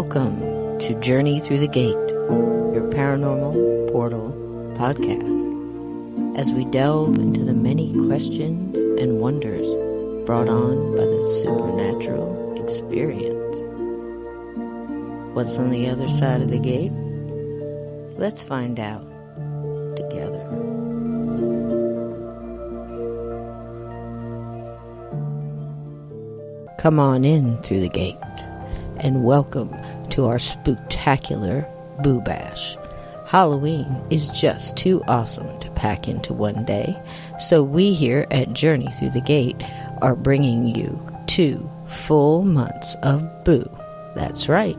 Welcome to Journey Through the Gate, your paranormal portal podcast, as we delve into the many questions and wonders brought on by the supernatural experience. What's on the other side of the gate? Let's find out together. Come on in through the gate, and welcome to our spooktacular Boo Bash. Halloween is just too awesome to pack into one day, so we here at Journey Through the Gate are bringing you 2 full months of Boo. That's right,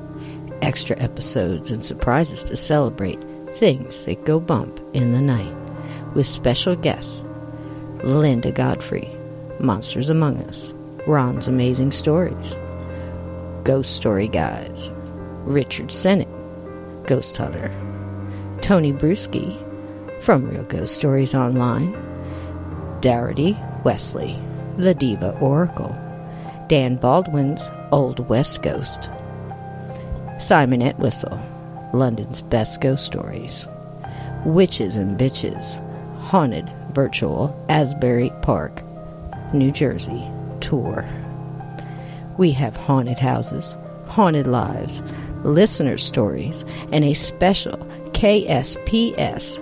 extra episodes and surprises to celebrate things that go bump in the night, with special guests Linda Godfrey, Monsters Among Us, Ron's Amazing Stories, Ghost Story Guys, Richard Sennett, Ghost Hunter, Tony Bruschi from Real Ghost Stories Online, Darity Wesley, the Diva Oracle, Dan Baldwin's Old West Ghost, Simon Entwistle, London's Best Ghost Stories, Witches and Bitches, Haunted Virtual Asbury Park, New Jersey tour. We have haunted houses, haunted lives, listener stories, and a special KSPS,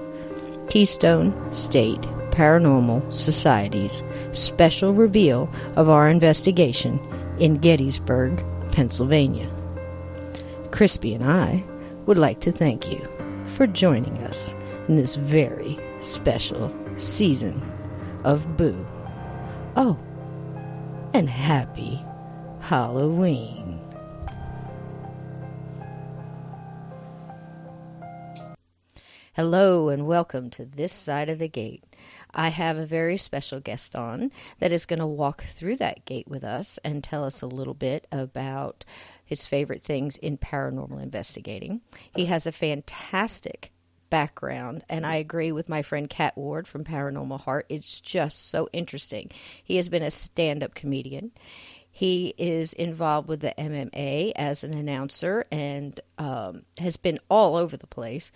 Keystone State Paranormal Society's special reveal of our investigation in Gettysburg, Pennsylvania. Crispy and I would like to thank you for joining us in this very special season of Boo. Oh, and happy Halloween. Hello and welcome to this side of the gate. I have a very special guest on that is going to walk through that gate with us and tell us a little bit about his favorite things in paranormal investigating. He has a fantastic background, and I agree with my friend Kat Ward from Paranormal Heart. It's just so interesting. He has been a stand-up comedian. He is involved with the MMA as an announcer and has been all over the place.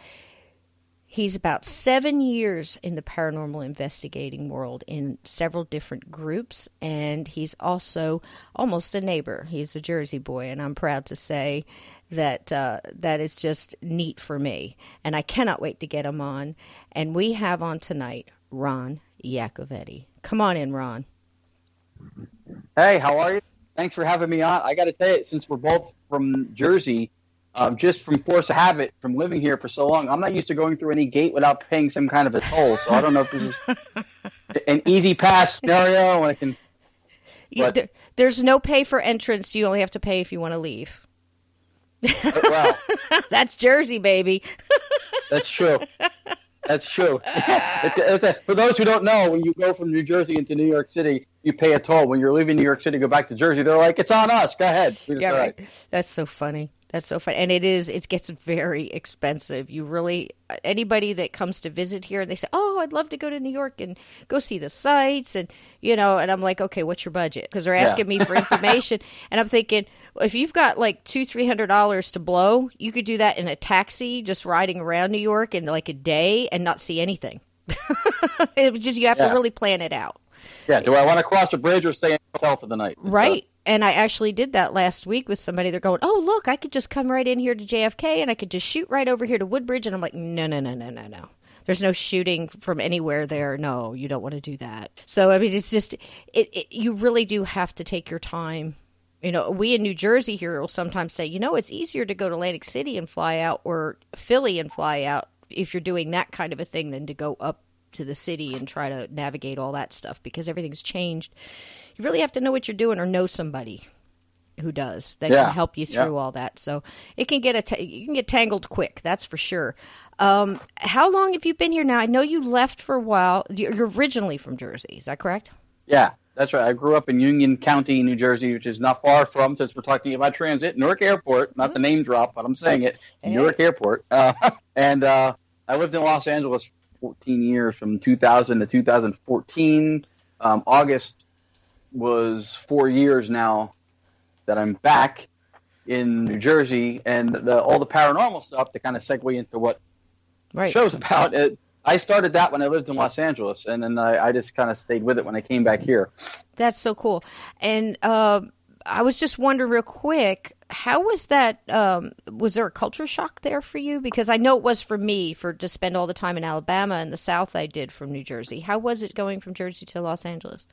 He's about 7 years in the paranormal investigating world in several different groups, and he's also almost a neighbor. He's a Jersey boy, and I'm proud to say that that is just neat for me. And I cannot wait to get him on. And we have on tonight Ron Yacovetti. Come on in, Ron. Hey, how are you? Thanks for having me on. I got to tell you, since we're both from Jersey, just from force of habit, from living here for so long, I'm not used to going through any gate without paying some kind of a toll. So I don't know if this is an easy pass scenario. I can. There's no pay for entrance. You only have to pay if you want to leave. Wow. That's Jersey, baby. That's true. That's true. For those who don't know, when you go from New Jersey into New York City, you pay a toll. When you're leaving New York City, go back to Jersey, they're like, it's on us. Go ahead. Yeah, right. That's so funny. That's so funny. And it gets very expensive. You really, anybody that comes to visit here, and they say, oh, I'd love to go to New York and go see the sights. And, and I'm like, okay, what's your budget? Because they're asking me for information. And I'm thinking, if you've got like $200-300 to blow, you could do that in a taxi, just riding around New York in like a day and not see anything. It's just, you have to really plan it out. Yeah. Do I want to cross a bridge or stay in a hotel for the night? Right. And I actually did that last week with somebody. They're going, oh, look, I could just come right in here to JFK and I could just shoot right over here to Woodbridge. And I'm like, no. There's no shooting from anywhere there. No, you don't want to do that. So, I mean, it's just, you really do have to take your time. We in New Jersey here will sometimes say, it's easier to go to Atlantic City and fly out, or Philly and fly out if you're doing that kind of a thing, than to go up to the city and try to navigate all that stuff, because everything's changed. You really have to know what you're doing, or know somebody who does that can help you through all that. So it can you can get tangled quick. That's for sure. How long have you been here now? I know you left for a while. You're originally from Jersey. Is that correct? Yeah, that's right. I grew up in Union County, New Jersey, which is not far from, since we're talking about transit, Newark Airport. Not the name drop, but I'm saying it. Hey. Newark Airport. And I lived in Los Angeles 14 years, from 2000 to 2014. August was 4 years now that I'm back in New Jersey, and all the paranormal stuff to kind of segue into what Right. the show's about. I started that when I lived in Los Angeles, and then I just kind of stayed with it when I came back here. That's so cool. And I was just wondering real quick, how was that? Was there a culture shock there for you? Because I know it was for me to spend all the time in Alabama and the South I did from New Jersey. How was it going from Jersey to Los Angeles?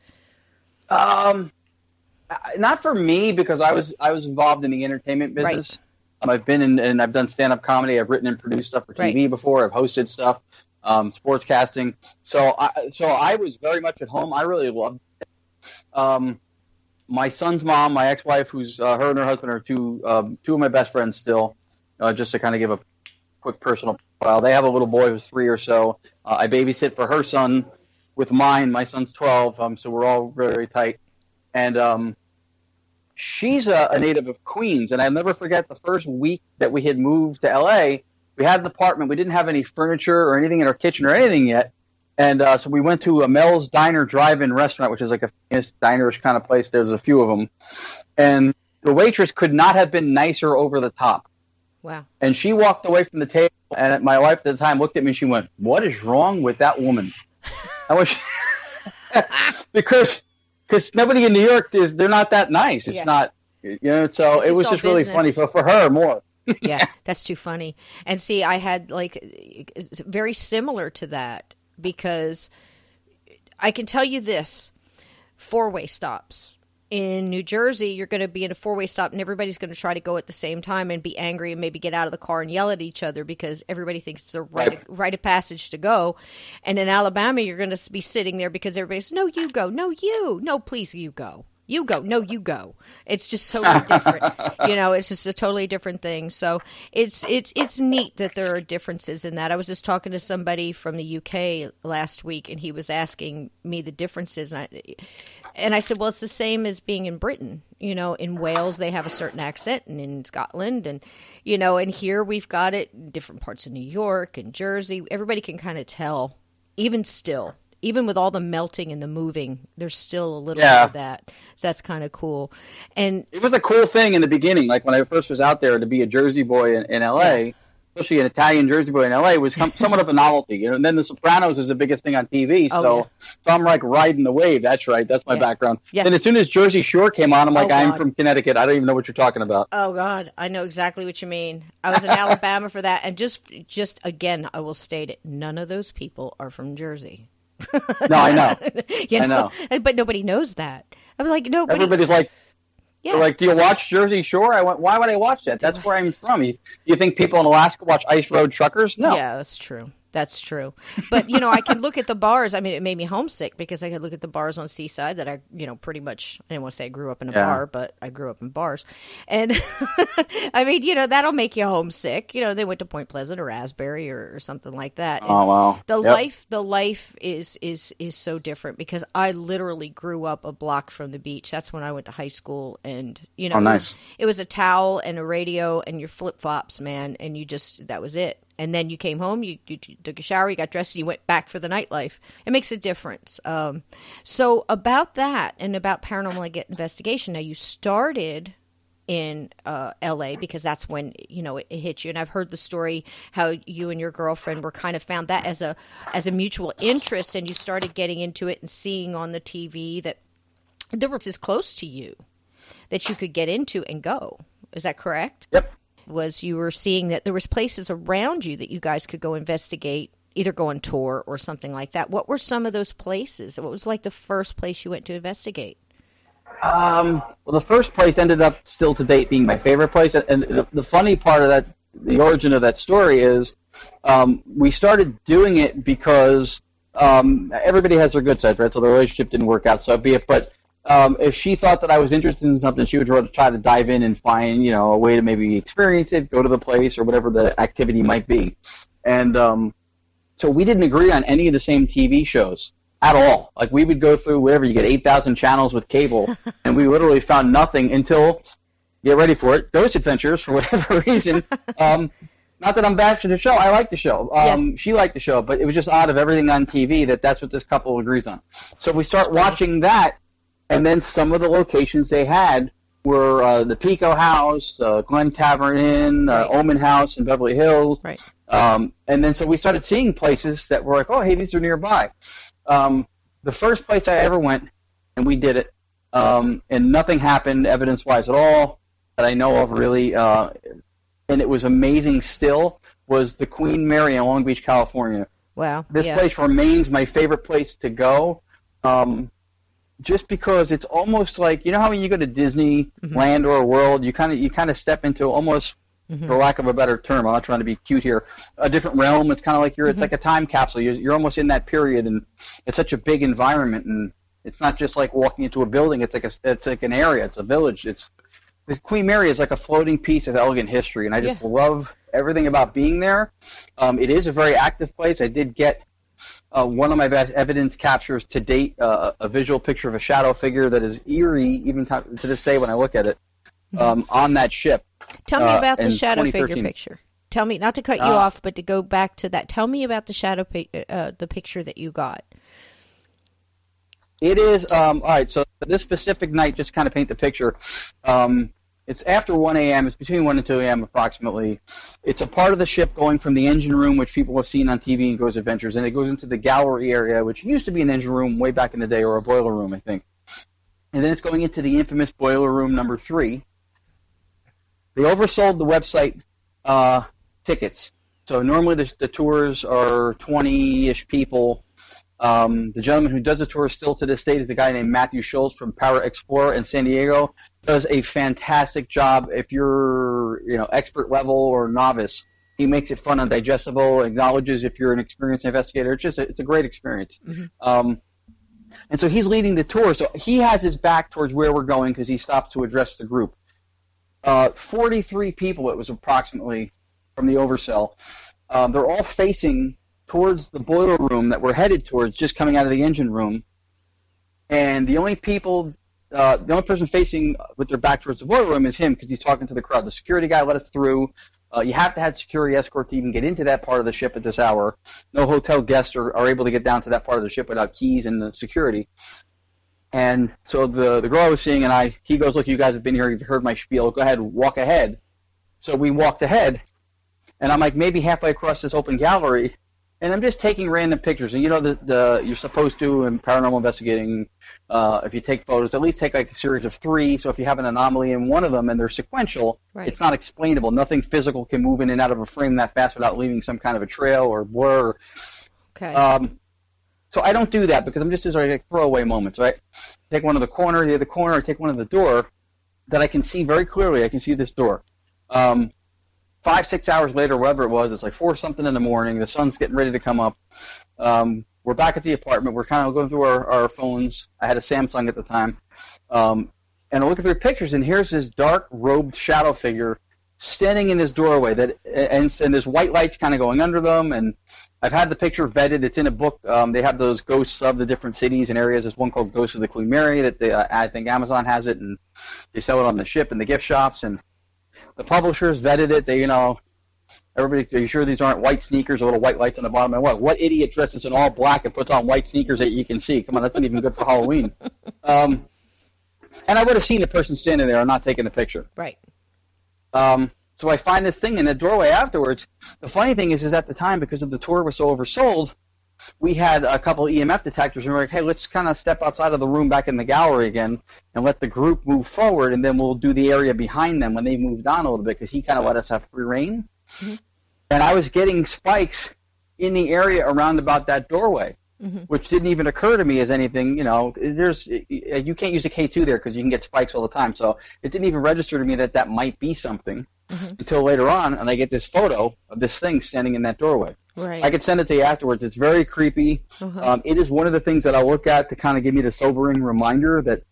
Not for me, because I was involved in the entertainment business. Right. I've been in, and I've done stand-up comedy. I've written and produced stuff for TV before. I've hosted stuff, sportscasting. So I was very much at home. I really loved it. My son's mom, my ex-wife, who's her and her husband are two of my best friends still. Just to kind of give a quick personal profile, they have a little boy who's 3 or so. I babysit for her son with mine. My son's 12, so we're all very, very tight. And she's a native of Queens, and I'll never forget the first week that we had moved to L.A. We had an apartment. We didn't have any furniture or anything in our kitchen or anything yet. And so we went to a Mel's Diner drive-in restaurant, which is like a famous dinerish kind of place. There's a few of them. And the waitress could not have been nicer over the top. Wow. And she walked away from the table, and my wife at the time looked at me and she went, "What is wrong with that woman?" I was because nobody in New York they're not that nice. It's not, so it was just really funny for her more. Yeah, that's too funny. And see, I had it's very similar to that, because I can tell you this, 4-way stops. In New Jersey, you're going to be in a 4-way stop, and everybody's going to try to go at the same time and be angry and maybe get out of the car and yell at each other because everybody thinks it's a rite of passage to go. And in Alabama, you're going to be sitting there because everybody's, "No, you go. No, you. No, please, you go. You go. No, you go." It's just totally different. It's just a totally different thing. So it's neat that there are differences in that. I was just talking to somebody from the UK last week, and he was asking me the differences. And I said, well, it's the same as being in Britain. In Wales, they have a certain accent, and in Scotland, and here we've got it in different parts of New York and Jersey. Everybody can kind of tell, even still. Even with all the melting and the moving, there's still a little bit of that. So that's kind of cool. And it was a cool thing in the beginning. Like when I first was out there, to be a Jersey boy in L.A., especially an Italian Jersey boy in L.A., was somewhat of a novelty. And then The Sopranos is the biggest thing on TV. So I'm like riding the wave. That's right. That's my background. Yeah. Then as soon as Jersey Shore came on, I'm like, I'm from Connecticut. I don't even know what you're talking about. Oh, God. I know exactly what you mean. I was in Alabama for that. And just again, I will state it. None of those people are from Jersey. No, I know. I know. But nobody knows that. I was like, nobody. Everybody's like, they're like, "Do you watch Jersey Shore?" I went, "Why would I watch that? That's where I'm from." Do you think people in Alaska watch Ice Road Truckers? No. Yeah, that's true. That's true. But, I could look at the bars. I mean, it made me homesick because I could look at the bars on Seaside that I, pretty much, I didn't want to say I grew up in a bar, but I grew up in bars. And, I mean, that'll make you homesick. They went to Point Pleasant or Asbury or something like that. And oh, wow. The life is so different because I literally grew up a block from the beach. That's when I went to high school. And, nice. It was a towel and a radio and your flip-flops, man. And that was it. And then you came home, you took a shower, you got dressed, and you went back for the nightlife. It makes a difference. So about that and about paranormal investigation, now you started in L.A. because that's when, it hit you. And I've heard the story how you and your girlfriend were kind of found that as a mutual interest, and you started getting into it and seeing on the TV that there were places close to you that you could get into and go. Is that correct? Yep. Was you were seeing that there was places around you that you guys could go investigate, either go on tour or something like that. What were some of those places? What was like the first place you went to investigate? Well, the first place ended up still to date being my favorite place. And the funny part of that, the origin of that story is we started doing it because everybody has their good sides, right? So the relationship didn't work out, so be it. But if she thought that I was interested in something, she would try to dive in and find, a way to maybe experience it, go to the place, or whatever the activity might be. And so we didn't agree on any of the same TV shows at all. Like, we would go through whatever, you get 8,000 channels with cable, and we literally found nothing until, get ready for it, Ghost Adventures, for whatever reason. Not that I'm bashing the show. I like the show. She liked the show, but it was just odd of everything on TV that's what this couple agrees on. So we start watching that. And then some of the locations they had were the Pico House, Glen Tavern Inn, Right. Omen House in Beverly Hills. Right. And then so we started seeing places that were like, oh, hey, these are nearby. The first place I ever went, and we did it, and nothing happened evidence-wise at all that I know of really, and it was amazing still, was the Queen Mary in Long Beach, California. Wow. This place remains my favorite place to go, just because it's almost like, you know how when you go to Disneyland or a world, you kind of step into almost, for lack of a better term, I'm not trying to be cute here, a different realm. It's kind of like it's like a time capsule. You're almost in that period, and it's such a big environment, and it's not just like walking into a building. It's like an area. It's a village. The Queen Mary is like a floating piece of elegant history, and I just love everything about being there. It is a very active place. I did get one of my best evidence captures to date, a visual picture of a shadow figure that is eerie even to this day when I look at it, on that ship. Tell me about the in shadow figure 2013. picture. Tell me, not to cut you off, but to go back to that. Tell me about the the picture that you got. It is, all right, so this specific night, just kind of paint the picture, it's after 1 a.m., it's between 1 and 2 a.m. approximately. It's a part of the ship going from the engine room, which people have seen on TV and Goes Adventures, and it goes into the gallery area, which used to be an engine room way back in the day, or a boiler room, I think. And then it's going into the infamous boiler room number 3. They oversold the website tickets. So normally the tours are 20-ish people. The gentleman who does the tour still to this date is a guy named Matthew Schultz from Para Explorer in San Diego. Does a fantastic job. If you're expert level or novice, he makes it fun and digestible. Acknowledges if you're an experienced investigator. It's a great experience. And so he's leading the tour. So he has his back towards where we're going because he stops to address the group. 43 people it was approximately from the oversell. They're all facing towards the boiler room that we're headed towards, just coming out of the engine room. And the only person facing with their back towards the boiler room is him because he's talking to the crowd. The security guy let us through. You have to have security escort to even get into that part of the ship at this hour. No hotel guests are able to get down to that part of the ship without keys and the security. And so the girl I was seeing and he goes, look, you guys have been here, you've heard my spiel, go ahead, walk ahead. So we walked ahead, and I'm like maybe halfway across this open gallery, and I'm just taking random pictures. And you're supposed to in paranormal investigating, if you take photos, at least take like a series of 3. So if you have an anomaly in one of them and they're sequential, it's not explainable. Nothing physical can move in and out of a frame that fast without leaving some kind of a trail or blur. Okay. So I don't do that because I'm just like throwaway moments, right? Take one of the other corner, or take one of the door that I can see very clearly. I can see this door. 5-6 hours later, whatever it was, it's like 4 something in the morning. The sun's getting ready to come up. We're back at the apartment. We're kind of going through our phones. I had a Samsung at the time. And I'm looking through pictures, and here's this dark robed shadow figure standing in this doorway and there's white lights kind of going under them. And I've had the picture vetted. It's in a book. They have those ghosts of the different cities and areas. There's one called Ghosts of the Queen Mary that I think Amazon has it, and they sell it on the ship and the gift shops. And the publishers vetted it. They, everybody, are you sure these aren't white sneakers or little white lights on the bottom? And what idiot dresses in all black and puts on white sneakers that you can see? Come on, that's not even good for Halloween. And I would have seen the person standing there and not taking the picture. Right. So I find this thing in the doorway afterwards. The funny thing is at the time, because of the tour was so oversold, we had a couple EMF detectors, and we were like, hey, let's kind of step outside of the room back in the gallery again and let the group move forward, and then we'll do the area behind them when they moved on a little bit, because he kind of let us have free reign. And I was getting spikes in the area around about that doorway, which didn't even occur to me as anything, you can't use a K2 there because you can get spikes all the time, so it didn't even register to me that might be something. Until later on, and I get this photo of this thing standing in that doorway. Right. I could send it to you afterwards. It's very creepy. It is one of the things that I'll look at to kind of give me the sobering reminder that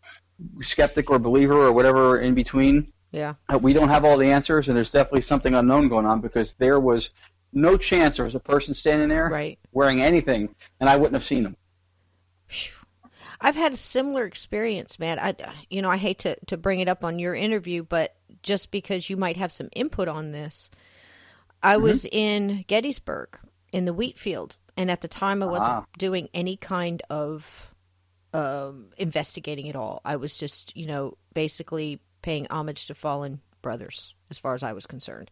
skeptic or believer or whatever in between, we don't have all the answers, and there's definitely something unknown going on, because there was no chance there was a person standing there wearing anything, and I wouldn't have seen them. I've had a similar experience, man. I hate to bring it up on your interview, but just because you might have some input on this, I was in Gettysburg in the wheat field, and at the time I wasn't doing any kind of investigating at all. I was just, basically paying homage to fallen brothers, as far as I was concerned.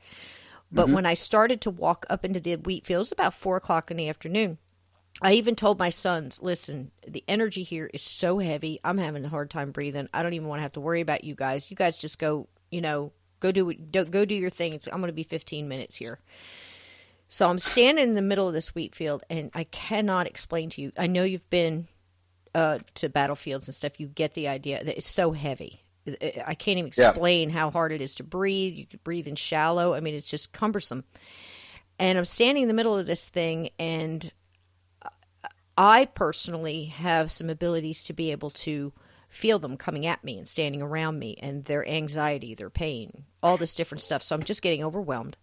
But when I started to walk up into the wheat field, it was about 4 o'clock in the afternoon. I even told my sons, listen, the energy here is so heavy. I'm having a hard time breathing. I don't even want to have to worry about you guys. You guys just go, go do your thing. I'm going to be 15 minutes here. So I'm standing in the middle of this wheat field, and I cannot explain to you. I know you've been to battlefields and stuff. You get the idea that it's so heavy. I can't even explain how hard it is to breathe. You could breathe in shallow. I mean, it's just cumbersome. And I'm standing in the middle of this thing, and I personally have some abilities to be able to feel them coming at me and standing around me, and their anxiety, their pain, all this different stuff. So I'm just getting overwhelmed.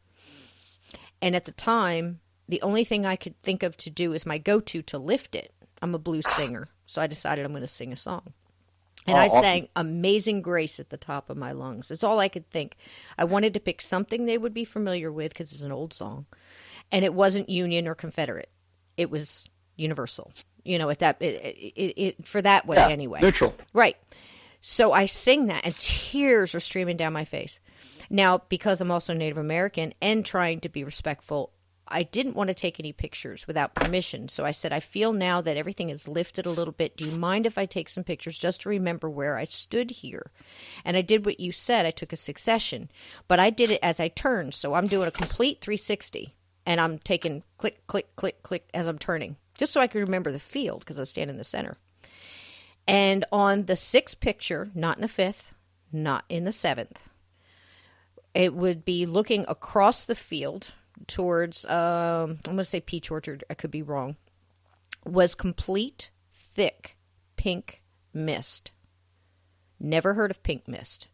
And at the time, the only thing I could think of to do is my go-to to lift it. I'm a blues singer, so I decided I'm going to sing a song. And I sang Amazing Grace at the top of my lungs. It's all I could think. I wanted to pick something they would be familiar with because it's an old song. And it wasn't Union or Confederate. It was universal. At that for that way anyway. Neutral. Right. So I sing that, and tears are streaming down my face. Now, because I'm also Native American and trying to be respectful, I didn't want to take any pictures without permission. So I said, I feel now that everything is lifted a little bit. Do you mind if I take some pictures just to remember where I stood here? And I did what you said. I took a succession. But I did it as I turned. So I'm doing a complete 360. And I'm taking click, click, click, click as I'm turning. Just so I could remember the field because I was standing in the center. And on the 6th picture, not in the 5th, not in the 7th, it would be looking across the field towards, I'm going to say Peach Orchard, I could be wrong, was complete, thick, pink mist. Never heard of pink mist.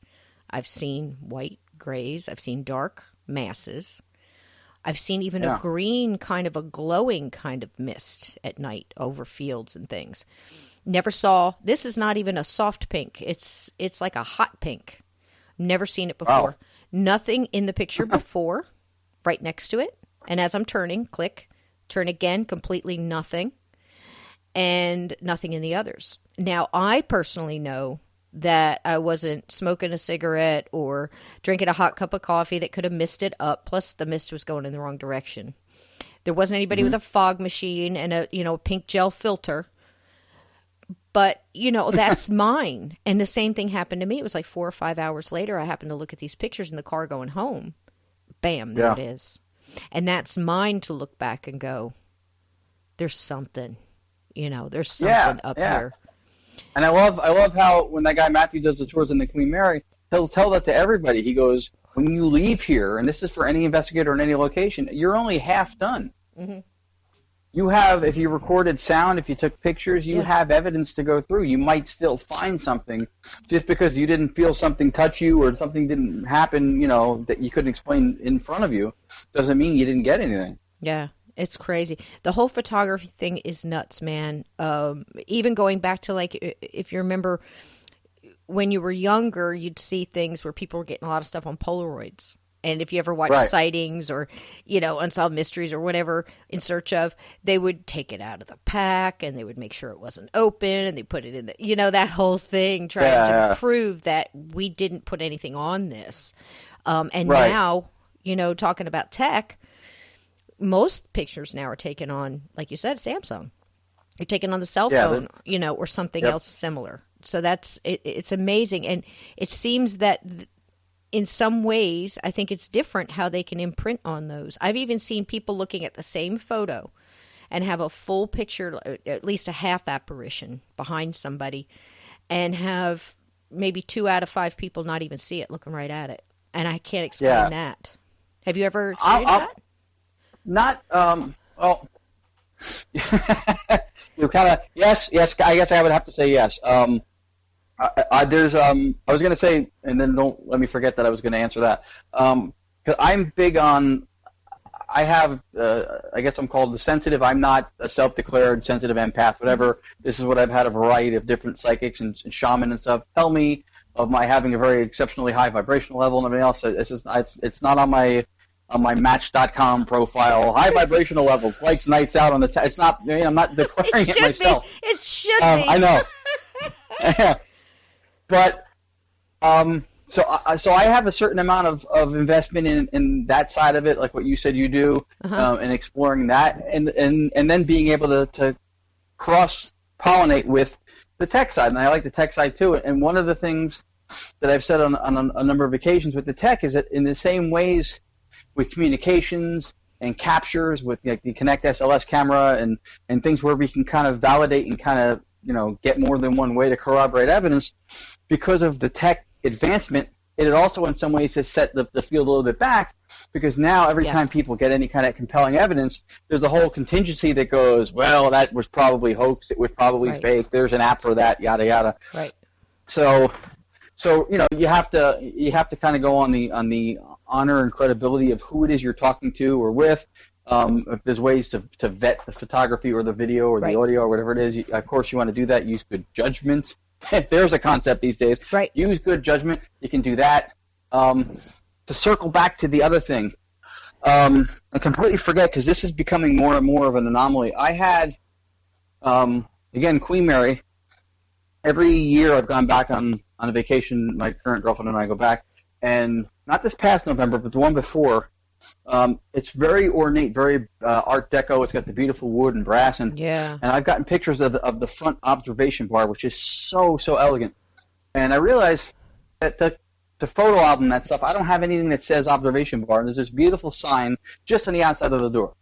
I've seen white grays. I've seen dark masses. I've seen even a green kind of a glowing kind of mist at night over fields and things. Never saw, this is not even a soft pink. It's like a hot pink. Never seen it before. Wow. Nothing in the picture before. Right next to it. And as I'm turning, click, turn again, completely nothing. And nothing in the others. Now, I personally know that I wasn't smoking a cigarette or drinking a hot cup of coffee that could have missed it up. Plus, the mist was going in the wrong direction. There wasn't anybody with a fog machine and a pink gel filter. But, that's mine. And the same thing happened to me. It was like 4 or 5 hours later. I happened to look at these pictures in the car going home. Bam, there it is. And that's mine to look back and go, there's something, there's something up here. And I love how when that guy Matthew does the tours in the Queen Mary, he'll tell that to everybody. He goes, when you leave here, and this is for any investigator in any location, you're only half done. Mm-hmm. You have, if you recorded sound, if you took pictures, you have evidence to go through. You might still find something. Just because you didn't feel something touch you or something didn't happen, that you couldn't explain in front of you, doesn't mean you didn't get anything. Yeah, it's crazy. The whole photography thing is nuts, man. Even going back to, like, if you remember when you were younger, you'd see things where people were getting a lot of stuff on Polaroids. And if you ever watch Sightings or, Unsolved Mysteries or whatever in search of, they would take it out of the pack and they would make sure it wasn't open and they put it in the, that whole thing, trying to prove that we didn't put anything on this. And now, talking about tech, most pictures now are taken on, like you said, Samsung. You're taken on the cell phone, or something else similar. So it's amazing. And it seems that in some ways, I think it's different how they can imprint on those. I've even seen people looking at the same photo and have a full picture, at least a half apparition behind somebody, and have maybe 2 out of 5 people not even see it looking right at it. And I can't explain that. Have you ever experienced that? Not, you kind of, yes, I guess I would have to say yes. I was going to say, and then don't let me forget that I was going to answer that. 'Cause I'm big on, I have, I guess I'm called the sensitive. I'm not a self-declared sensitive empath, whatever. This is what I've had a variety of different psychics and shaman and stuff tell me of my having a very exceptionally high vibrational level and everything else. It's not on my Match.com profile. High vibrational levels, likes nights out on the. It's not. I'm not declaring it myself. It should be. I know. But So I have a certain amount of investment in that side of it, like what you said you do, and exploring that, and then being able to cross pollinate with the tech side, and I like the tech side too. And one of the things that I've said on a number of occasions with the tech is that in the same ways with communications and captures with the Kinect SLS camera and things where we can kind of validate and kind of get more than one way to corroborate evidence, because of the tech advancement, it also in some ways has set the field a little bit back, because now every time people get any kind of compelling evidence, there's a whole contingency that goes, well, that was probably hoax, it was probably fake, there's an app for that, yada yada. Right. So you have to kind of go on the honor and credibility of who it is you're talking to or with. If there's ways to vet the photography or the video or the audio or whatever it is, of course you want to do that. Use good judgment. There's a concept these days. Right. Use good judgment. You can do that. To circle back to the other thing, I completely forget because this is becoming more and more of an anomaly. I had, again, Queen Mary. Every year I've gone back on a vacation. My current girlfriend and I go back, and not this past November, but the one before. It's very ornate, very Art Deco. It's got the beautiful wood and brass, and I've gotten pictures of the front observation bar, which is so elegant. And I realized that to photo album that stuff, I don't have anything that says observation bar. And there's this beautiful sign just on the outside of the door.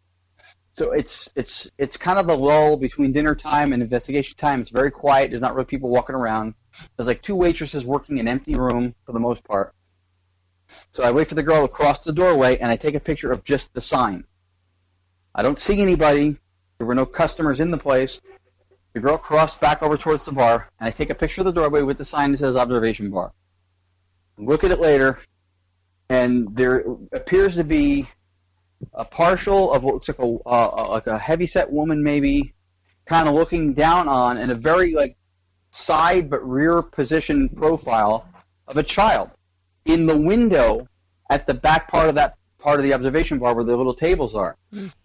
So it's kind of a lull between dinner time and investigation time. It's very quiet. There's not really people walking around. There's like two waitresses working in an empty room for the most part. So I wait for the girl to cross the doorway, and I take a picture of just the sign. I don't see anybody. There were no customers in the place. The girl crossed back over towards the bar, and I take a picture of the doorway with the sign that says observation bar. Look at it later, and there appears to be a partial of what looks like a heavyset woman, maybe, kind of looking down on, and a very side but rear position profile of a child in the window at the back part of that part of the observation bar where the little tables are.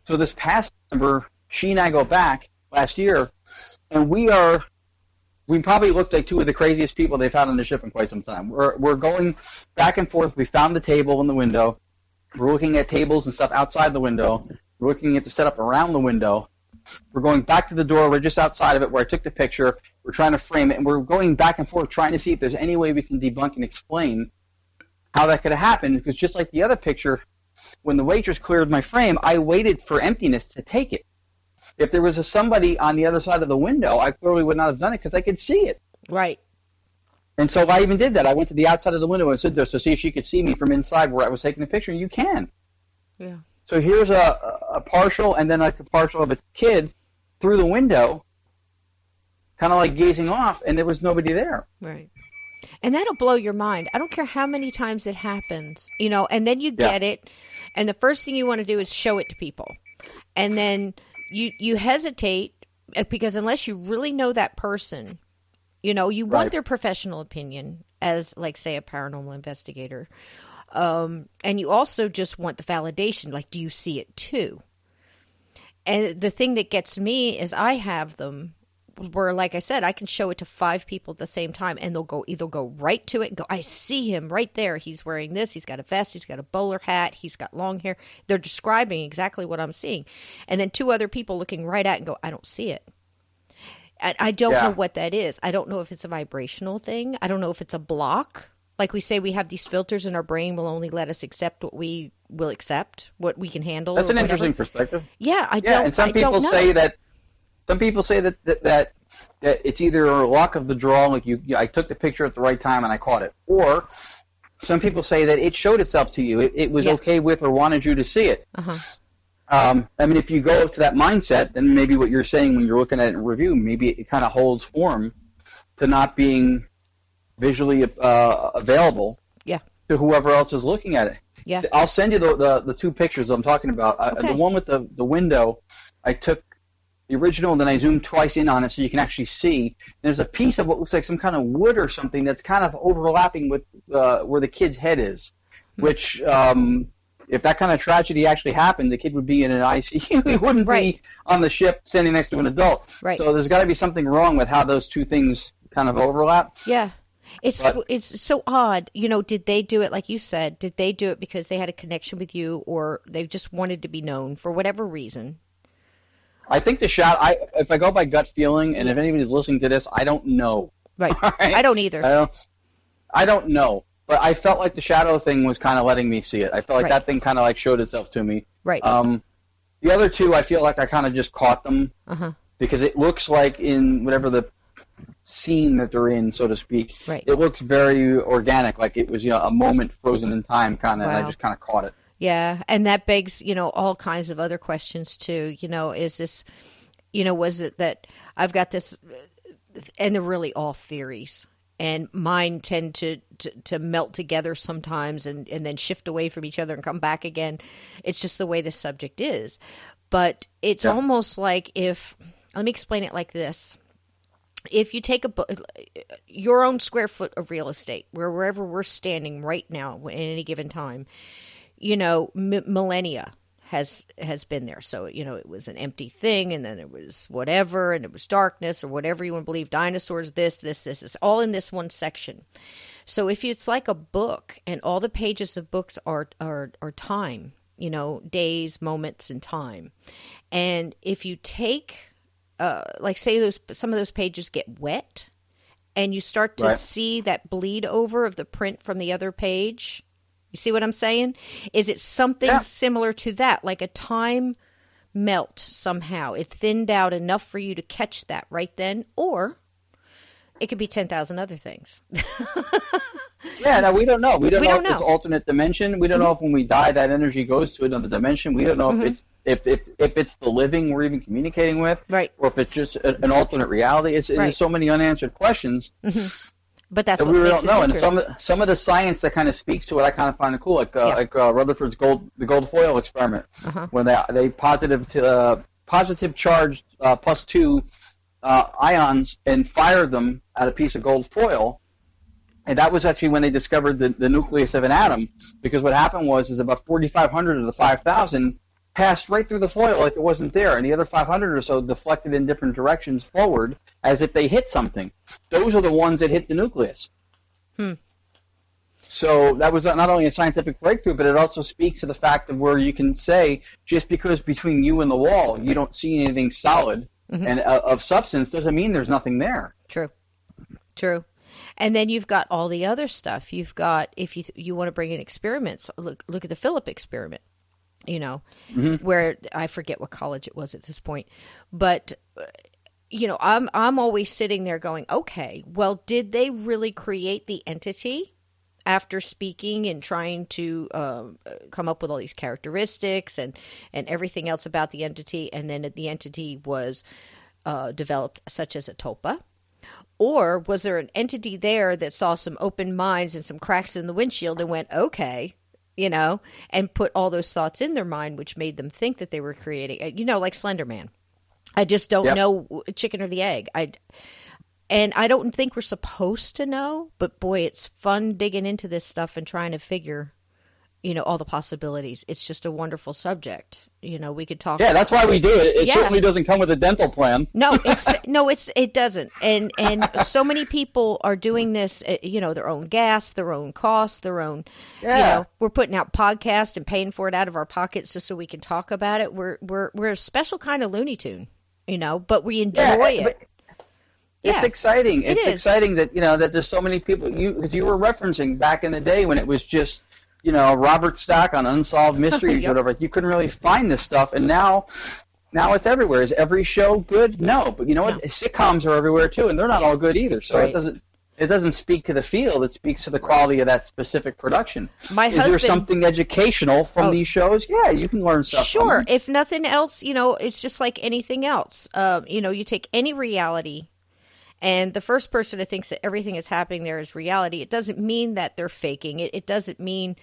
So this past December, she and I go back last year, and we probably looked like two of the craziest people they've had on the ship in quite some time. We're going back and forth. We found the table in the window. We're looking at tables and stuff outside the window. We're looking at the setup around the window. We're going back to the door. We're just outside of it where I took the picture. We're trying to frame it, and we're going back and forth trying to see if there's any way we can debunk and explain how that could have happened, because just like the other picture, when the waitress cleared my frame, I waited for emptiness to take it. If there was somebody on the other side of the window, I clearly would not have done it because I could see it. Right. And so I even did that. I went to the outside of the window and stood there to see if she could see me from inside where I was taking the picture. You can. Yeah. So here's a partial and then a partial of a kid through the window, kind of gazing off, and there was nobody there. Right. And that'll blow your mind. I don't care how many times it happens, and then you get it, and the first thing you want to do is show it to people. And then you hesitate because unless you really know that person, you want their professional opinion as, say, a paranormal investigator. And you also just want the validation, do you see it too? And the thing that gets me is I have them where, like I said, I can show it to 5 people at the same time, and they'll either go right to it and go, I see him right there. He's wearing this. He's got a vest. He's got a bowler hat. He's got long hair. They're describing exactly what I'm seeing. And then 2 other people looking right at it and go, I don't see it. I don't know what that is. I don't know if it's a vibrational thing. I don't know if it's a block. Like we say, we have these filters in our brain will only let us accept what we will accept, what we can handle. That's an interesting perspective. Yeah, I don't know. And some people say that it's either a luck of the draw, I took the picture at the right time and I caught it, or some people say that it showed itself to you. It was okay with or wanted you to see it. If you go to that mindset, then maybe what you're saying when you're looking at it in review, maybe it kind of holds form to not being visually available to whoever else is looking at it. Yeah. I'll send you the 2 pictures I'm talking about. The one with the window, I took the original, and then I zoomed twice in on it so you can actually see. There's a piece of what looks like some kind of wood or something that's kind of overlapping with where the kid's head is, which if that kind of tragedy actually happened, the kid would be in an ICU. He wouldn't be on the ship standing next to an adult. Right. So there's got to be something wrong with how those 2 things kind of overlap. Yeah. It's so odd. Did they do it like you said? Did they do it because they had a connection with you, or they just wanted to be known for whatever reason? I think the shadow. If I go by gut feeling, and if anybody's listening to this, I don't know. Right. Right? I don't either. I don't know. But I felt like the shadow thing was kind of letting me see it. I felt like that thing kind of like showed itself to me. Right. The other two, I feel like I kind of just caught them because it looks like in whatever the scene that they're in, so to speak, it looks very organic, like it was a moment frozen in time, kind of. Wow. And I just kind of caught it. Yeah, and that begs all kinds of other questions too. Is this, was it that I've got this, and they're really all theories. And mine tend to melt together sometimes and then shift away from each other and come back again. It's just the way the subject is. But it's almost like let me explain it like this. If you take your own square foot of real estate, wherever we're standing right now at any given time, millennia has been there. So, it was an empty thing, and then it was whatever, and it was darkness or whatever you want to believe, dinosaurs, this, it's all in this one section. So if it's like a book, and all the pages of books are time, days, moments, and time. And if you take, like say some of those pages get wet, and you start to see that bleed over of the print from the other page. You see what I'm saying? Is it something similar to that, like a time melt somehow? It thinned out enough for you to catch that right then, or it could be 10,000 other things. No, we don't know. We don't know if it's alternate dimension. We don't know if when we die that energy goes to another dimension. We don't know if it's the living we're even communicating with, or if it's just an alternate reality. There's so many unanswered questions. But that's what we makes don't know. it And some of the science that kind of speaks to it, I kind of find it cool. Like Rutherford's the gold foil experiment, when they positive charged +2 ions and fired them at a piece of gold foil. And that was actually when they discovered the nucleus of an atom, because what happened was about 4,500 of the 5,000 passed right through the foil like it wasn't there, and the other 500 or so deflected in different directions forward as if they hit something. Those are the ones that hit the nucleus. So that was not only a scientific breakthrough, but it also speaks to the fact of where you can say, just because between you and the wall you don't see anything solid and of substance, doesn't mean there's nothing there. True. And then you've got all the other stuff. You've got, if you want to bring in experiments, look at the Philip experiment, where I forget what college it was at this point. But, I'm always sitting there going, okay, well, did they really create the entity after speaking and trying to come up with all these characteristics and everything else about the entity, and then the entity was developed such as a tulpa? Or was there an entity there that saw some open minds and some cracks in the windshield and went, okay, and put all those thoughts in their mind, which made them think that they were creating, like Slender Man. I just don't know, chicken or the egg. And I don't think we're supposed to know, but boy, it's fun digging into this stuff and trying to figure, all the possibilities. It's just a wonderful subject. We could talk. Yeah, that's why we do it. It certainly doesn't come with a dental plan. No, it doesn't. And so many people are doing this, their own gas, their own costs, their own, we're putting out podcasts and paying for it out of our pockets just so we can talk about it. We're a special kind of Looney Tune, but we enjoy it. It's exciting. It's exciting that, that there's so many people, because you were referencing back in the day when it was just, Robert Stack on Unsolved Mysteries or whatever. You couldn't really find this stuff, and now it's everywhere. Is every show good? No, but you know what? Sitcoms are everywhere too, and they're not all good either. So it doesn't speak to the field. It speaks to the quality of that specific production. Is there something educational from these shows? Yeah, you can learn stuff. Sure. If nothing else, it's just like anything else. You take any reality. And the first person that thinks that everything is happening there is reality, it doesn't mean that they're faking it. It doesn't mean,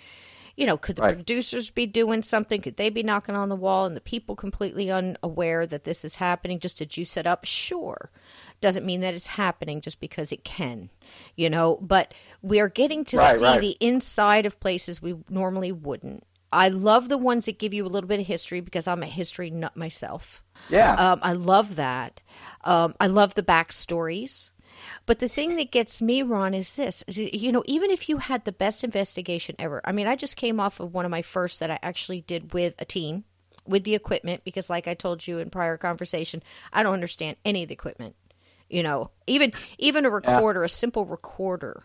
could the producers be doing something? Could they be knocking on the wall and the people completely unaware that this is happening just to juice it up? Sure. Doesn't mean that it's happening just because it can, But we are getting to see the inside of places we normally wouldn't. I love the ones that give you a little bit of history because I'm a history nut myself. Yeah. I love that. I love the backstories. But the thing that gets me, Ron, is this. Even if you had the best investigation ever, I mean, I just came off of one of my first that I actually did with a team, with the equipment, because like I told you in prior conversation, I don't understand any of the equipment. Even a recorder, a simple recorder,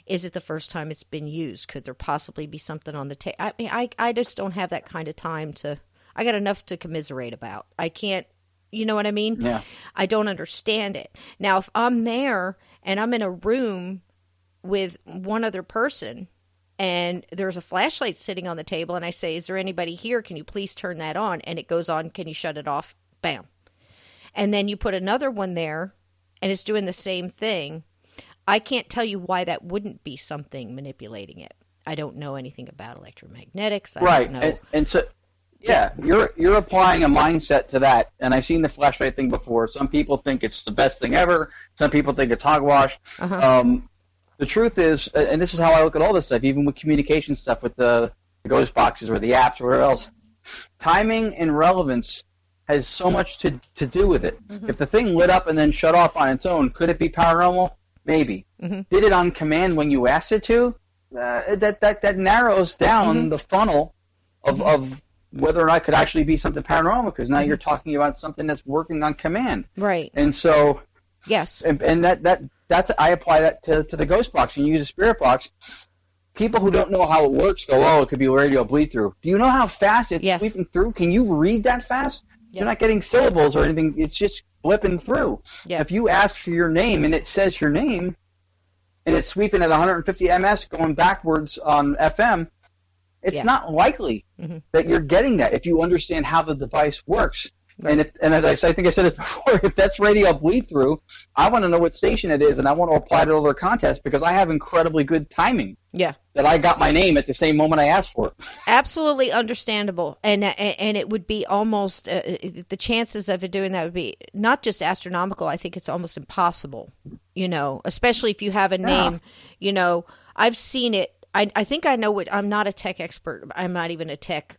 is it the first time it's been used? Could there possibly be something on the tape? I mean, I just don't have that kind of time I got enough to commiserate about. I can't, you know what I mean? Yeah. I don't understand it. Now, if I'm there and I'm in a room with one other person and there's a flashlight sitting on the table and I say, is there anybody here? Can you please turn that on? And it goes on. Can you shut it off? Bam. And then you put another one there and it's doing the same thing. I can't tell you why that wouldn't be something manipulating it. I don't know anything about electromagnetics. I don't know. And so, yeah, you're applying a mindset to that. And I've seen the flashlight thing before. Some people think it's the best thing ever. Some people think it's hogwash. Uh-huh. The truth is, and this is how I look at all this stuff, even with communication stuff, with the ghost boxes or the apps or whatever else, timing and relevance has so much to do with it. Mm-hmm. If the thing lit up and then shut off on its own, could it be paranormal? Maybe. Mm-hmm. Did it on command when you asked it to? That narrows down the funnel of whether or not it could actually be something paranormal, because now you're talking about something that's working on command. Right. And so, yes. And that's I apply that to the ghost box. When you use a spirit box, people who don't know how it works go, oh, it could be radio bleed through. Do you know how fast it's sweeping through? Can you read that fast? Yep. You're not getting syllables or anything. It's just blipping through. Yep. If you ask for your name and it says your name, and it's sweeping at 150 ms going backwards on FM, it's not likely that you're getting that if you understand how the device works. Right. And as I think I said it before, if that's radio bleed through, I want to know what station it is, and I want to apply it to other contests because I have incredibly good timing. Yeah. That I got my name at the same moment I asked for it. Absolutely understandable, and it would be almost the chances of it doing that would be not just astronomical. I think it's almost impossible. Especially if you have a name. I've seen it. I think I know what. I'm not a tech expert. I'm not even a tech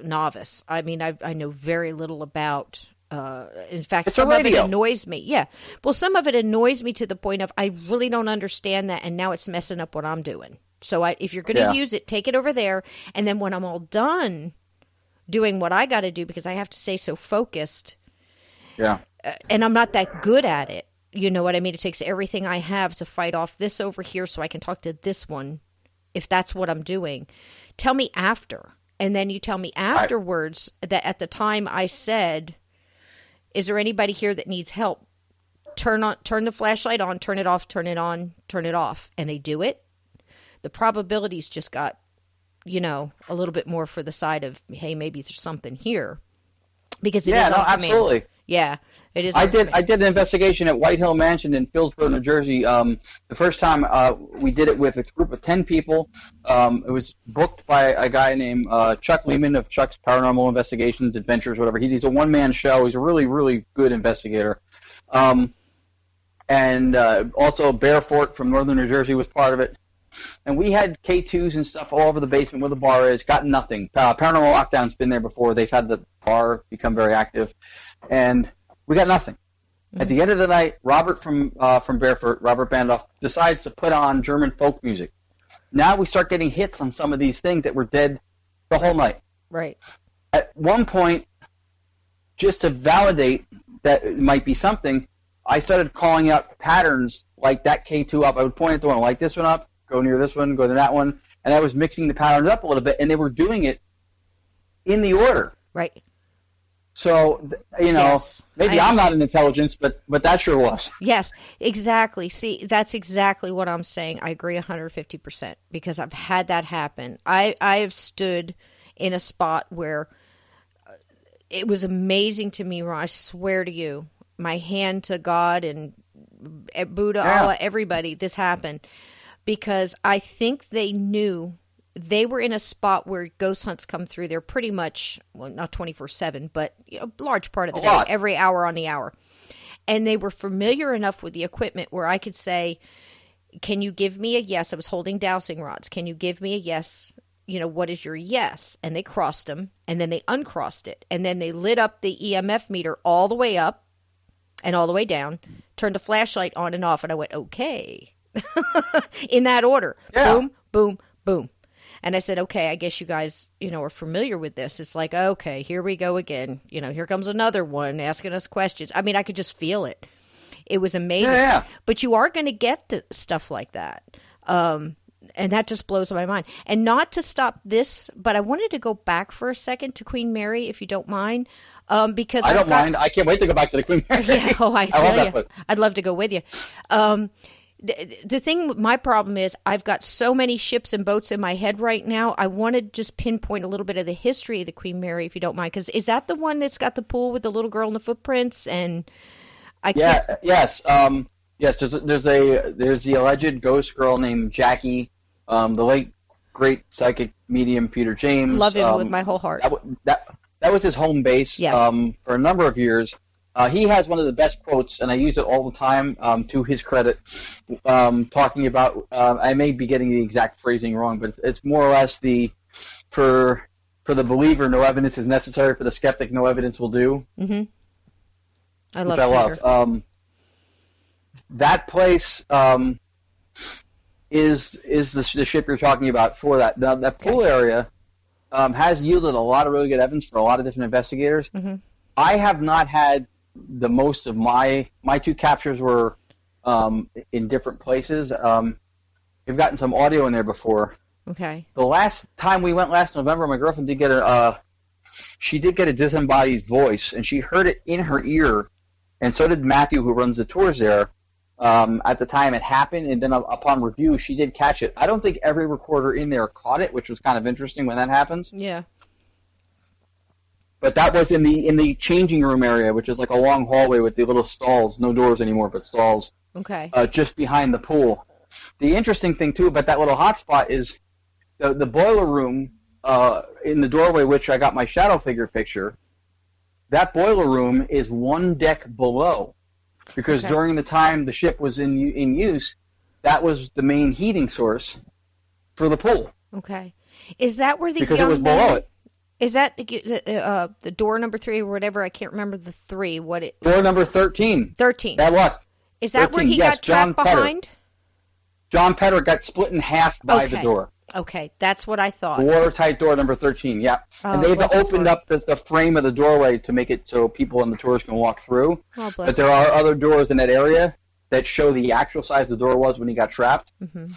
novice. I mean, I know very little about. In fact, some of it annoys me. Yeah. Well, some of it annoys me to the point of I really don't understand that, and now it's messing up what I'm doing. So if you're going to use it, take it over there, and then when I'm all done doing what I got to do, because I have to stay so focused. Yeah. And I'm not that good at it. You know what I mean? It takes everything I have to fight off this over here so I can talk to this one, if that's what I'm doing. Tell me after. And then you tell me afterwards that at the time I said, is there anybody here that needs help? Turn the flashlight on, turn it off, turn it on, turn it off. And they do it. The probabilities just got, a little bit more for the side of, hey, maybe there's something here. Because it is on command. Absolutely. Yeah, it is. I did an investigation at White Hill Mansion in Phillipsburg, New Jersey. The first time we did it with a group of 10 people. It was booked by a guy named Chuck Lehman of Chuck's Paranormal Investigations, Adventures, whatever. He's a one-man show. He's a really, really good investigator. And also Bearfort from Northern New Jersey was part of it. And we had K2s and stuff all over the basement where the bar is. Got nothing. Paranormal Lockdown's been there before. They've had the bar become very active. And we got nothing. Mm-hmm. At the end of the night, Robert from Bearfort, Robert Bandoff, decides to put on German folk music. Now we start getting hits on some of these things that were dead the whole night. Right. At one point, just to validate that it might be something, I started calling out patterns like that K2 up. I would point at the one, like this one up, go near this one, go to that one, and I was mixing the patterns up a little bit, and they were doing it in the order. Right. So, maybe I'm not an intelligence, but that sure was. Yes, exactly. See, that's exactly what I'm saying. I agree 150% because I've had that happen. I have stood in a spot where it was amazing to me, Ron. I swear to you, my hand to God and Buddha, Allah, everybody, this happened. Because I think they knew they were in a spot where ghost hunts come through. They're pretty much, well, not 24/7, but a large part of the day, every hour on the hour. And they were familiar enough with the equipment where I could say, can you give me a yes? I was holding dowsing rods. Can you give me a yes? What is your yes? And they crossed them, and then they uncrossed it. And then they lit up the EMF meter all the way up and all the way down turned the flashlight on and off, and I went, okay. In that order. Yeah. Boom, boom, boom. And I said, okay, I guess you guys, are familiar with this. It's like, okay, here we go again. Here comes another one asking us questions. I mean, I could just feel it. It was amazing. Yeah. But you are going to get the stuff like that. And that just blows my mind. And not to stop this, but I wanted to go back for a second to Queen Mary, if you don't mind. Because I don't mind. I can't wait to go back to the Queen Mary. Yeah, I love feel that you. place. I'd love to go with you. The thing, my problem is I've got so many ships and boats in my head right now. I want to just pinpoint a little bit of the history of the Queen Mary, if you don't mind. Because is that the one that's got the pool with the little girl and the footprints? And I can't... Yes. Yes. There's the alleged ghost girl named Jackie. The late great psychic medium Peter James. Love him with my whole heart. That was his home base. Yes. For a number of years. He has one of the best quotes, and I use it all the time, to his credit, talking about, I may be getting the exact phrasing wrong, but it's more or less for the believer, no evidence is necessary, for the skeptic, no evidence will do. Mm-hmm. I which I love. That place is the ship you're talking about for that. Now, that pool area has yielded a lot of really good evidence for a lot of different investigators. Mm-hmm. I have not had the most of my two captures were in different places. We've gotten some audio in there before. Okay. The last time we went last November, my girlfriend did get a disembodied voice, and she heard it in her ear, and so did Matthew, who runs the tours there. At the time it happened, and then upon review, she did catch it. I don't think every recorder in there caught it, which was kind of interesting when that happens. Yeah. But that was in the changing room area, which is like a long hallway with the little stalls, no doors anymore, but stalls. Okay. Just behind the pool. The interesting thing too about that little hotspot is the boiler room in the doorway, which I got my shadow figure picture. That boiler room is one deck below, because during the time the ship was in use, that was the main heating source for the pool. Okay. Is that where the because young it was below it? Is that the door number 3 or whatever? I can't remember the 3. Door number 13. 13. That what? Is that 13, where he yes, got trapped behind? John Petter got split in half by the door. Okay, that's what I thought. Watertight door number 13, yeah. And they've opened up the frame of the doorway to make it so people on the tours can walk through. Oh, but there are other doors in that area that show the actual size the door was when he got trapped. Mm-hmm.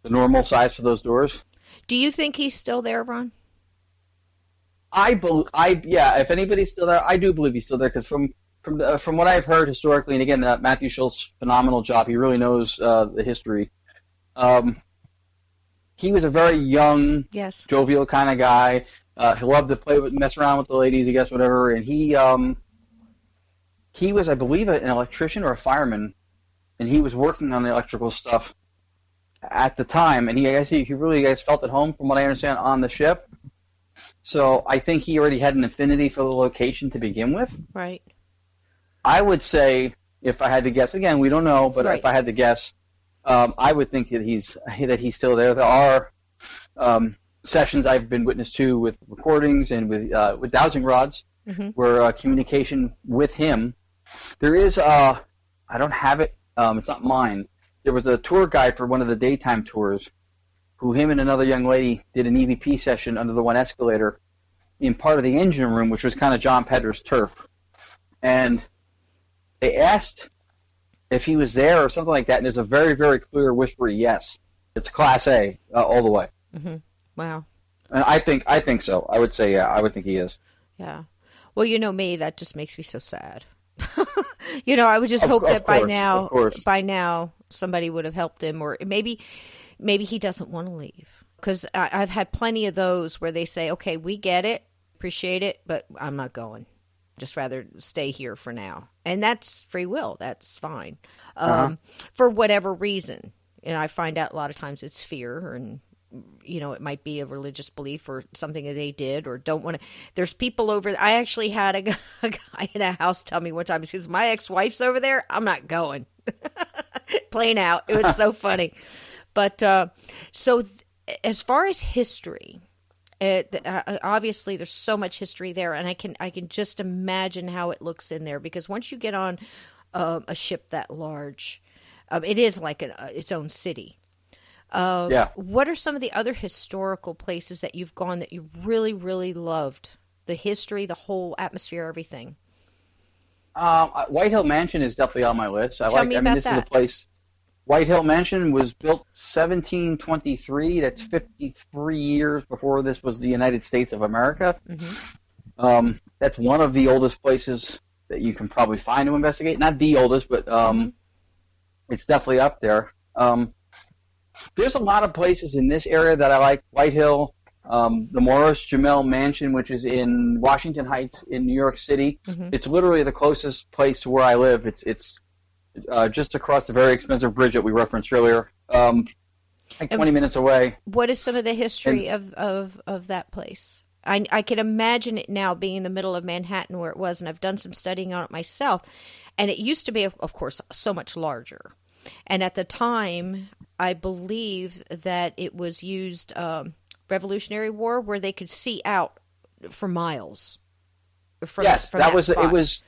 The normal size for those doors. Do you think he's still there, Ron? Yeah, if anybody's still there, I do believe he's still there, because from what I've heard historically, and again, Matthew Schultz, phenomenal job. He really knows the history. He was a very young, jovial kind of guy. He loved to mess around with the ladies, I guess, whatever. And he was, I believe, an electrician or a fireman, and he was working on the electrical stuff at the time. And he really felt at home, from what I understand, on the ship. So I think he already had an affinity for the location to begin with. Right. I would say, if I had to guess, again, we don't know, but if I had to guess, I would think that he's still there. There are sessions I've been witness to with recordings and with dowsing rods, where communication with him. There is I don't have it. It's not mine. There was a tour guide for one of the daytime tours, who him and another young lady did an EVP session under the one escalator in part of the engine room, which was kind of John Petter's turf. And they asked if he was there or something like that, and there's a very, very clear whispery yes. It's Class A all the way. Mm-hmm. Wow. And I think so. I would say, yeah, I would think he is. Yeah. Well, you know me, that just makes me so sad. I would just hope that by now somebody would have helped him, or maybe he doesn't want to leave. Because I've had plenty of those where they say, okay, we get it, appreciate it, but I'm not going. Just rather stay here for now. And that's free will. That's fine. For whatever reason. And I find out a lot of times it's fear, and, it might be a religious belief or something that they did or don't want to. There's people over. I actually had a guy in a house tell me one time, he says, my ex-wife's over there. I'm not going. Plain out. It was so funny. But as far as history, obviously there's so much history there, and I can just imagine how it looks in there, because once you get on a ship that large. It is like its own city. Yeah. What are some of the other historical places that you've gone that you really, really loved? The history, the whole atmosphere, everything. White Hill Mansion is definitely on my list. Tell me about this that. is a place. White Hill Mansion was built 1723. That's 53 years before this was the United States of America. That's one of the oldest places that you can probably find to investigate. Not the oldest, but it's definitely up there. There's a lot of places in this area that I like. White Hill, the Morris Jamel Mansion, which is in Washington Heights in New York City. It's literally the closest place to where I live. It's just across the very expensive bridge that we referenced earlier, like 20 minutes away. What is some of the history of that place? I can imagine it now being in the middle of Manhattan where it was, and I've done some studying on it myself. And it used to be, of course, so much larger. And at the time, I believe that it was used Revolutionary War, where they could see out for miles. From that spot. It was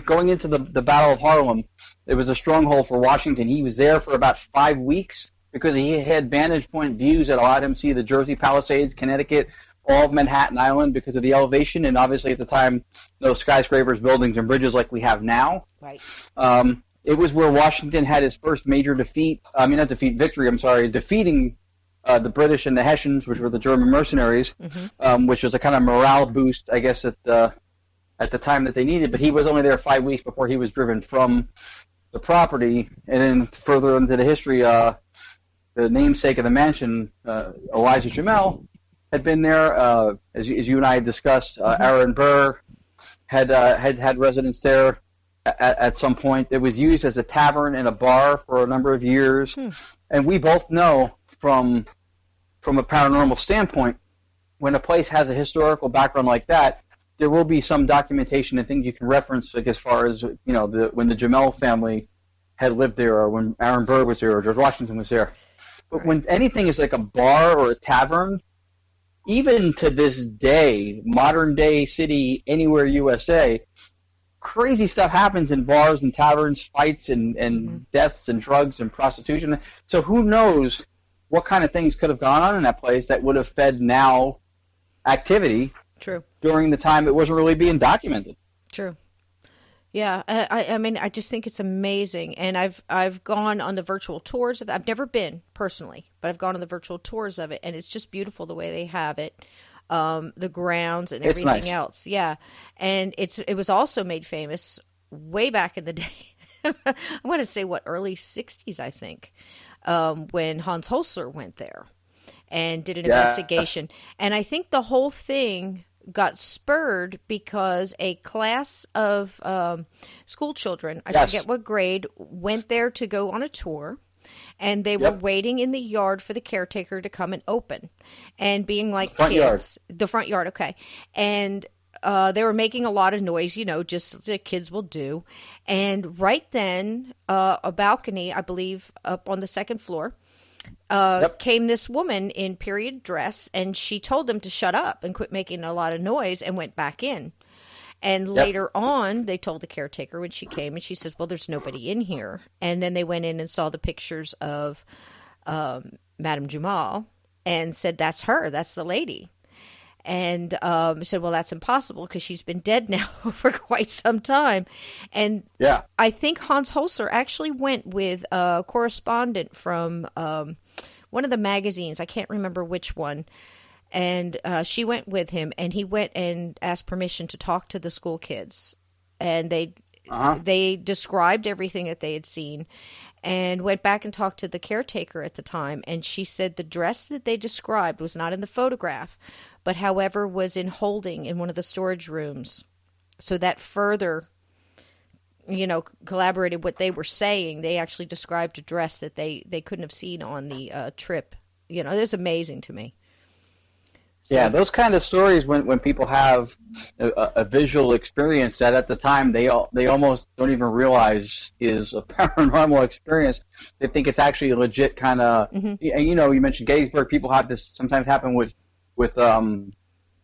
going into the Battle of Harlem. It was a stronghold for Washington. He was there for about 5 weeks because he had vantage point views that allowed him to see the Jersey Palisades, Connecticut, all of Manhattan Island because of the elevation, and obviously at the time, no skyscrapers, buildings, and bridges like we have now. Right. It was where Washington had his first major victory, defeating the British and the Hessians, which were the German mercenaries, which was a kind of morale boost, I guess, at the time that they needed. But he was only there 5 weeks before he was driven from the property. And then further into the history, the namesake of the mansion, Elijah Jamel, had been there. As you and I had discussed, Aaron Burr had residence there at some point. It was used as a tavern and a bar for a number of years. And we both know from a paranormal standpoint, when a place has a historical background like that, there will be some documentation and things you can reference, like as far as when the Jamel family had lived there, or when Aaron Burr was there, or George Washington was there. But when anything is like a bar or a tavern, even to this day, modern day city, anywhere USA, crazy stuff happens in bars and taverns, fights and deaths and drugs and prostitution. So who knows what kind of things could have gone on in that place that would have fed now activity. True. During the time it wasn't really being documented. True. Yeah, I mean, I just think it's amazing, and I've gone on the virtual tours of it. I've never been personally, but I've gone on the virtual tours of it, and it's just beautiful the way they have it, the grounds and everything else. Yeah, and it was also made famous way back in the day. I want to say early '60s, I think, when Hans Holzer went there and did an investigation, and I think the whole thing got spurred because a class of school children, I forget what grade, went there to go on a tour, and they were waiting in the yard for the caretaker to come and open, and being like the front yard, okay, and they were making a lot of noise, just the kids will do, and right then a balcony, I believe, up on the second floor, came this woman in period dress, and she told them to shut up and quit making a lot of noise and went back in. And later on, they told the caretaker when she came, and she says, well, there's nobody in here. And then they went in and saw the pictures of Madame Jamal and said, that's her, that's the lady. And said, well, that's impossible because she's been dead now for quite some time. And I think Hans Holzer actually went with a correspondent from one of the magazines. I can't remember which one. And she went with him, and he went and asked permission to talk to the school kids. And they described everything that they had seen and went back and talked to the caretaker at the time. And she said the dress that they described was not in the photograph, but however was in holding in one of the storage rooms. So that further, collaborated what they were saying. They actually described a dress that they couldn't have seen on the trip. It was amazing to me. So, yeah, those kind of stories when people have a visual experience that at the time they almost don't even realize is a paranormal experience. They think it's actually a legit kind of. You mentioned Gettysburg. People have this sometimes happen with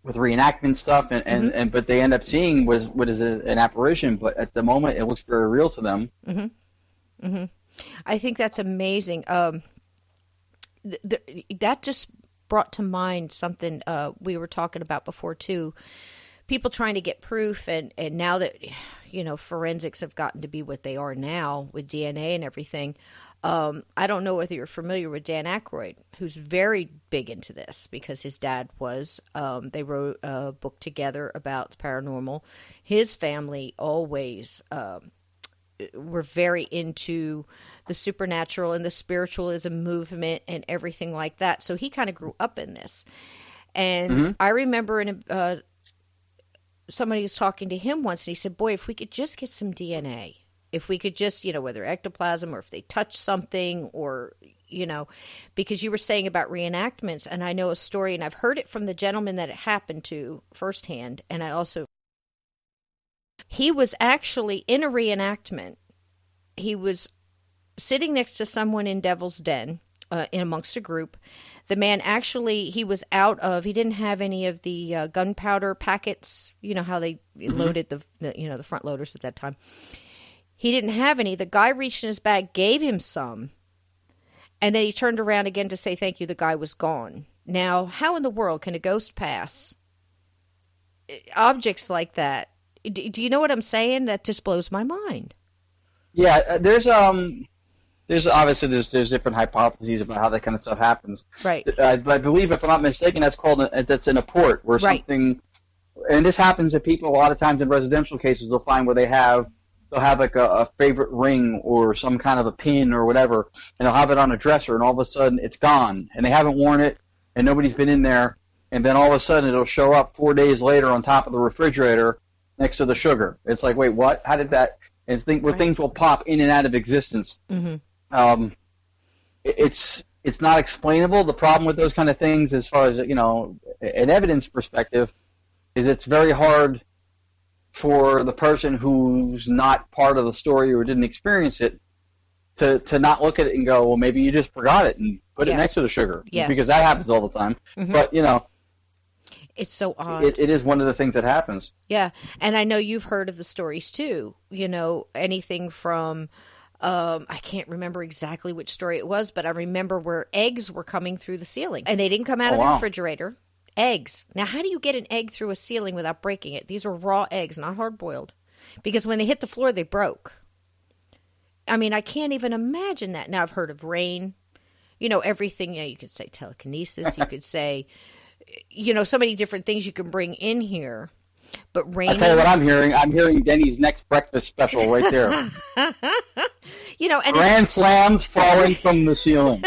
with reenactment stuff, and but they end up seeing what is an apparition, but at the moment it looks very real to them. I think that's amazing. That just brought to mind something we were talking about before too. People trying to get proof, and now that forensics have gotten to be what they are now with DNA and everything. I don't know whether you're familiar with Dan Aykroyd, who's very big into this because his dad was. They wrote a book together about the paranormal. His family always were very into the supernatural and the spiritualism movement and everything like that. So he kind of grew up in this. And I remember somebody was talking to him once, and he said, boy, if we could just get some DNA, if we could just, whether ectoplasm or if they touch something or, because you were saying about reenactments, and I know a story, and I've heard it from the gentleman that it happened to firsthand, and he was actually in a reenactment. He was sitting next to someone in Devil's Den, in amongst a group. The man actually, he didn't have any of the gunpowder packets, how they loaded the front loaders at that time. He didn't have any. The guy reached in his bag, gave him some, and then he turned around again to say thank you. The guy was gone. Now, how in the world can a ghost pass objects like that? Do you know what I'm saying? That just blows my mind. Yeah, there's obviously there's different hypotheses about how that kind of stuff happens. Right. I believe, if I'm not mistaken, that's in a port where something, and this happens to people a lot of times in residential cases. They'll find where they'll have like a favorite ring or some kind of a pin or whatever, and they'll have it on a dresser, and all of a sudden it's gone, and they haven't worn it, and nobody's been in there, and then all of a sudden it'll show up 4 days later on top of the refrigerator next to the sugar. It's like, wait, what? How did that? And things will pop in and out of existence. It's not explainable. The problem with those kind of things, as far as an evidence perspective, is it's very hard for the person who's not part of the story or didn't experience it to not look at it and go, well, maybe you just forgot it and put it next to the sugar. Yes. Because that happens all the time. But it's so odd. It is one of the things that happens. Yeah, and I know you've heard of the stories too. Anything from I can't remember exactly which story it was, but I remember where eggs were coming through the ceiling, and they didn't come out of the refrigerator. Eggs. Now, how do you get an egg through a ceiling without breaking it? These are raw eggs, not hard-boiled, because when they hit the floor, they broke. I mean, I can't even imagine that. Now, I've heard of rain. Everything. You could say telekinesis. You could say, so many different things you can bring in here. But rain. I'll tell you what I'm hearing. I'm hearing Denny's next breakfast special right there. And grand slams falling from the ceiling.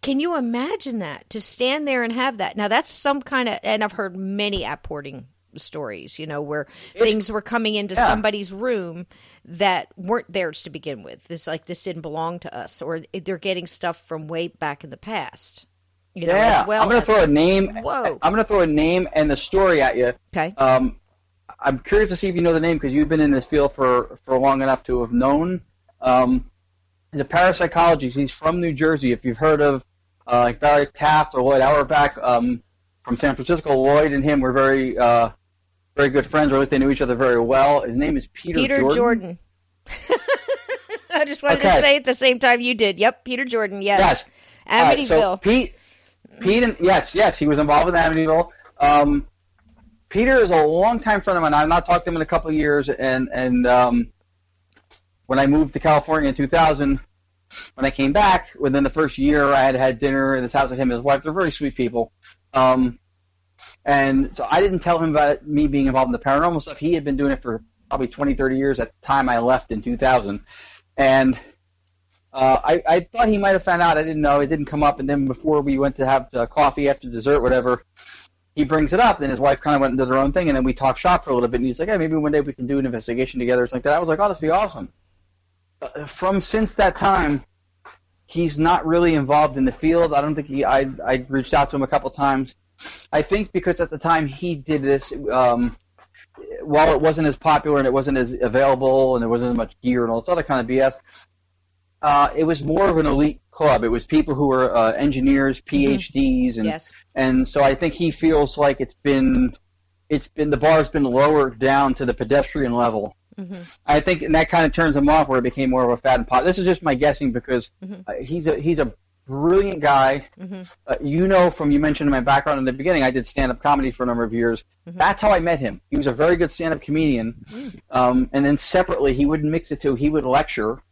Can you imagine that? To stand there and have that. Now, that's some kind of, and I've heard many apporting stories, where things were coming into somebody's room that weren't theirs to begin with. It's like, this didn't belong to us, or they're getting stuff from way back in the past. As well. I'm going to throw a name. Whoa. I'm going to throw a name and the story at you. Okay. I'm curious to see if you know the name, because you've been in this field for long enough to have known. He's a parapsychologist. He's from New Jersey. If you've heard of like Barry Taft or Lloyd Auerbach from San Francisco, Lloyd and him were very good friends, or at least they knew each other very well. His name is Peter Jordan. I just wanted to say it at the same time you did. Yep, Peter Jordan. Yes. Amityville. So Pete, yes, he was involved with Amityville. Peter is a longtime friend of mine. I've not talked to him in a couple of years, and when I moved to California in 2000, when I came back, within the first year, I had dinner at his house with him and his wife. They're very sweet people. And so I didn't tell him about me being involved in the paranormal stuff. He had been doing it for probably 20, 30 years at the time I left in 2000. And I thought he might have found out. I didn't know. It didn't come up. And then before we went to have coffee after dessert, whatever, he brings it up. Then his wife kind of went into their own thing, and then we talked shop for a little bit. And he's like, hey, maybe one day we can do an investigation together or something like that. I was like, oh, that'd be awesome. Since that time, he's not really involved in the field. I don't think I reached out to him a couple times. I think because at the time he did this, while it wasn't as popular and it wasn't as available and there wasn't as much gear and all this other kind of BS, It was more of an elite club. It was people who were engineers, PhDs, and Yes. and so I think he feels like the bar's been lowered down to the pedestrian level. Mm-hmm. I think, and that kind of turns him off, where it became more of a fad and pop. This is just my guessing because Mm-hmm. he's a brilliant guy. Mm-hmm. You mentioned my background in the beginning. I did stand-up comedy for a number of years. Mm-hmm. That's how I met him. He was a very good stand-up comedian. Mm. And then separately, he would mix it to, he would lecture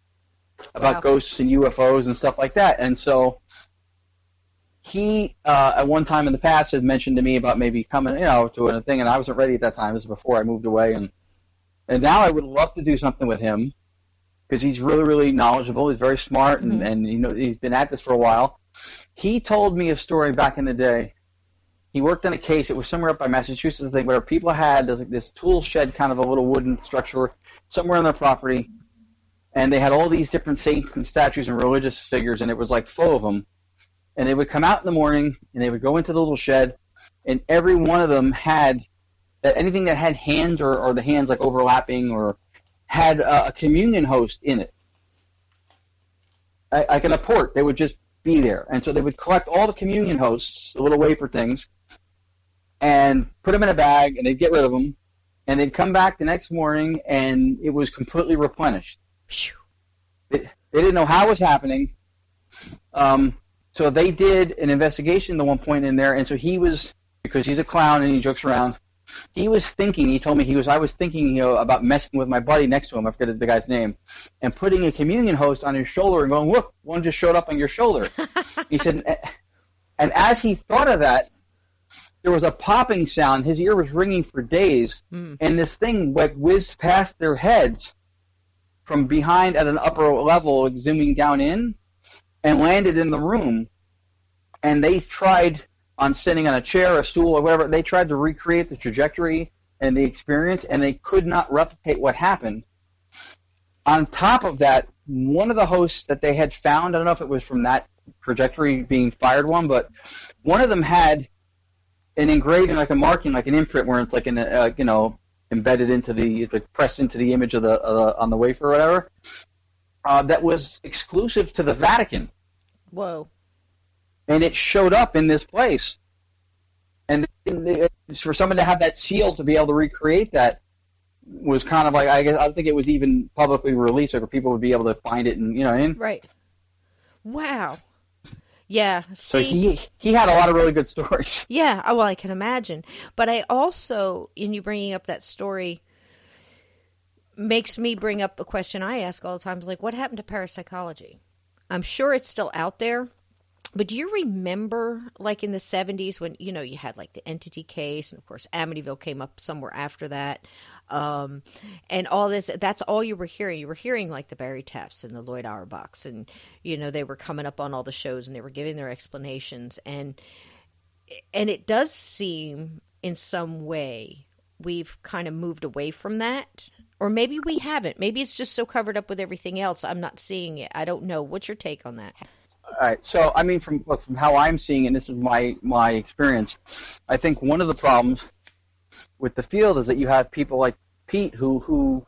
about Wow. ghosts and UFOs and stuff like that. And so he, at one time in the past, had mentioned to me about maybe coming, to a thing, and I wasn't ready at that time. This was before I moved away, and now I would love to do something with him because he's really, really knowledgeable. He's very smart, Mm-hmm. and he's been at this for a while. He told me a story back in the day. He worked on a case. It was somewhere up by Massachusetts, I think, where people had this tool shed, kind of a little wooden structure somewhere on their property, and they had all these different saints and statues and religious figures, and it was like full of them. And they would come out in the morning, and they would go into the little shed, and every one of them had anything that had hands or the hands like overlapping or had a communion host in it, like in a port. They would just be there, and so they would collect all the communion hosts, the little wafer things, and put them in a bag, and they'd get rid of them, and they'd come back the next morning, and it was completely replenished. Phew. They didn't know how it was happening. So they did an investigation at one point in there, and so he was, because he's a clown and he jokes around, he told me, I was thinking, about messing with my buddy next to him, I forget the guy's name, and putting a communion host on his shoulder and going, look, one just showed up on your shoulder. He said, and as he thought of that, there was a popping sound. His ear was ringing for days, and this thing whizzed past their heads from behind at an upper level, zooming down in, and landed in the room. And they tried, on sitting on a chair, a stool, or whatever, they tried to recreate the trajectory and the experience, and they could not replicate what happened. On top of that, one of the hosts that they had found, I don't know if it was from that trajectory being fired one, but one of them had an engraving, like a marking, like an imprint, where it's like embedded into like pressed into the image of the on the wafer or whatever. That was exclusive to the Vatican. Whoa. And it showed up in this place. And for someone to have that seal to be able to recreate that was kind of like, I don't think it was even publicly released, so people would be able to find it, and Right. Wow. Yeah. So See, he had a lot of really good stories. yeah. Well, I can imagine. But I also, in you bringing up that story, makes me bring up a question I ask all the time, like, what happened to parapsychology? I'm sure it's still out there, but do you remember, like, in the 70s when, you had, like, the entity case, and, of course, Amityville came up somewhere after that, and all this, that's all you were hearing. You were hearing, like, the Barry Tefts and the Lloyd Auerbachs, and, they were coming up on all the shows, and they were giving their explanations, and it does seem, in some way, we've kind of moved away from that. Or maybe we haven't. Maybe it's just so covered up with everything else, I'm not seeing it. I don't know. What's your take on that? All right. So, I mean, from how I'm seeing it, and this is my experience, I think one of the problems with the field is that you have people like Pete who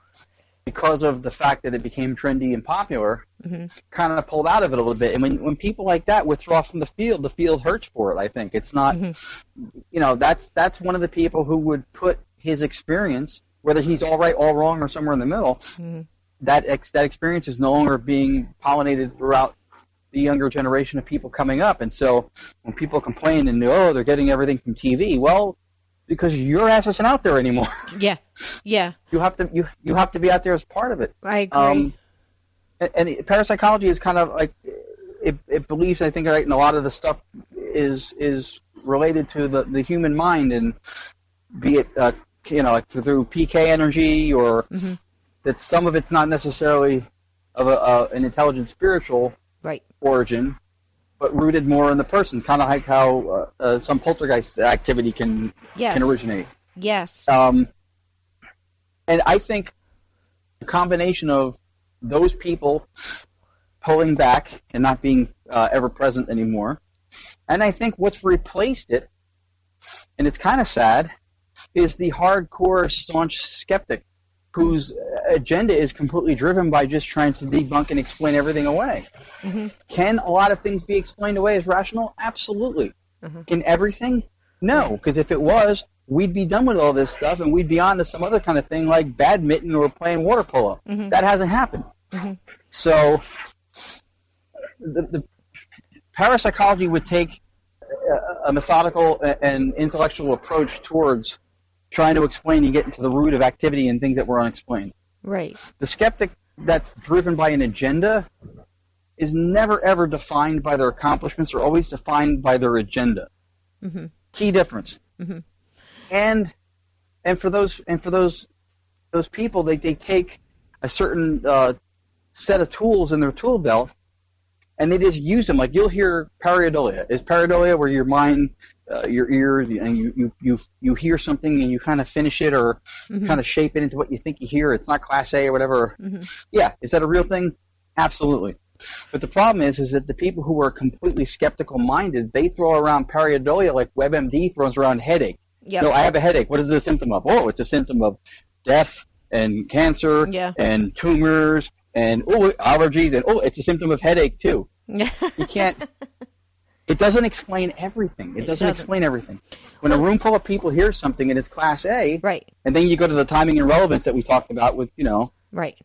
because of the fact that it became trendy and popular, kind of pulled out of it a little bit. And when people like that withdraw from the field hurts for it, I think. It's not, that's one of the people who would put his experience, whether he's all right, all wrong, or somewhere in the middle, that experience is no longer being pollinated throughout the younger generation of people coming up. And so when people complain and, they're getting everything from TV, well, because your ass isn't out there anymore. Yeah. You have to be out there as part of it. I agree. And parapsychology is kind of like, it believes, I think, right, and a lot of the stuff is related to the human mind, and be it like through PK energy, or that some of it's not necessarily of an intelligent spiritual origin, but rooted more in the person, kind of like how some poltergeist activity can originate. Yes. And I think the combination of those people pulling back and not being ever present anymore, and I think what's replaced it, and it's kind of sad, is the hardcore staunch skeptic who's agenda is completely driven by just trying to debunk and explain everything away. Mm-hmm. Can a lot of things be explained away as rational? Absolutely. Mm-hmm. Can everything? No, because if it was, we'd be done with all this stuff and we'd be on to some other kind of thing like badminton or playing water polo. Mm-hmm. That hasn't happened. Mm-hmm. So the parapsychology would take a methodical and intellectual approach towards trying to explain and get into the root of activity and things that were unexplained. Right. The skeptic that's driven by an agenda is never ever defined by their accomplishments. They're always defined by their agenda. Mm-hmm. Key difference. Mm-hmm. And for those people, they take a certain set of tools in their tool belt, and they just use them. Like you'll hear pareidolia. Is pareidolia where your mind, your ears, and you hear something and you kind of finish it or Mm-hmm. kind of shape it into what you think you hear. It's not class A or whatever. Mm-hmm. Yeah, is that a real thing? Absolutely. But the problem is that the people who are completely skeptical-minded, they throw around pareidolia like WebMD throws around headache. Yep. No, I have a headache. What is it a symptom of? Oh, it's a symptom of death and cancer and tumors and allergies and it's a symptom of headache too. You can't. It doesn't explain everything. It doesn't explain everything. When a room full of people hears something and it's class A, right, and then you go to the timing and relevance that we talked about with right,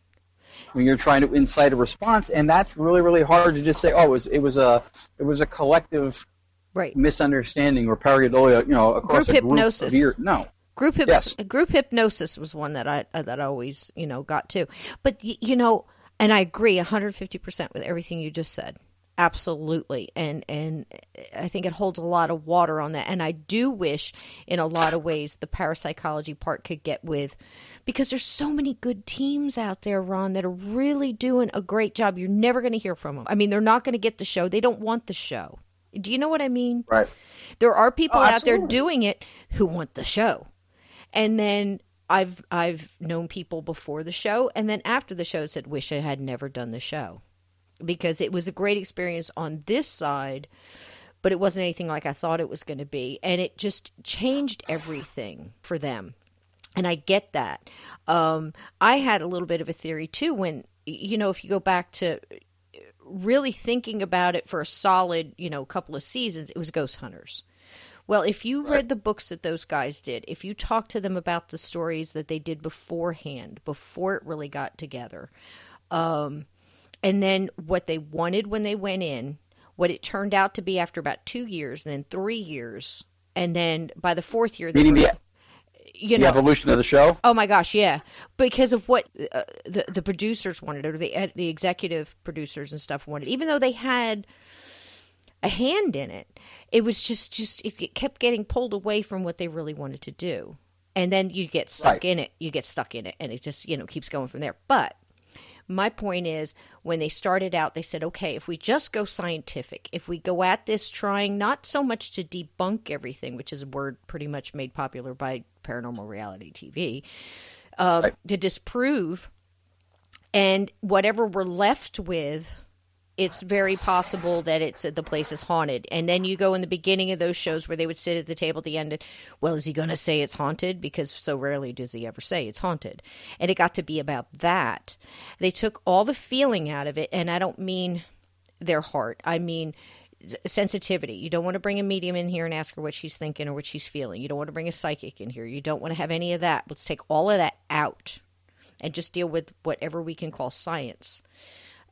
when you're trying to incite a response, and that's really really hard to just say. Oh, it was a collective. Right. Misunderstanding or pareidolia, across group a group hypnosis. of years. No. Group Yes. Group hypnosis was one that I always, got to. But, and I agree 150% with everything you just said. Absolutely. And I think it holds a lot of water on that. And I do wish in a lot of ways the parapsychology part could get with, because there's so many good teams out there, Ron, that are really doing a great job. You're never going to hear from them. I mean, they're not going to get the show. They don't want the show. Do you know what I mean? Right. There are people out there absolutely. doing it who want the show. And then I've known people before the show and then after the show said, wish I had never done the show. Because it was a great experience on this side, but it wasn't anything like I thought it was going to be. And it just changed everything for them. And I get that. I had a little bit of a theory too when, if you go back to really thinking about it for a solid, couple of seasons, it was Ghost Hunters. Well, if you read the books that those guys did, if you talked to them about the stories that they did beforehand, before it really got together, and then what they wanted when they went in, what it turned out to be after about 2 years, and then 3 years, and then by the 4th year, the evolution of the show. Oh my gosh, yeah, because of what the producers wanted, or the executive producers and stuff wanted. Even though they had a hand in it, it was just it kept getting pulled away from what they really wanted to do, and then you get stuck in it. You get stuck in it, and it just keeps going from there. But my point is, when they started out, they said, okay, if we just go scientific, if we go at this trying not so much to debunk everything, which is a word pretty much made popular by paranormal reality TV, to disprove, and whatever we're left with, it's very possible that the place is haunted. And then you go in the beginning of those shows where they would sit at the table at the end and, well, is he going to say it's haunted? Because so rarely does he ever say it's haunted. And it got to be about that. They took all the feeling out of it, and I don't mean their heart. I mean sensitivity. You don't want to bring a medium in here and ask her what she's thinking or what she's feeling. You don't want to bring a psychic in here. You don't want to have any of that. Let's take all of that out and just deal with whatever we can call science.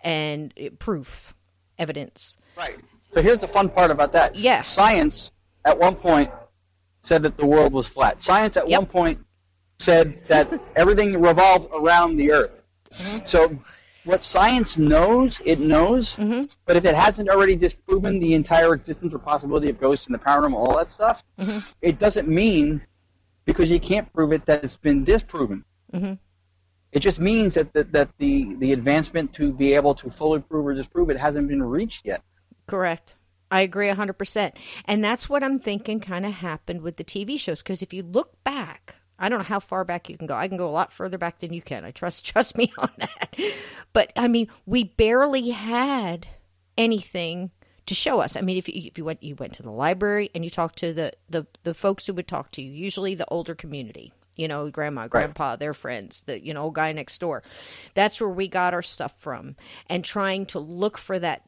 And proof, evidence. Right. So here's the fun part about that. Yes. Science, at one point, said that the world was flat. Science, at one point, said that everything revolved around the Earth. Mm-hmm. So what science knows, it knows, but if it hasn't already disproven the entire existence or possibility of ghosts and the paranormal, all that stuff, it doesn't mean, because you can't prove it, that it's been disproven. Mm-hmm. It just means that the advancement to be able to fully prove or disprove it hasn't been reached yet. Correct. I agree 100%. And that's what I'm thinking kind of happened with the TV shows. Because if you look back, I don't know how far back you can go. I can go a lot further back than you can. I trust me on that. But, I mean, we barely had anything to show us. I mean, if you went to the library and you talked to the folks who would talk to you, usually the older community. grandma, grandpa, their friends, the, guy next door. That's where we got our stuff from, and trying to look for that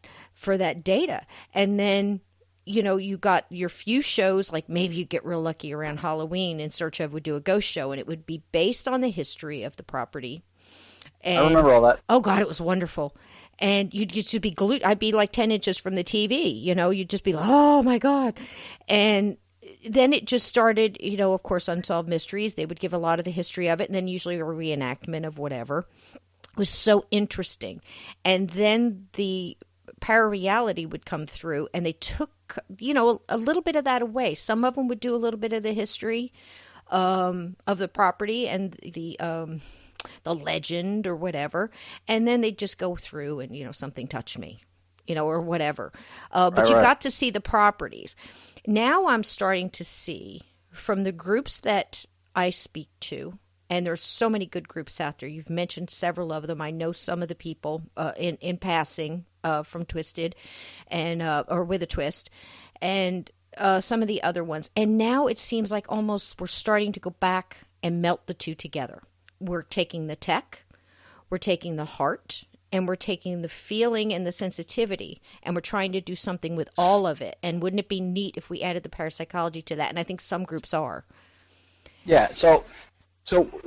data. And then, you got your few shows, like maybe you get real lucky around Halloween, and Search Of would do a ghost show, and it would be based on the history of the property. And, I remember all that. Oh God, it was wonderful. And you'd just be glued. I'd be like 10 inches from the TV, you'd just be like, oh my God. And then it just started, of course, Unsolved Mysteries. They would give a lot of the history of it, and then usually a reenactment of whatever. It was so interesting. And then the parareality would come through, and they took, a little bit of that away. Some of them would do a little bit of the history of the property and the legend or whatever, and then they'd just go through and, something touched me, or whatever. But you got to see the properties. Now I'm starting to see from the groups that I speak to, and there's so many good groups out there. You've mentioned several of them. I know some of the people in passing from Twisted and or with a twist, and some of the other ones. And now it seems like almost we're starting to go back and melt the two together. We're taking the tech, we're taking the heart, and we're taking the feeling and the sensitivity, and we're trying to do something with all of it. And wouldn't it be neat if we added the parapsychology to that? And I think some groups are. Yeah, so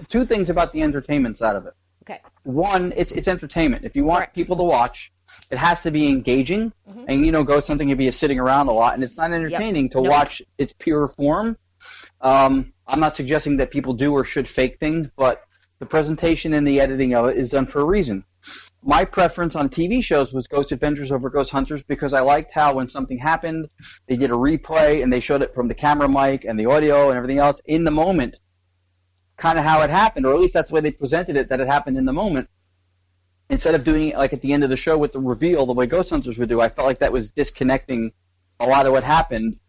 two things about the entertainment side of it. Okay. One, it's entertainment. If you want people to watch, it has to be engaging. Mm-hmm. And, ghost hunting can be sitting around a lot, and it's not entertaining to watch its pure form. I'm not suggesting that people do or should fake things, but the presentation and the editing of it is done for a reason. My preference on TV shows was Ghost Adventures over Ghost Hunters, because I liked how when something happened, they did a replay and they showed it from the camera mic and the audio and everything else in the moment, kind of how it happened, or at least that's the way they presented it, that it happened in the moment. Instead of doing it like at the end of the show with the reveal, the way Ghost Hunters would do, I felt like that was disconnecting a lot of what happened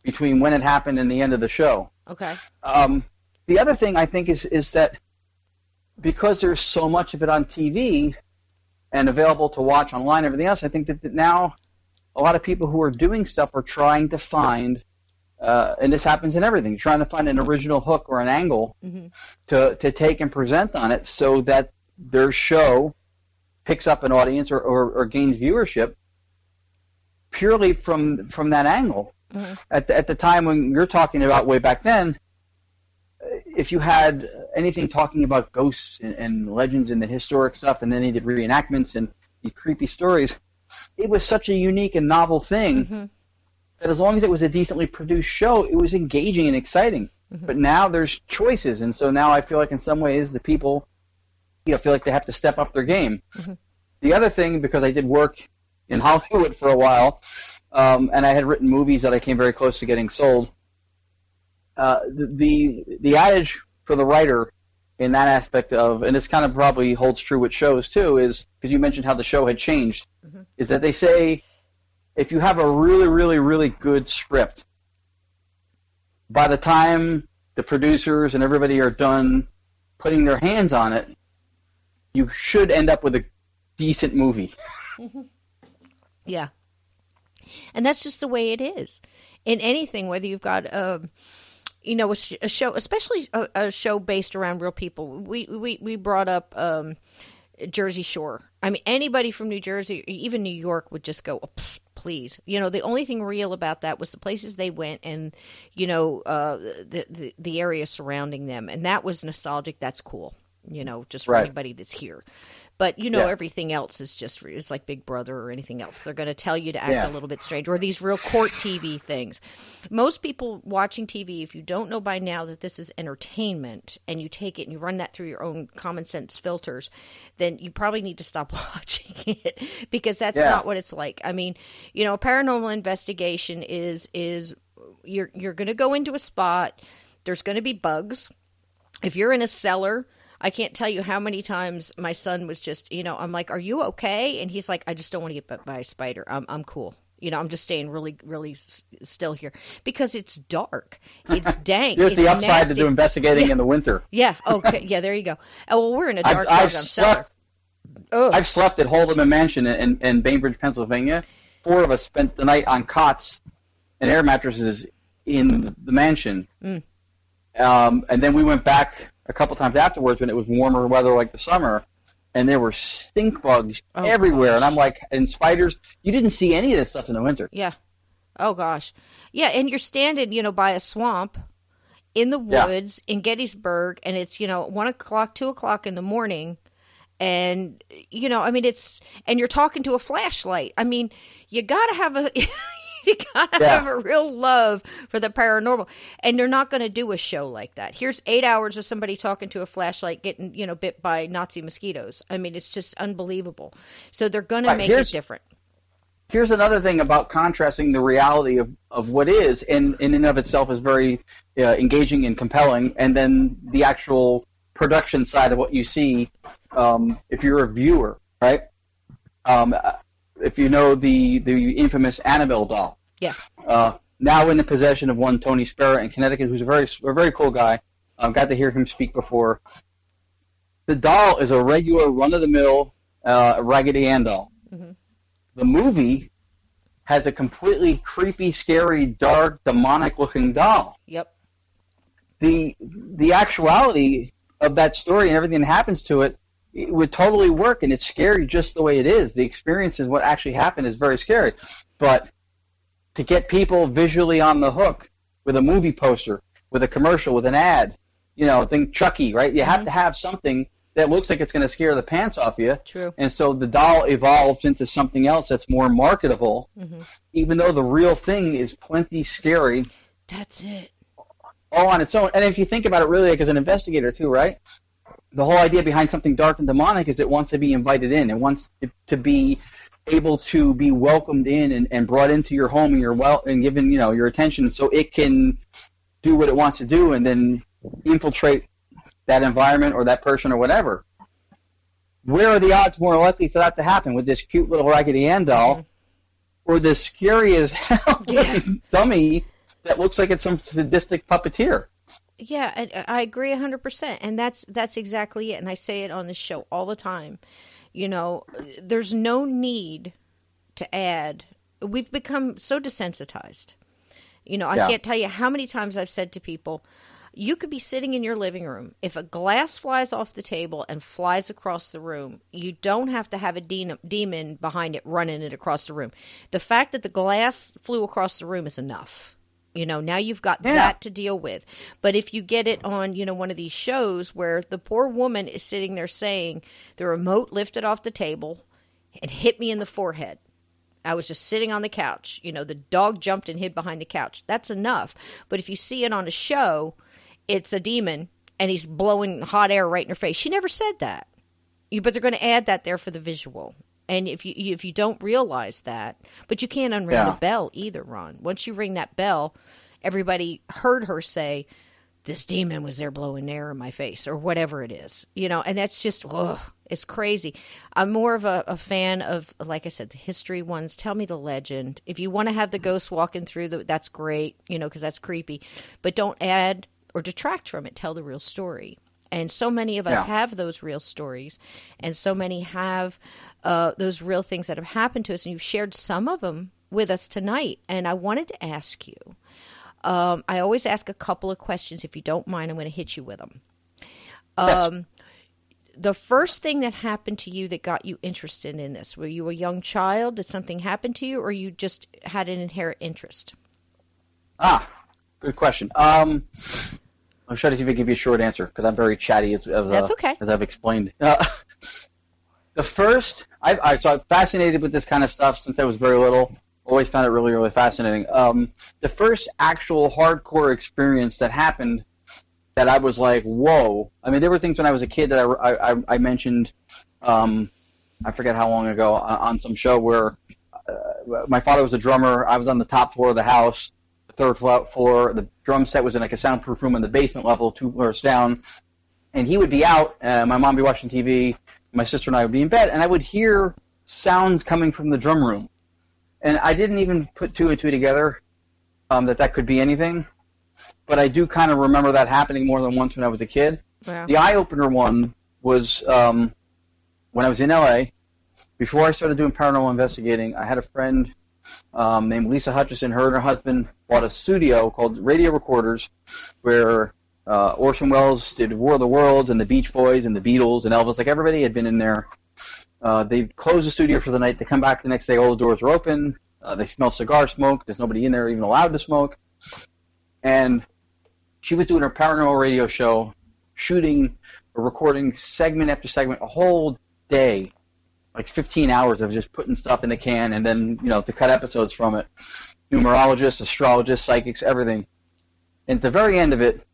between when it happened and the end of the show. Okay. The other thing I think is that because there's so much of it on TV and available to watch online and everything else, I think that now a lot of people who are doing stuff are trying to find, and this happens in everything, trying to find an original hook or an angle to take and present on it so that their show picks up an audience or gains viewership purely from that angle. Mm-hmm. At the time when you're talking about way back then, if you had anything talking about ghosts and legends and the historic stuff, and then they did reenactments and the creepy stories, it was such a unique and novel thing that as long as it was a decently produced show, it was engaging and exciting. But now there's choices, and so now I feel like in some ways the people feel like they have to step up their game. The other thing, because I did work in Hollywood for a while, and I had written movies that I came very close to getting sold, the adage for the writer in that aspect of, and this kind of probably holds true with shows too, is, because you mentioned how the show had changed, is that they say if you have a really, really, really good script, by the time the producers and everybody are done putting their hands on it, you should end up with a decent movie. Yeah. And that's just the way it is. In anything, whether you've got a show, especially a show based around real people. We brought up Jersey Shore. I mean, anybody from New Jersey, even New York, would just go, oh, please. The only thing real about that was the places they went and, the area surrounding them. And that was nostalgic. That's cool. Just for anybody that's here. But, everything else is just, it's like Big Brother or anything else. They're going to tell you to act a little bit strange, or these real court TV things. Most people watching TV, if you don't know by now that this is entertainment, and you take it and you run that through your own common sense filters, then you probably need to stop watching it, because that's not what it's like. I mean, a paranormal investigation is you're going to go into a spot, there's going to be bugs. If you're in a cellar, I can't tell you how many times my son was just, I'm like, are you okay? And he's like, I just don't want to get bit by a spider. I'm cool. I'm just staying really, really still here, because it's dark. It's dank. Here's the upside nasty. To do investigating in the winter. Yeah. Okay. Yeah, there you go. Oh, well, we're in a dark cellar. I've slept at Haldeman Mansion in Bainbridge, Pennsylvania. 4 of us spent the night on cots and air mattresses in the mansion. And then we went back a couple times afterwards when it was warmer weather like the summer, and there were stink bugs everywhere. Gosh. And I'm like, and spiders, you didn't see any of that stuff in the winter. Yeah. Oh, gosh. Yeah, and you're standing, by a swamp in the woods in Gettysburg, and it's, 1 o'clock, 2 o'clock in the morning, and, and you're talking to a flashlight. I mean, you got to have a... You gotta have a real love for the paranormal, and they're not going to do a show like that. Here's 8 hours of somebody talking to a flashlight, getting bit by Nazi mosquitoes. I mean, it's just unbelievable. So they're going to make it different. Here's another thing about contrasting the reality of what is, and in and of itself is very engaging and compelling, and then the actual production side of what you see. If you're a viewer, right? If you know the infamous Annabelle doll. Yeah. Now in the possession of one Tony Sparrow in Connecticut, who's a very cool guy. Got to hear him speak before. The doll is a regular run-of-the-mill Raggedy Ann doll. Mm-hmm. The movie has a completely creepy, scary, dark, demonic-looking doll. Yep. The actuality of that story and everything that happens to it would totally work, and it's scary just the way it is. The experience is what actually happened is very scary. But to get people visually on the hook with a movie poster, with a commercial, with an ad, think Chucky, right? You have to have something that looks like it's going to scare the pants off you. True. And so the doll evolves into something else that's more marketable, even though the real thing is plenty scary. That's it. All on its own. And if you think about it really like as an investigator too, right? The whole idea behind something dark and demonic is it wants to be invited in. It wants to be able to be welcomed in and brought into your home and given your attention so it can do what it wants to do and then infiltrate that environment or that person or whatever. Where are the odds more likely for that to happen with this cute little Raggedy Ann doll or this scary as hell dummy that looks like it's some sadistic puppeteer? Yeah, I agree 100%, and that's exactly it. And I say it on this show all the time. There's no need to add. We've become so desensitized. I can't tell you how many times I've said to people, you could be sitting in your living room. If a glass flies off the table and flies across the room, you don't have to have a demon behind it running it across the room. The fact that the glass flew across the room is enough. Now you've got that to deal with. But if you get it on, one of these shows where the poor woman is sitting there saying, the remote lifted off the table and hit me in the forehead. I was just sitting on the couch. The dog jumped and hid behind the couch. That's enough. But if you see it on a show, it's a demon and he's blowing hot air right in her face. She never said that. But they're going to add that there for the visual. And if you don't realize that, but you can't unring the bell either, Ron. Once you ring that bell, everybody heard her say, this demon was there blowing air in my face, or whatever it is. And that's just, it's crazy. I'm more of a fan of, like I said, the history ones. Tell me the legend. If you want to have the ghost walking through, that's great, because that's creepy. But don't add or detract from it. Tell the real story. And so many of us have those real stories, and so many have those real things that have happened to us, and you've shared some of them with us tonight. And I wanted to ask you, I always ask a couple of questions. If you don't mind, I'm going to hit you with them. Yes. The first thing that happened to you that got you interested in this, were you a young child? Did something happen to you, or you just had an inherent interest? Good question. I'll try to see if I can give you a short answer, because I'm very chatty That's okay. As I've explained. The first, so I'm fascinated with this kind of stuff since I was very little. Always found it really, really fascinating. The first actual hardcore experience that happened that I was like, whoa. I mean, there were things when I was a kid that I mentioned, I forget how long ago, on some show where my father was a drummer. I was on the top floor of the house. Third floor. The drum set was in like a soundproof room in the basement level, 2 floors down. And he would be out, my mom would be watching TV, my sister and I would be in bed, and I would hear sounds coming from the drum room. And I didn't even put 2 and 2 together that could be anything. But I do kind of remember that happening more than once when I was a kid. Wow. The eye-opener one was when I was in L.A. Before I started doing paranormal investigating, I had a friend named Lisa Hutchison. Her and her husband bought a studio called Radio Recorders, where Orson Welles did War of the Worlds and the Beach Boys and the Beatles and Elvis. Like, everybody had been in there. They closed the studio for the night. They come back the next day. All the doors are open. They smell cigar smoke. There's nobody in there even allowed to smoke. And she was doing her paranormal radio show, shooting or recording segment after segment, a whole day, like 15 hours of just putting stuff in the can, and then, to cut episodes from it. Numerologists, astrologists, psychics, everything. And at the very end of it,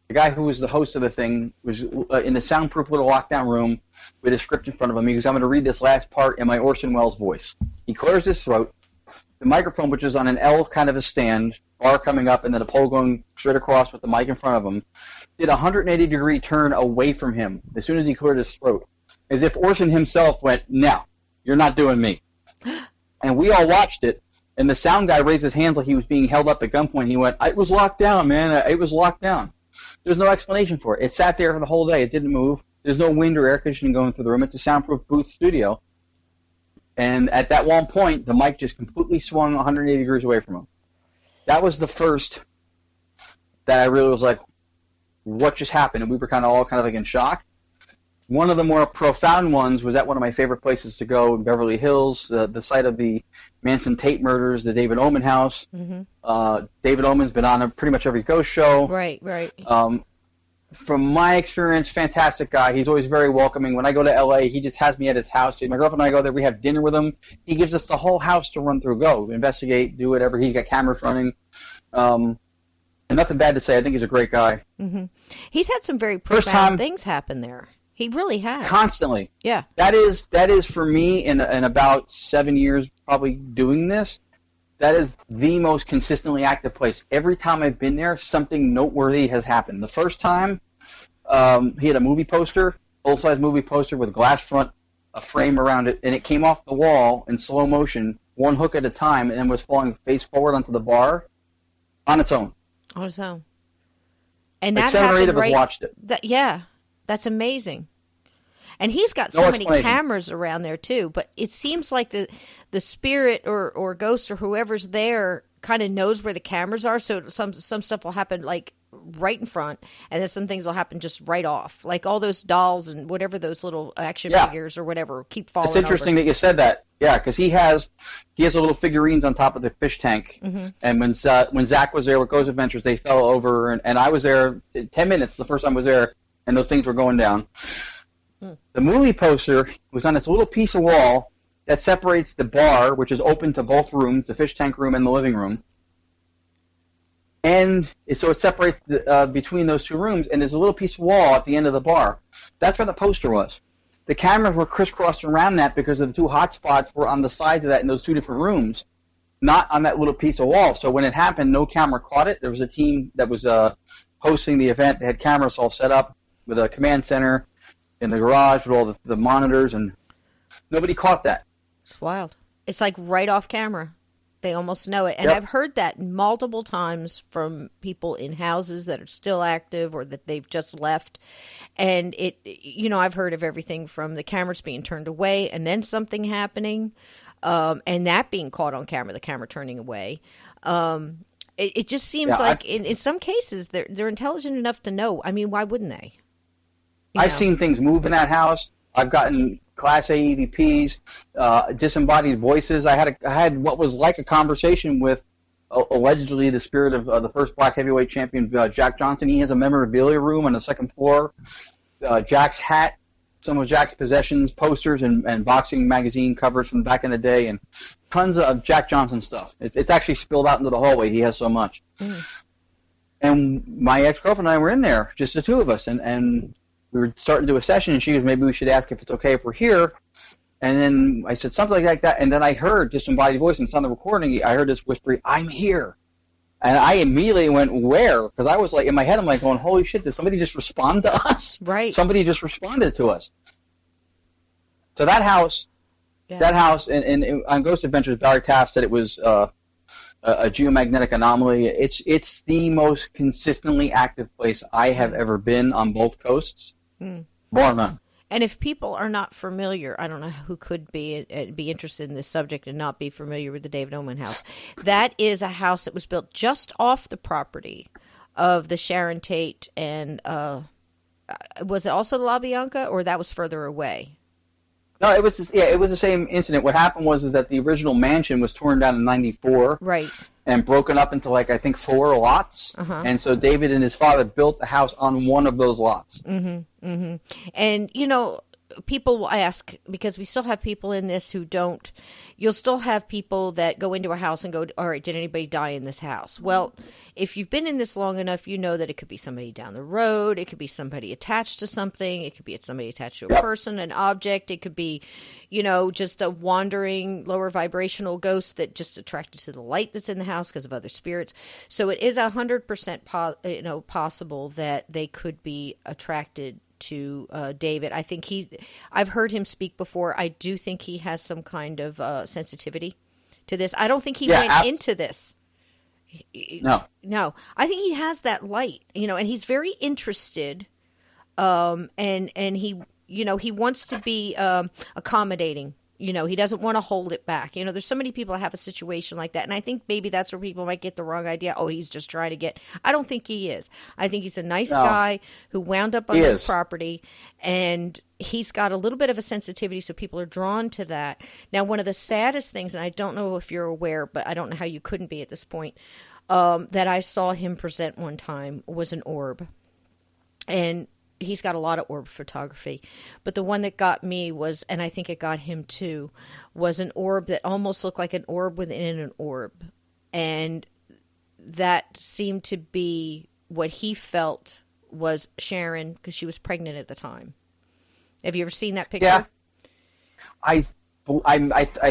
the guy who was the host of the thing was in the soundproof little lockdown room with a script in front of him. He goes, I'm going to read this last part in my Orson Welles voice. He clears his throat. The microphone, which is on an L kind of a stand, bar coming up, and then a pole going straight across with the mic in front of him, did a 180-degree turn away from him as soon as he cleared his throat, as if Orson himself went, no, you're not doing me. And we all watched it, and the sound guy raised his hands like he was being held up at gunpoint. He went, it was locked down, man. It was locked down. There's no explanation for it. It sat there for the whole day. It didn't move. There's no wind or air conditioning going through the room. It's a soundproof booth studio. And at that one point, the mic just completely swung 180 degrees away from him. That was the first that I really was like, what just happened? And we were all like in shock. One of the more profound ones was at one of my favorite places to go in Beverly Hills, the site of the Manson Tate murders, the David Oman house. Mm-hmm. David Oman's been on pretty much every ghost show. Right. From my experience, fantastic guy. He's always very welcoming. When I go to L.A., he just has me at his house. My girlfriend and I go there. We have dinner with him. He gives us the whole house to run through, go, investigate, do whatever. He's got cameras running. And nothing bad to say. I think he's a great guy. Mm-hmm. He's had some very profound things happen there. He really has. Constantly. Yeah. That is for me, in about 7 years probably doing this, that is the most consistently active place. Every time I've been there, something noteworthy has happened. The first time, he had a movie poster, full-size movie poster with glass front, a frame around it, and it came off the wall in slow motion, one hook at a time, and then was falling face forward onto the bar on its own. On its own. And like that 7 or 8 of us right, watched it. That's amazing. And he's got so many cameras around there too, but it seems like the spirit or ghost or whoever's there kind of knows where the cameras are, so some stuff will happen like right in front, and then some things will happen just right off. Like all those dolls and whatever those little action figures or whatever keep falling over. It's interesting that you said that. Yeah, because he has the little figurines on top of the fish tank. Mm-hmm. And when Zach was there with Ghost Adventures, they fell over, and I was there 10 minutes the first time I was there, and those things were going down. The movie poster was on this little piece of wall that separates the bar, which is open to both rooms, the fish tank room and the living room. And so it separates between those two rooms, and there's a little piece of wall at the end of the bar. That's where the poster was. The cameras were crisscrossed around that because the two hot spots were on the sides of that in those two different rooms, not on that little piece of wall. So when it happened, no camera caught it. There was a team that was hosting the event. They had cameras all set up with a command center in the garage with all the monitors, and nobody caught that. It's wild. It's like right off camera. They almost know it. And I've heard that multiple times from people in houses that are still active or that they've just left. And I've heard of everything from the cameras being turned away and then something happening, and that being caught on camera, the camera turning away. It just seems like in some cases they're intelligent enough to know. I mean, why wouldn't they? I've seen things move in that house. I've gotten Class A EVPs, disembodied voices. I had what was like a conversation with allegedly the spirit of the first black heavyweight champion, Jack Johnson. He has a memorabilia room on the second floor. Jack's hat, some of Jack's possessions, posters, and boxing magazine covers from back in the day, and tons of Jack Johnson stuff. It's actually spilled out into the hallway. He has so much. Mm. And my ex-girlfriend and I were in there, just the two of us, and we were starting to do a session, and she goes, maybe we should ask if it's okay if we're here. And then I said something like that, and then I heard disembodied voice, and it's on the recording. I heard this whispering, I'm here. And I immediately went, where? Because I was like, in my head, I'm like going, holy shit, did somebody just respond to us? Right. Somebody just responded to us. So that house, and on Ghost Adventures, Barry Taft said it was a geomagnetic anomaly. It's the most consistently active place I have ever been on both coasts. Bar none. And if people are not familiar, I don't know who could be interested in this subject and not be familiar with the David Oman house. That is a house that was built just off the property of the Sharon Tate and was it also the La Bianca, or that was further away? No, it was it was the same incident. What happened was is that the original mansion was torn down in '94, Right. and broken up into like I think 4 lots. And so David and his father built a house on one of those lots. And people will ask, because we still have people in this who don't. You'll still have people that go into a house and go, all right, did anybody die in this house? Well, if you've been in this long enough, you know that it could be somebody down the road. It could be somebody attached to something. It could be somebody attached to a person, an object. It could be, just a wandering lower vibrational ghost that just attracted to the light that's in the house because of other spirits. So it is 100% possible that they could be attracted to David. I think I've heard him speak before. I do think he has some kind of sensitivity to this. I don't think he went into this. No, I think he has that light, and he's very interested, and he, he wants to be accommodating. He doesn't want to hold it back. There's so many people that have a situation like that. And I think maybe that's where people might get the wrong idea. Oh, he's just trying to get. I don't think he is. I think he's a nice guy who wound up on this property, and he's got a little bit of a sensitivity, so people are drawn to that. Now, one of the saddest things, and I don't know if you're aware, but I don't know how you couldn't be at this point, that I saw him present one time was an orb. And he's got a lot of orb photography, but the one that got me was, and I think it got him too, was an orb that almost looked like an orb within an orb. And that seemed to be what he felt was Sharon, because she was pregnant at the time. Have you ever seen that picture? Yeah. I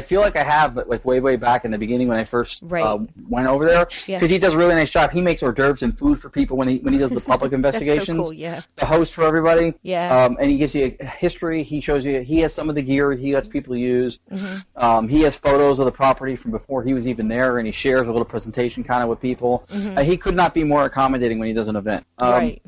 feel like I have, but like way back in the beginning when I first went over there, because he does a really nice job. He makes hors d'oeuvres and food for people when he does the public investigations. That's so cool, yeah. The host for everybody. Yeah. And he gives you a history. He shows you. He has some of the gear he lets people use. He has photos of the property from before he was even there, and he shares a little presentation kind of with people. He could not be more accommodating when he does an event. Right.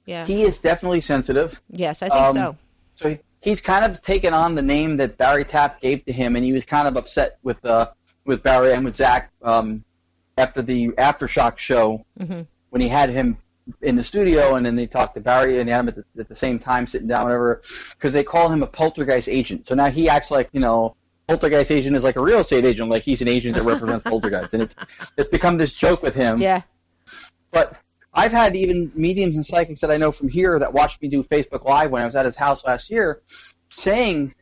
Yeah. He is definitely sensitive. Yes, I think so. So he's kind of taken on the name that Barry Taft gave to him, and he was kind of upset with Barry and with Zach after the Aftershock show when he had him in the studio, and then they talked to Barry and he had him at the same time sitting down, whatever, because they call him a poltergeist agent. So now he acts like, poltergeist agent is like a real estate agent, like he's an agent that represents poltergeist, and it's become this joke with him. Yeah. But I've had even mediums and psychics that I know from here that watched me do Facebook Live when I was at his house last year, saying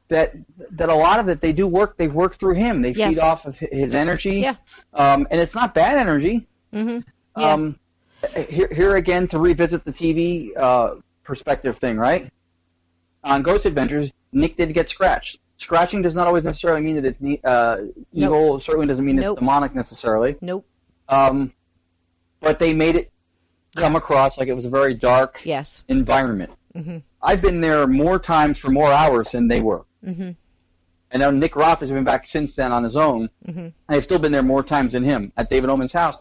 that a lot of it they work through him. They feed off of his energy. Yeah. And it's not bad energy. Yeah. Here again to revisit the TV perspective thing, right? On Ghost Adventures, Nick did get scratched. Scratching does not always necessarily mean that it's evil. Nope. Certainly doesn't mean it's demonic necessarily. Nope. But they made it come across like it was a very dark environment. I've been there more times for more hours than they were. And now Nick Roth has been back since then on his own, and I've still been there more times than him at David Oman's house.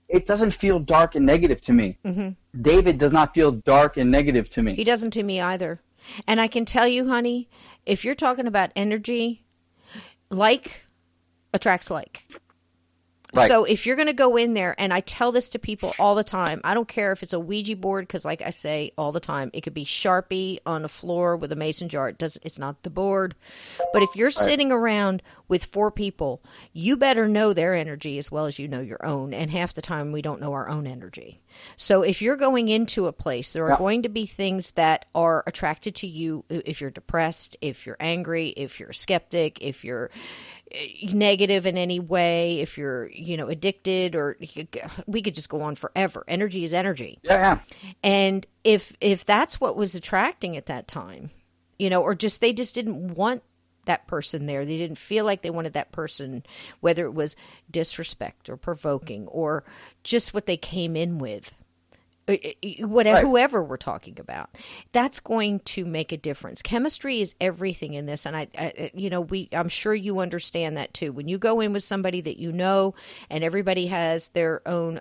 It doesn't feel dark and negative to me. David does not feel dark and negative to me. He doesn't to me either. And I can tell you, honey, if you're talking about energy, like attracts like. Right. So if you're going to go in there, and I tell this to people all the time, I don't care if it's a Ouija board, because like I say all the time, it could be Sharpie on the floor with a mason jar. It's not the board. But if you're sitting around with 4 people, you better know their energy as well as you know your own. And half the time we don't know our own energy. So if you're going into a place, there are going to be things that are attracted to you if you're depressed, if you're angry, if you're a skeptic, if you're negative in any way, if you're addicted, or we could just go on forever. Energy is energy. And if that's what was attracting at that time, or they just didn't want that person there, they didn't feel like they wanted that person, whether it was disrespect or provoking or just what they came in with, whatever, Right. whoever we're talking about, that's going to make a difference. Chemistry is everything in this, and I'm sure you understand that too. When you go in with somebody that you know, and everybody has their own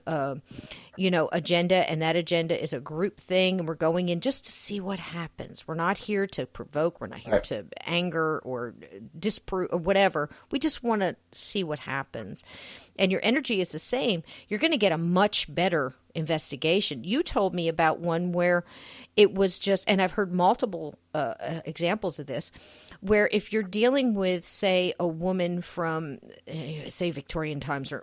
agenda, and that agenda is a group thing, and we're going in just to see what happens. We're not here to provoke, we're not here Right. to anger or disprove or whatever. We just want to see what happens. And your energy is the same. You're going to get a much better investigation. You told me about one where it was just, and I've heard multiple examples of this, where if you're dealing with, say, a woman from, say, Victorian times or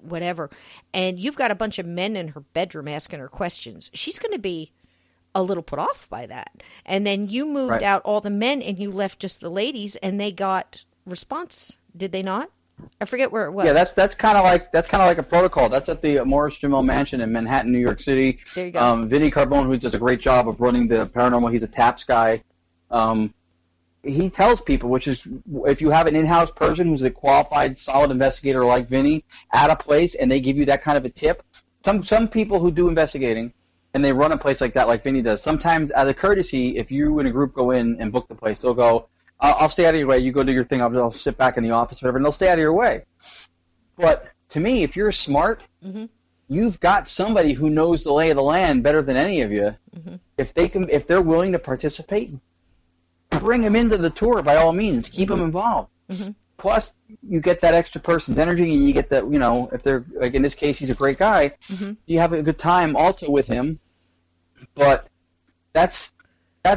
whatever, and you've got a bunch of men in her bedroom asking her questions, she's going to be a little put off by that. And then you moved Right. out all the men and you left just the ladies, and they got response, did they not? I forget where it was. Yeah, that's kind of like a protocol. That's at the Morris Jamel Mansion in Manhattan, New York City. There you go. Vinny Carbone, who does a great job of running the paranormal, he's a TAPS guy. He tells people, which is, if you have an in-house person who's a qualified, solid investigator like Vinny at a place, and they give you that kind of a tip, some people who do investigating and they run a place like that, like Vinny does, sometimes as a courtesy, if you and a group go in and book the place, they'll go, I'll stay out of your way. You go do your thing. I'll sit back in the office or whatever, and they'll stay out of your way. But to me, if you're smart, Mm-hmm. you've got somebody who knows the lay of the land better than any of you. Mm-hmm. If they're willing to participate, bring them into the tour by all means. Keep them involved. Mm-hmm. Plus, you get that extra person's energy, and you get that, if they're, like in this case, he's a great guy, Mm-hmm. you have a good time also with him. But that's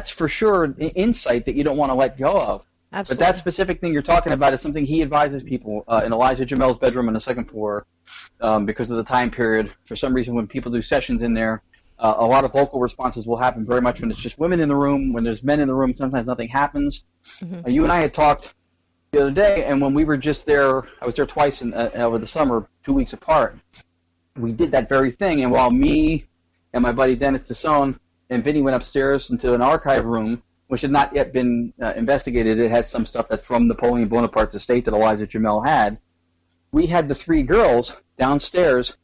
for sure an insight that you don't want to let go of. Absolutely. But that specific thing you're talking about is something he advises people in Eliza Jamel's bedroom on the second floor because of the time period. For some reason, when people do sessions in there, a lot of vocal responses will happen very much when it's just women in the room. When there's men in the room, sometimes nothing happens. Mm-hmm. You and I had talked the other day, and when we were just there, I was there twice over the summer, 2 weeks apart. We did that very thing, and while me and my buddy Dennis Tassone and Vinny went upstairs into an archive room, which had not yet been investigated. It has some stuff that's from Napoleon Bonaparte's estate that Eliza Jamel had. We had the three girls downstairs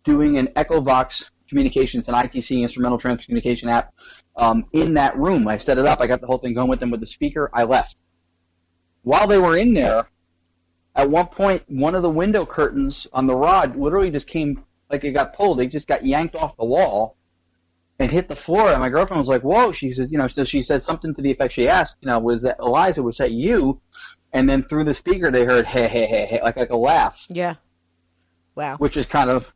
doing an EchoVox communications, an ITC, instrumental transcommunication app, in that room. I set it up. I got the whole thing going with them with the speaker. I left. While they were in there, at one point, one of the window curtains on the rod literally just came, like it got pulled. It just got yanked off the wall and hit the floor. And my girlfriend was like, whoa. She said, so she said something to the effect, she asked, was that Eliza, was that you? And then through the speaker, they heard, hey, hey, hey, hey, like a laugh. Yeah. Wow. Which is kind of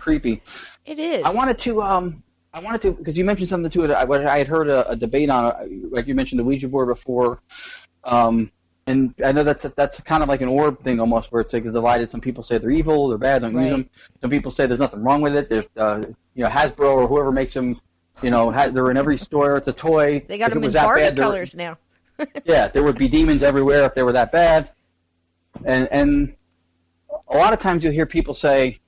creepy. It is. I wanted to, because you mentioned something too, I had heard a debate on, like you mentioned the Ouija board before, and I know that's kind of like an orb thing almost, where it's like divided. Some people say they're evil, they're bad, don't use them. Some people say there's nothing wrong with it. There's, Hasbro or whoever makes them, they're in every store. It's a toy. They got If them it was in that Barbie bad, colors now. Yeah, there would be demons everywhere if they were that bad. And a lot of times you'll hear people say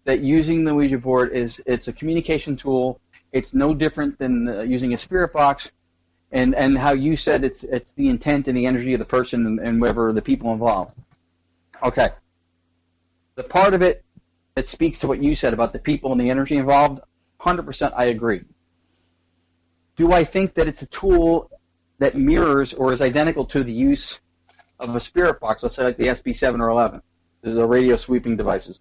that using the Ouija board it's a communication tool. It's no different than using a spirit box. And how you said it's the intent and the energy of the person and whatever the people involved. Okay. The part of it that speaks to what you said about the people and the energy involved, 100% I agree. Do I think that it's a tool that mirrors or is identical to the use of a spirit box, let's say like the SB7 or 11, the radio sweeping devices?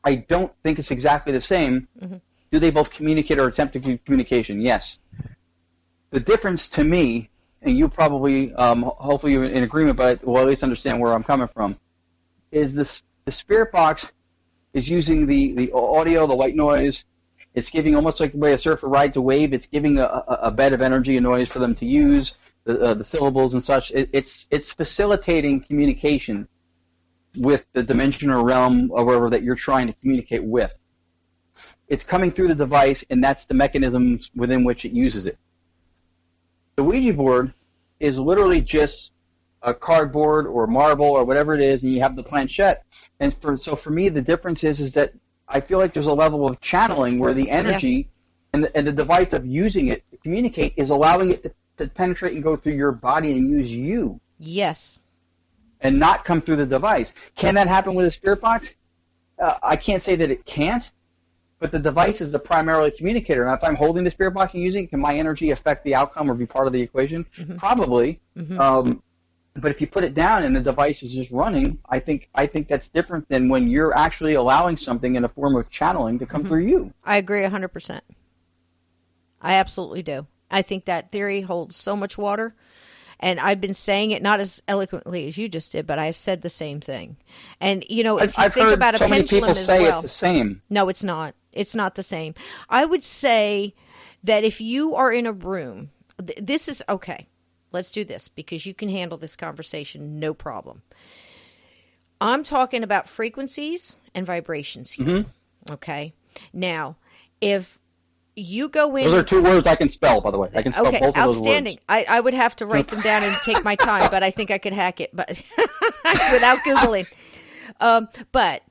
I don't think it's exactly the same. Mm-hmm. Do they both communicate or attempt to do communication? Yes. The difference to me, and you probably, hopefully you're in agreement, but will at least understand where I'm coming from, is the spirit box is using the audio, the white noise. It's giving almost like the way a surfer rides a wave. It's giving a bed of energy and noise for them to use, the syllables and such. It's facilitating communication with the dimension or realm or wherever that you're trying to communicate with. It's coming through the device, and that's the mechanisms within which it uses it. The Ouija board is literally just a cardboard or marble or whatever it is, and you have the planchette. And so for me, the difference is that I feel like there's a level of channeling where the energy and the device of using it to communicate is allowing it to penetrate and go through your body and use you. Yes. And not come through the device. Can that happen with a spirit box? I can't say that it can't, but the device is the primary communicator. Now, if I'm holding the spirit box and using it, can my energy affect the outcome or be part of the equation? Mm-hmm. Probably. Mm-hmm. But if you put it down and the device is just running, I think that's different than when you're actually allowing something in a form of channeling to come through you. I agree 100%. I absolutely do. I think that theory holds so much water. And I've been saying it not as eloquently as you just did, but I've said the same thing. And, if you think about a pendulum as well. I've heard so many people say it's the same. No, it's not. It's not the same. I would say that if you are in a room, this is, okay, let's do this because you can handle this conversation, no problem. I'm talking about frequencies and vibrations here. Mm-hmm. Okay? Now, if you go in. Those are two words I can spell, by the way. I can spell both of those words. Outstanding. I would have to write them down and take my time, but I think I could hack it, but without Googling. But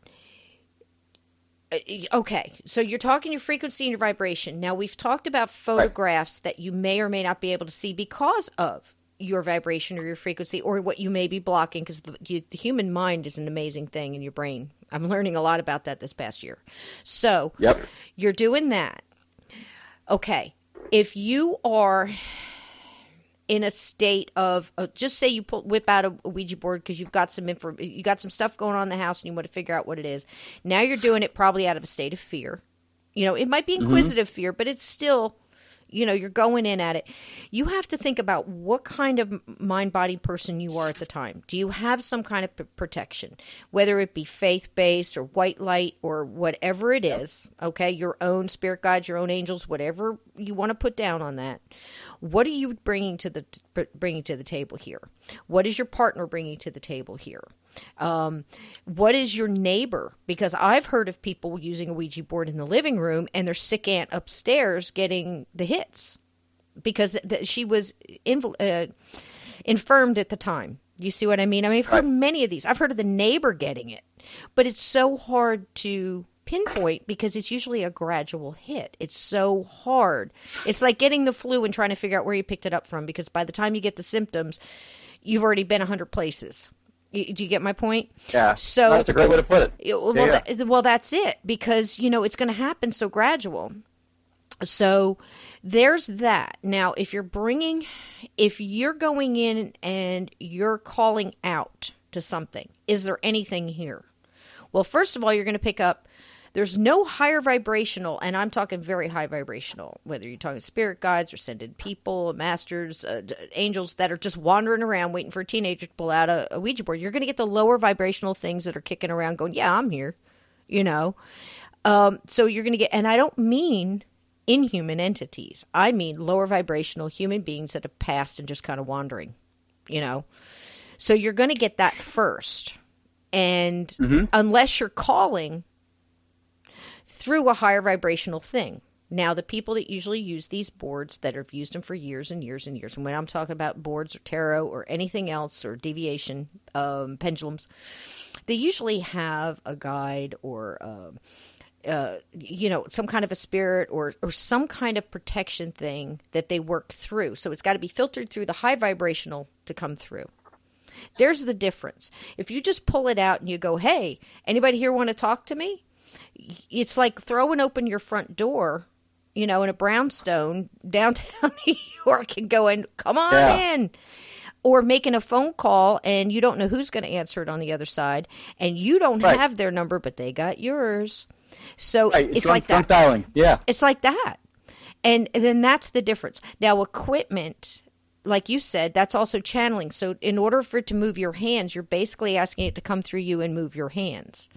okay, so you're talking your frequency and your vibration. Now we've talked about photographs that you may or may not be able to see because of your vibration or your frequency or what you may be blocking, because the human mind is an amazing thing in your brain. I'm learning a lot about that this past year. So you're doing that. Okay, if you are in a state of, just say you whip out a Ouija board because you've got you got some stuff going on in the house and you want to figure out what it is. Now you're doing it probably out of a state of fear. It might be inquisitive fear, but it's still, you're going in at it. You have to think about what kind of mind-body person you are at the time. Do you have some kind of protection, whether it be faith-based or white light or whatever it is, okay, your own spirit guides, your own angels, whatever you want to put down on that. What are you bringing to the table here? What is your partner bringing to the table here? What is your neighbor? Because I've heard of people using a Ouija board in the living room and their sick aunt upstairs getting the hits because she was infirmed at the time. You see what I mean? I've heard many of these. I've heard of the neighbor getting it, but it's so hard to pinpoint because it's usually a gradual hit. It's so hard. It's like getting the flu and trying to figure out where you picked it up from, because by the time you get the symptoms, you've already been 100 places. Do you get my point? Yeah. So that's a great way to put it. Well, that's it, because it's going to happen so gradual. So there's that. Now, if you're going in and you're calling out to something, is there anything here? Well, first of all, you're going to pick up, there's no higher vibrational, and I'm talking very high vibrational, whether you're talking spirit guides or ascended people, masters, angels that are just wandering around waiting for a teenager to pull out a Ouija board. You're going to get the lower vibrational things that are kicking around going, yeah, I'm here, So you're going to get, and I don't mean inhuman entities. I mean lower vibrational human beings that have passed and just kind of wandering, So you're going to get that first. And unless you're calling through a higher vibrational thing. Now, the people that usually use these boards that have used them for years and years and years, and when I'm talking about boards or tarot or anything else or deviation, pendulums, they usually have a guide or, some kind of a spirit or some kind of protection thing that they work through. So it's got to be filtered through the high vibrational to come through. There's the difference. If you just pull it out and you go, hey, anybody here want to talk to me? It's like throwing open your front door, in a brownstone downtown New York and going, come on in. Or making a phone call and you don't know who's going to answer it on the other side. And you don't have their number, but they got yours. So it's like that. Dialing. Yeah. It's like that. And then that's the difference. Now, equipment, like you said, that's also channeling. So in order for it to move your hands, you're basically asking it to come through you and move your hands.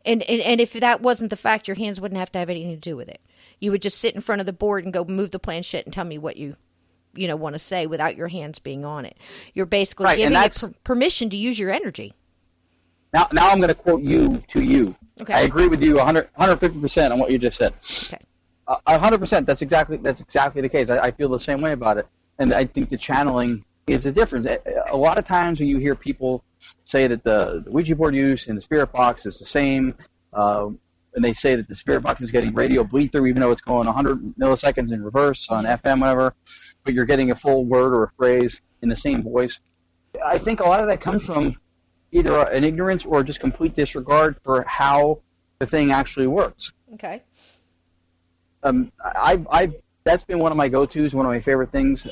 And if that wasn't the fact, your hands wouldn't have to have anything to do with it. You would just sit in front of the board and go move the planchette and tell me what you want to say without your hands being on it. You're basically giving it permission to use your energy. Now I'm going to quote you to you. Okay. I agree with you 150% on what you just said. Okay. 100%. That's exactly the case. I feel the same way about it, and I think the channeling is a difference. A lot of times when you hear people say that the Ouija board use and the spirit box is the same, and they say that the spirit box is getting radio bleed through even though it's going 100 milliseconds in reverse on FM, whatever, but you're getting a full word or a phrase in the same voice. I think a lot of that comes from either an ignorance or just complete disregard for how the thing actually works. Okay. I that's been one of my go-tos, one of my favorite things.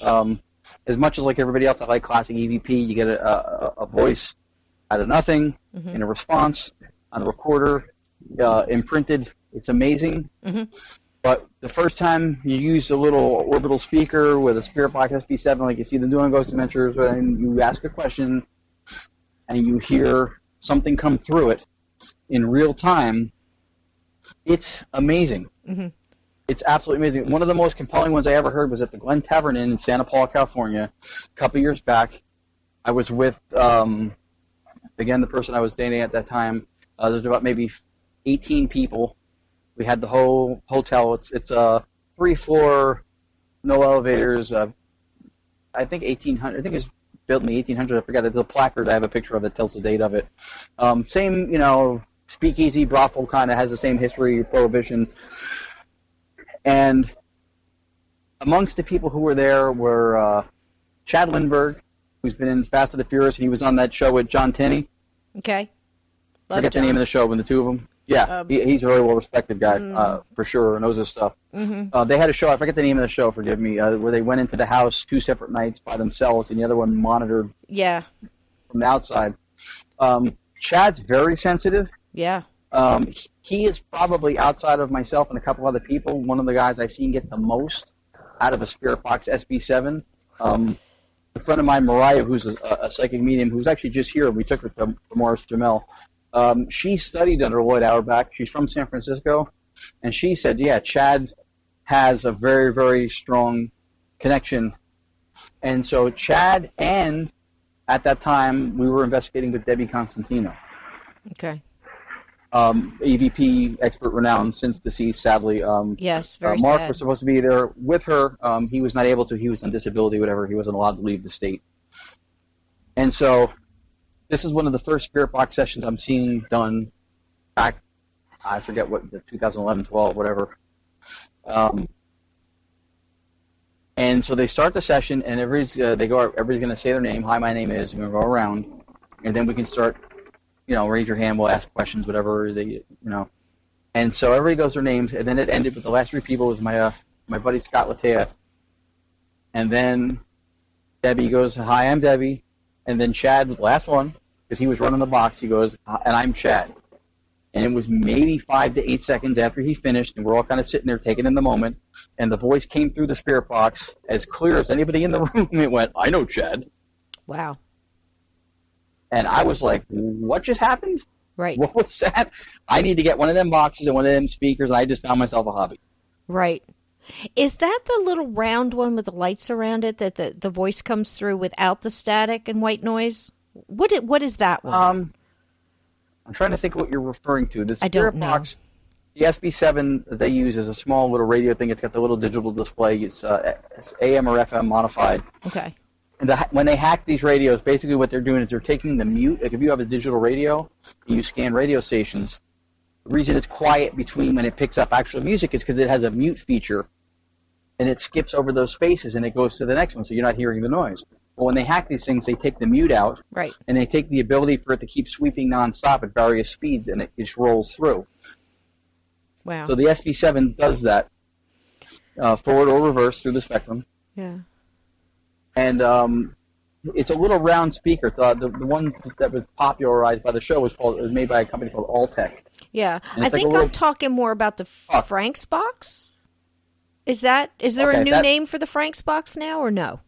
As much as like everybody else, I like classic EVP. You get a voice out of nothing in a response on a recorder, imprinted. It's amazing. But the first time you use a little orbital speaker with a Spirit Box SB7, like you see them doing Ghost Adventures, and you ask a question and you hear something come through it in real time, it's amazing. It's absolutely amazing. One of the most compelling ones I ever heard was at the Glen Tavern Inn in Santa Paula, California, a couple years back. I was with, again, the person I was dating at that time. There's about maybe 18 people. We had the whole hotel. It's a 3-floor, no elevators. I think 1800. I think it's built in the 1800s. I forgot. The placard. I have a picture of it. Tells the date of it. Same, speakeasy, brothel, kind of has the same history, prohibition. And amongst the people who were there were Chad Lindbergh, who's been in Fast and the Furious, and he was on that show with John Tenney. Okay. I forget the name of the show when the two of them. Yeah, he's a very well-respected guy, for sure, knows his stuff. They had a show, I forget the name of the show, forgive me, where they went into the house 2 separate nights by themselves, and the other one monitored from the outside. Chad's very sensitive. Yeah. He is probably, outside of myself and a couple other people, one of the guys I've seen get the most out of a Spirit Box SB7. A friend of mine, Mariah, who's a psychic medium, who's actually just here, we took her to Morris Jamel. She studied under Lloyd Auerbach. She's from San Francisco, and she said, yeah, Chad has a very, very strong connection. And so Chad, and at that time, we were investigating with Debbie Constantino. Okay. EVP expert renowned, since deceased, sadly. Yes, very Mark sad. was supposed to be there with her. He was not able to. He was on disability, whatever. He wasn't allowed to leave the state. And so this is one of the first Spirit Box sessions I'm seeing done back, I forget what, the 2011, 12, whatever. And so they start the session, and everybody's going to say their name. Hi, my name is. We're going to go around, and then we can start. Raise your hand. We'll ask questions, whatever they. And so everybody goes their names, and then it ended with the last 3 people was my buddy Scott Latea, and then Debbie goes, "Hi, I'm Debbie," and then Chad was the last one because he was running the box. He goes, "And I'm Chad." And it was maybe 5 to 8 seconds after he finished, and we're all kind of sitting there taking in the moment, and the voice came through the Spirit Box as clear as anybody in the room. It went, "I know Chad." Wow. And I was like, what just happened? Right. What was that? I need to get one of them boxes and one of them speakers, and I just found myself a hobby. Right. Is that the little round one with the lights around it that the voice comes through without the static and white noise? What is that one? I'm trying to think what you're referring to. The I don't Spirit know. Box, the SB7 that they use is a small little radio thing. It's got the little digital display. It's AM or FM modified. Okay. And when they hack these radios, basically what they're doing is they're taking the mute. Like if you have a digital radio, and you scan radio stations, the reason it's quiet between when it picks up actual music is because it has a mute feature, and it skips over those spaces and it goes to the next one, so you're not hearing the noise. But when they hack these things, they take the mute out, right, and they take the ability for it to keep sweeping nonstop at various speeds, and it just rolls through. Wow. So the SB7 does that, forward or reverse through the spectrum. Yeah. And it's a little round speaker. It's, the one that was popularized by the show was made by a company called Alltech. Yeah, I think I'm talking more about the Frank's box. Is there a new name for the Frank's box now, or no?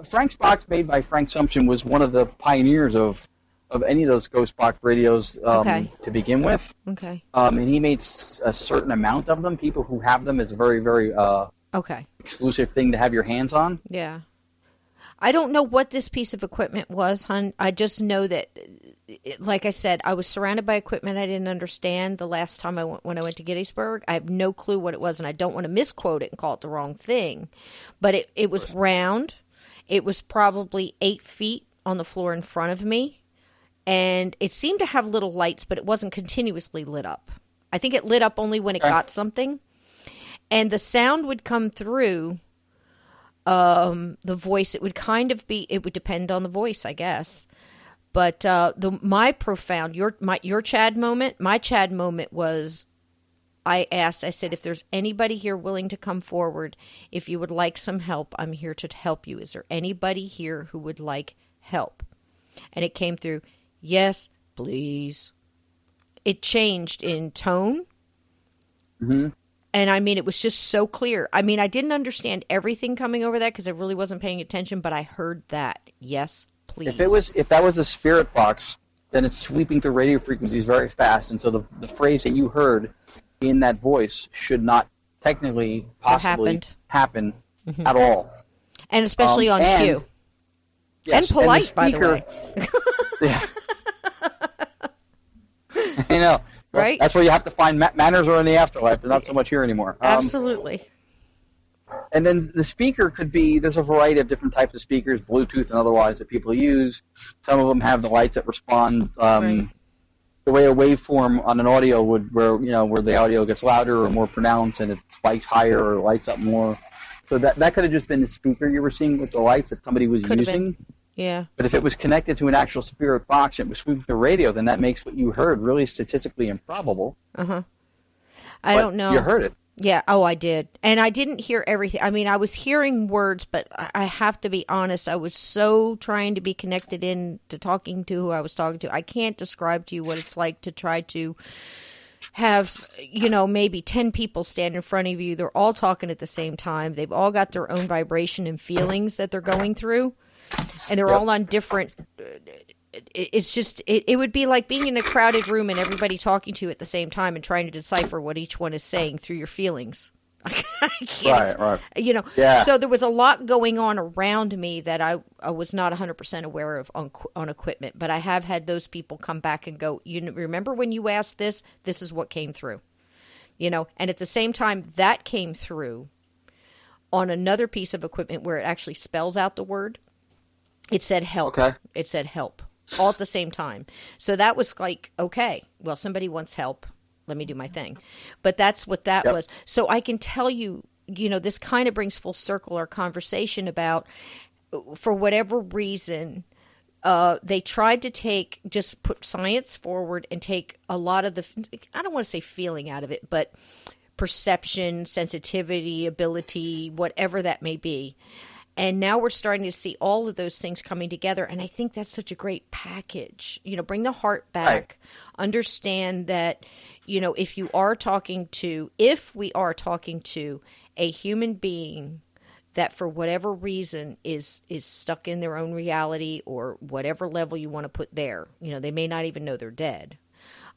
Frank's box, made by Frank Sumption, was one of the pioneers of any of those ghost box radios to begin with. Okay. And he made a certain amount of them. People who have them, it's a very, very exclusive thing to have your hands on. Yeah. I don't know what this piece of equipment was, hon. I just know that, like I said, I was surrounded by equipment I didn't understand the last time when I went to Gettysburg. I have no clue what it was, and I don't want to misquote it and call it the wrong thing. But it was round. It was probably 8 feet on the floor in front of me, and it seemed to have little lights, but it wasn't continuously lit up. I think it lit up only when it got something. And the sound would come through the voice. It would kind of be, it would depend on the voice, I guess. But my Chad moment, my Chad moment was, I said, if there's anybody here willing to come forward, if you would like some help, I'm here to help you. Is there anybody here who would like help? And it came through, yes, please. It changed in tone. Mm-hmm. And I mean, it was just so clear. I mean, I didn't understand everything coming over that because I really wasn't paying attention, but I heard that. Yes, please. If that was a spirit box, then it's sweeping through radio frequencies very fast, and so the phrase that you heard in that voice should not technically possibly happen at all. And especially on cue. Yes, and polite, by the way. Yeah. I know. Right? That's where you have to find manners are in the afterlife. They're not so much here anymore. Absolutely. And then the speaker could be, there's a variety of different types of speakers, Bluetooth and otherwise, that people use. Some of them have the lights that respond the way a waveform on an audio would, where the audio gets louder or more pronounced and it spikes higher or lights up more. So that could have just been the speaker you were seeing with the lights that somebody was using. Yeah. But if it was connected to an actual spirit box and it was sweeping the radio, then that makes what you heard really statistically improbable. I don't know. You heard it. Yeah. Oh, I did. And I didn't hear everything. I mean, I was hearing words, but I have to be honest. I was so trying to be connected in to talking to who I was talking to. I can't describe to you what it's like to try to have, maybe 10 people stand in front of you. They're all talking at the same time. They've all got their own vibration and feelings that they're going through. And they're all on different, it's just, it would be like being in a crowded room and everybody talking to you at the same time and trying to decipher what each one is saying through your feelings. I can't, right. So there was a lot going on around me that I was not 100% aware of on equipment, but I have had those people come back and go, remember when you asked this is what came through, and at the same time that came through on another piece of equipment where it actually spells out the word. It said help. Okay. It said help all at the same time. So that was like, okay, well, somebody wants help. Let me do my thing. But that's what that was. So I can tell you, this kind of brings full circle our conversation about, for whatever reason, they tried to just put science forward and take a lot of the, I don't want to say feeling out of it, but perception, sensitivity, ability, whatever that may be. And now we're starting to see all of those things coming together. And I think that's such a great package. Bring the heart back. Right. Understand that, if we are talking to a human being that for whatever reason is stuck in their own reality or whatever level you want to put there, they may not even know they're dead.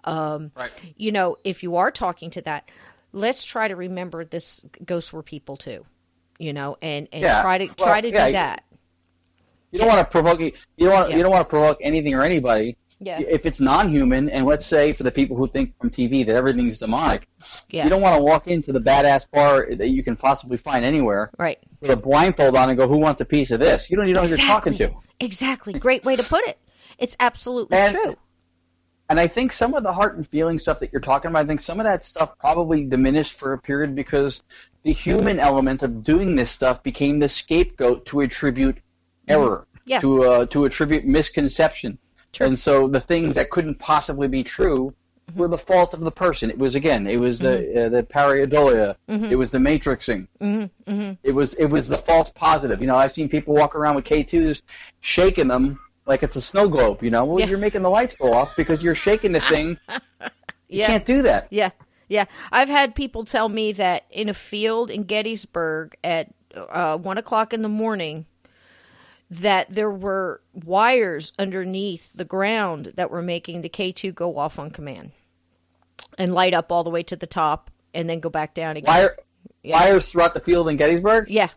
Right. If you are talking to that, let's try to remember this ghosts were people too. And try to do that. You don't want to provoke. You don't want to provoke anything or anybody. Yeah. If it's non-human, and let's say for the people who think from TV that everything's demonic, you don't want to walk into the badass bar that you can possibly find anywhere, right? With a blindfold on and go, "Who wants a piece of this?" You don't know who you're talking to. Exactly. Great way to put it. It's absolutely true. And I think some of the heart and feeling stuff that you're talking about, I think some of that stuff probably diminished for a period because the human element of doing this stuff became the scapegoat to attribute error, to attribute misconception. True. And so the things that couldn't possibly be true were the fault of the person. It was the pareidolia. It was the matrixing. It was the false positive. I've seen people walk around with K2s shaking them like it's a snow globe. You're making the lights go off because you're shaking the thing. You can't do that. Yeah, I've had people tell me that in a field in Gettysburg at 1 o'clock in the morning that there were wires underneath the ground that were making the K2 go off on command and light up all the way to the top and then go back down again. Wires throughout the field in Gettysburg? Yeah.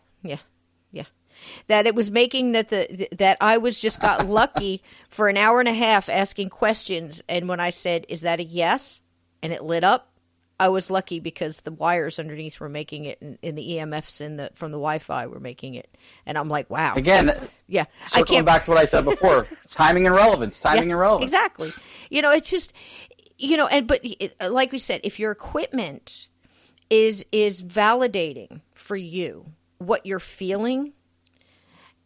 That it was making that I was just got lucky for an hour and a half asking questions, and when I said, "Is that a yes?" and it lit up, I was lucky because the wires underneath were making it, and the EMFs from the Wi-Fi were making it. And I'm like, wow. Again, circling back to what I said before, timing and relevance, and relevance. Exactly. It's just, like we said, if your equipment is validating for you what you're feeling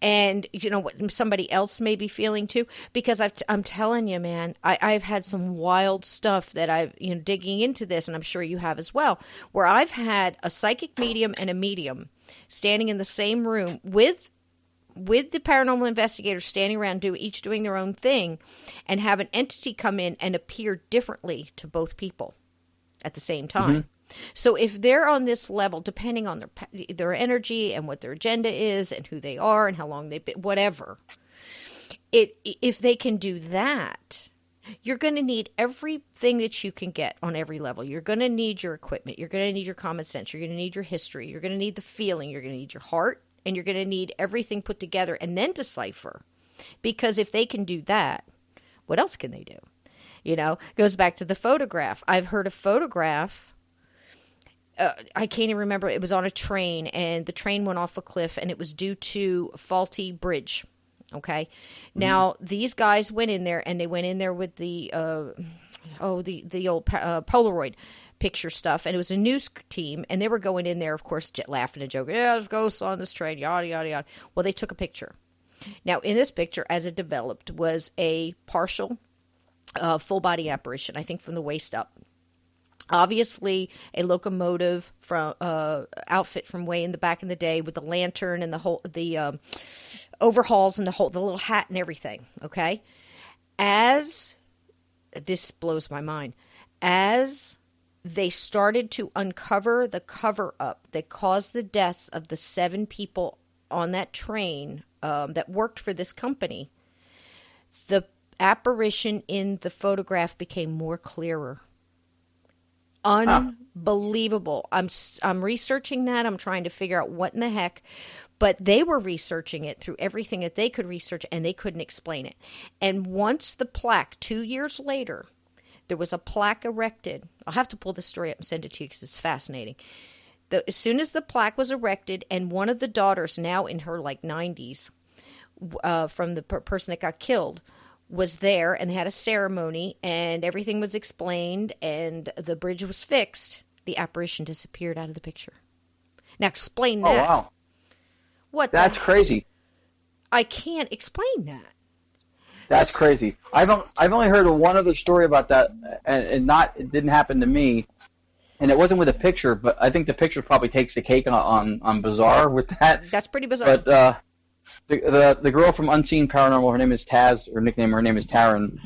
And you know what somebody else may be feeling too, because I'm telling you, man, I've had some wild stuff that I've, digging into this, and I'm sure you have as well, where I've had a psychic medium and a medium standing in the same room with the paranormal investigators standing around, each doing their own thing, and have an entity come in and appear differently to both people at the same time. Mm-hmm. So if they're on this level, depending on their energy and what their agenda is and who they are and how long they've been, whatever, if they can do that, you're going to need everything that you can get on every level. You're going to need your equipment. You're going to need your common sense. You're going to need your history. You're going to need the feeling. You're going to need your heart. And you're going to need everything put together and then decipher. Because if they can do that, what else can they do? Goes back to the photograph. I've heard a photograph. I can't even remember. It was on a train, and the train went off a cliff, and it was due to a faulty bridge. Okay. Mm-hmm. Now, these guys went in there, and they went in there with the old Polaroid picture stuff, and it was a news team, and they were going in there, of course, laughing and joking. Yeah, there's ghosts on this train, yada, yada, yada. Well, they took a picture. Now, in this picture, as it developed, was a partial full-body apparition, I think from the waist up. Obviously, a locomotive from outfit from way in the back in the day with the lantern and the overhauls and the little hat and everything. Okay, as this blows my mind, as they started to uncover the cover up that caused the deaths of the 7 people on that train that worked for this company, the apparition in the photograph became more clearer. Unbelievable. I'm researching that. I'm trying to figure out what in the heck, but they were researching it through everything that they could research, and they couldn't explain it. And once the plaque, 2 years later, there was a plaque erected. I'll have to pull this story up and send it to you because it's fascinating. As soon as the plaque was erected, and one of the daughters, now in her 90s, from the person that got killed, was there, and they had a ceremony, and everything was explained, and the bridge was fixed, the apparition disappeared out of the picture. Now explain that. Oh, wow. What? That's crazy. I can't explain that. That's crazy. I've only heard of one other story about that, and it didn't happen to me, and it wasn't with a picture, but I think the picture probably takes the cake on bizarre with that. That's pretty bizarre. But the girl from Unseen Paranormal, her name is Taz, her name is Taryn.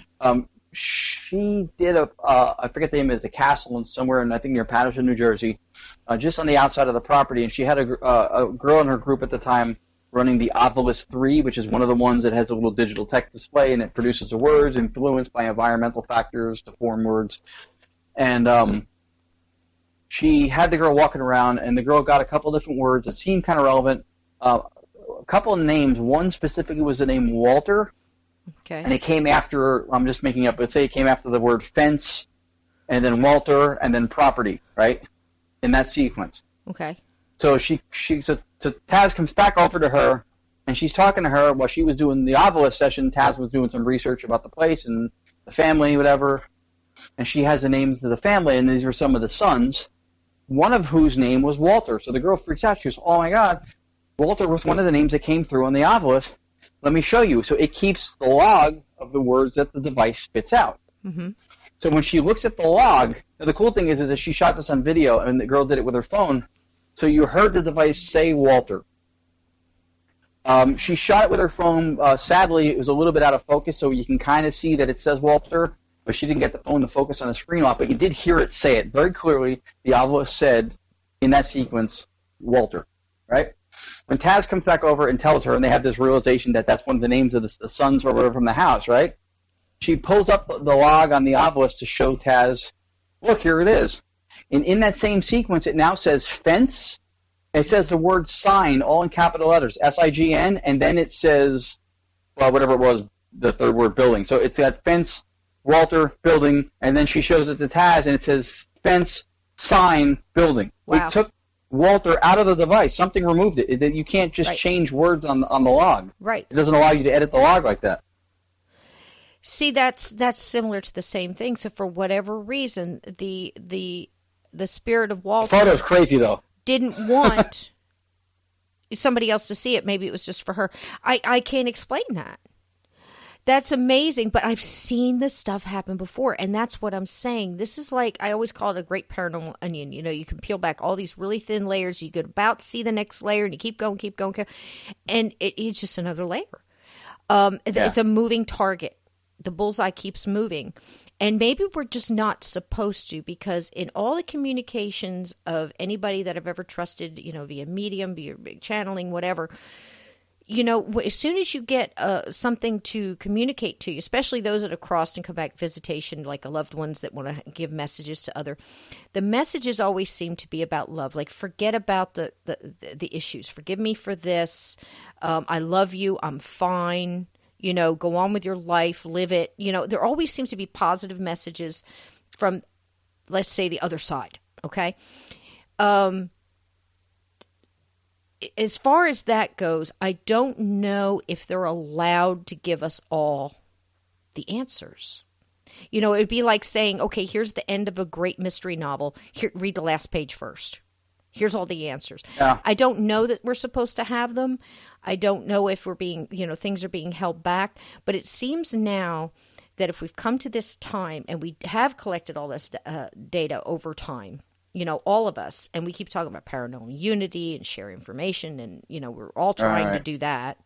She did I forget the name of it, a castle somewhere in, I think, near Paterson, New Jersey, just on the outside of the property. And she had a girl in her group at the time running the Ovilus 3, which is one of the ones that has a little digital text display, and it produces the words influenced by environmental factors to form words. And she had the girl walking around, and the girl got a couple different words that seemed kind of relevant. A couple of names. One specifically was the name Walter. Okay. And it came after, I'm just making up, let's say it came after the word fence, and then Walter, and then property, right? In that sequence. Okay. So so Taz comes back over to her, and she's talking to her while she was doing the Ovilus session. Taz was doing some research about the place and the family, whatever. And she has the names of the family, and these were some of the sons, one of whose name was Walter. So the girl freaks out. She goes, oh my God, Walter was one of the names that came through on the Ovilus. Let me show you. So it keeps the log of the words that the device spits out. Mm-hmm. So when she looks at the log, the cool thing is that she shot this on video, and the girl did it with her phone. So you heard the device say Walter. She shot it with her phone. Sadly, it was a little bit out of focus, so you can kind of see that it says Walter, but she didn't get the phone to focus on the screen off. But you did hear it say it very clearly. The Ovilus said in that sequence, Walter, right? When Taz comes back over and tells her, and they have this realization that that's one of the names of the sons or whatever from the house, right? She pulls up the log on the Ovilus to show Taz, look, here it is. And in that same sequence, it now says fence. It says the word sign, all in capital letters, S-I-G-N, and then it says, well, whatever it was, the third word, building. So it's got fence, Walter, building, and then she shows it to Taz, and it says fence, sign, building. Wow. We took Walter out of the device. Something removed it. You can't just change words on the log. Right. It doesn't allow you to edit the log like that. See, that's similar to the same thing. So for whatever reason, the spirit of Walter. The photo's crazy though. Didn't want somebody else to see it. Maybe it was just for her. I can't explain that. That's amazing, but I've seen this stuff happen before, and that's what I'm saying. This is like, I always call it a great paranormal onion. You know, you can peel back all these really thin layers. You could about see the next layer, and you keep going, and it's just another layer. It's a moving target. The bullseye keeps moving. And maybe we're just not supposed to, because in all the communications of anybody that I've ever trusted, you know, via medium, via channeling, whatever, you know, as soon as you get something to communicate to you, especially those that have crossed and come back visitation, like loved ones that want to give messages to other, the messages always seem to be about love. Like, forget about the issues. Forgive me for this. I love you. I'm fine. You know, go on with your life, live it. You know, there always seems to be positive messages from, let's say, the other side. Okay. As far as that goes, I don't know if they're allowed to give us all the answers. You know, it'd be like saying, okay, here's the end of a great mystery novel. Here, read the last page first. Here's all the answers. Yeah. I don't know that we're supposed to have them. I don't know if we're being, you know, things are being held back. But it seems now that if we've come to this time and we have collected all this data over time, you know, all of us, and we keep talking about paranormal unity and share information, and, you know, we're all trying to do that.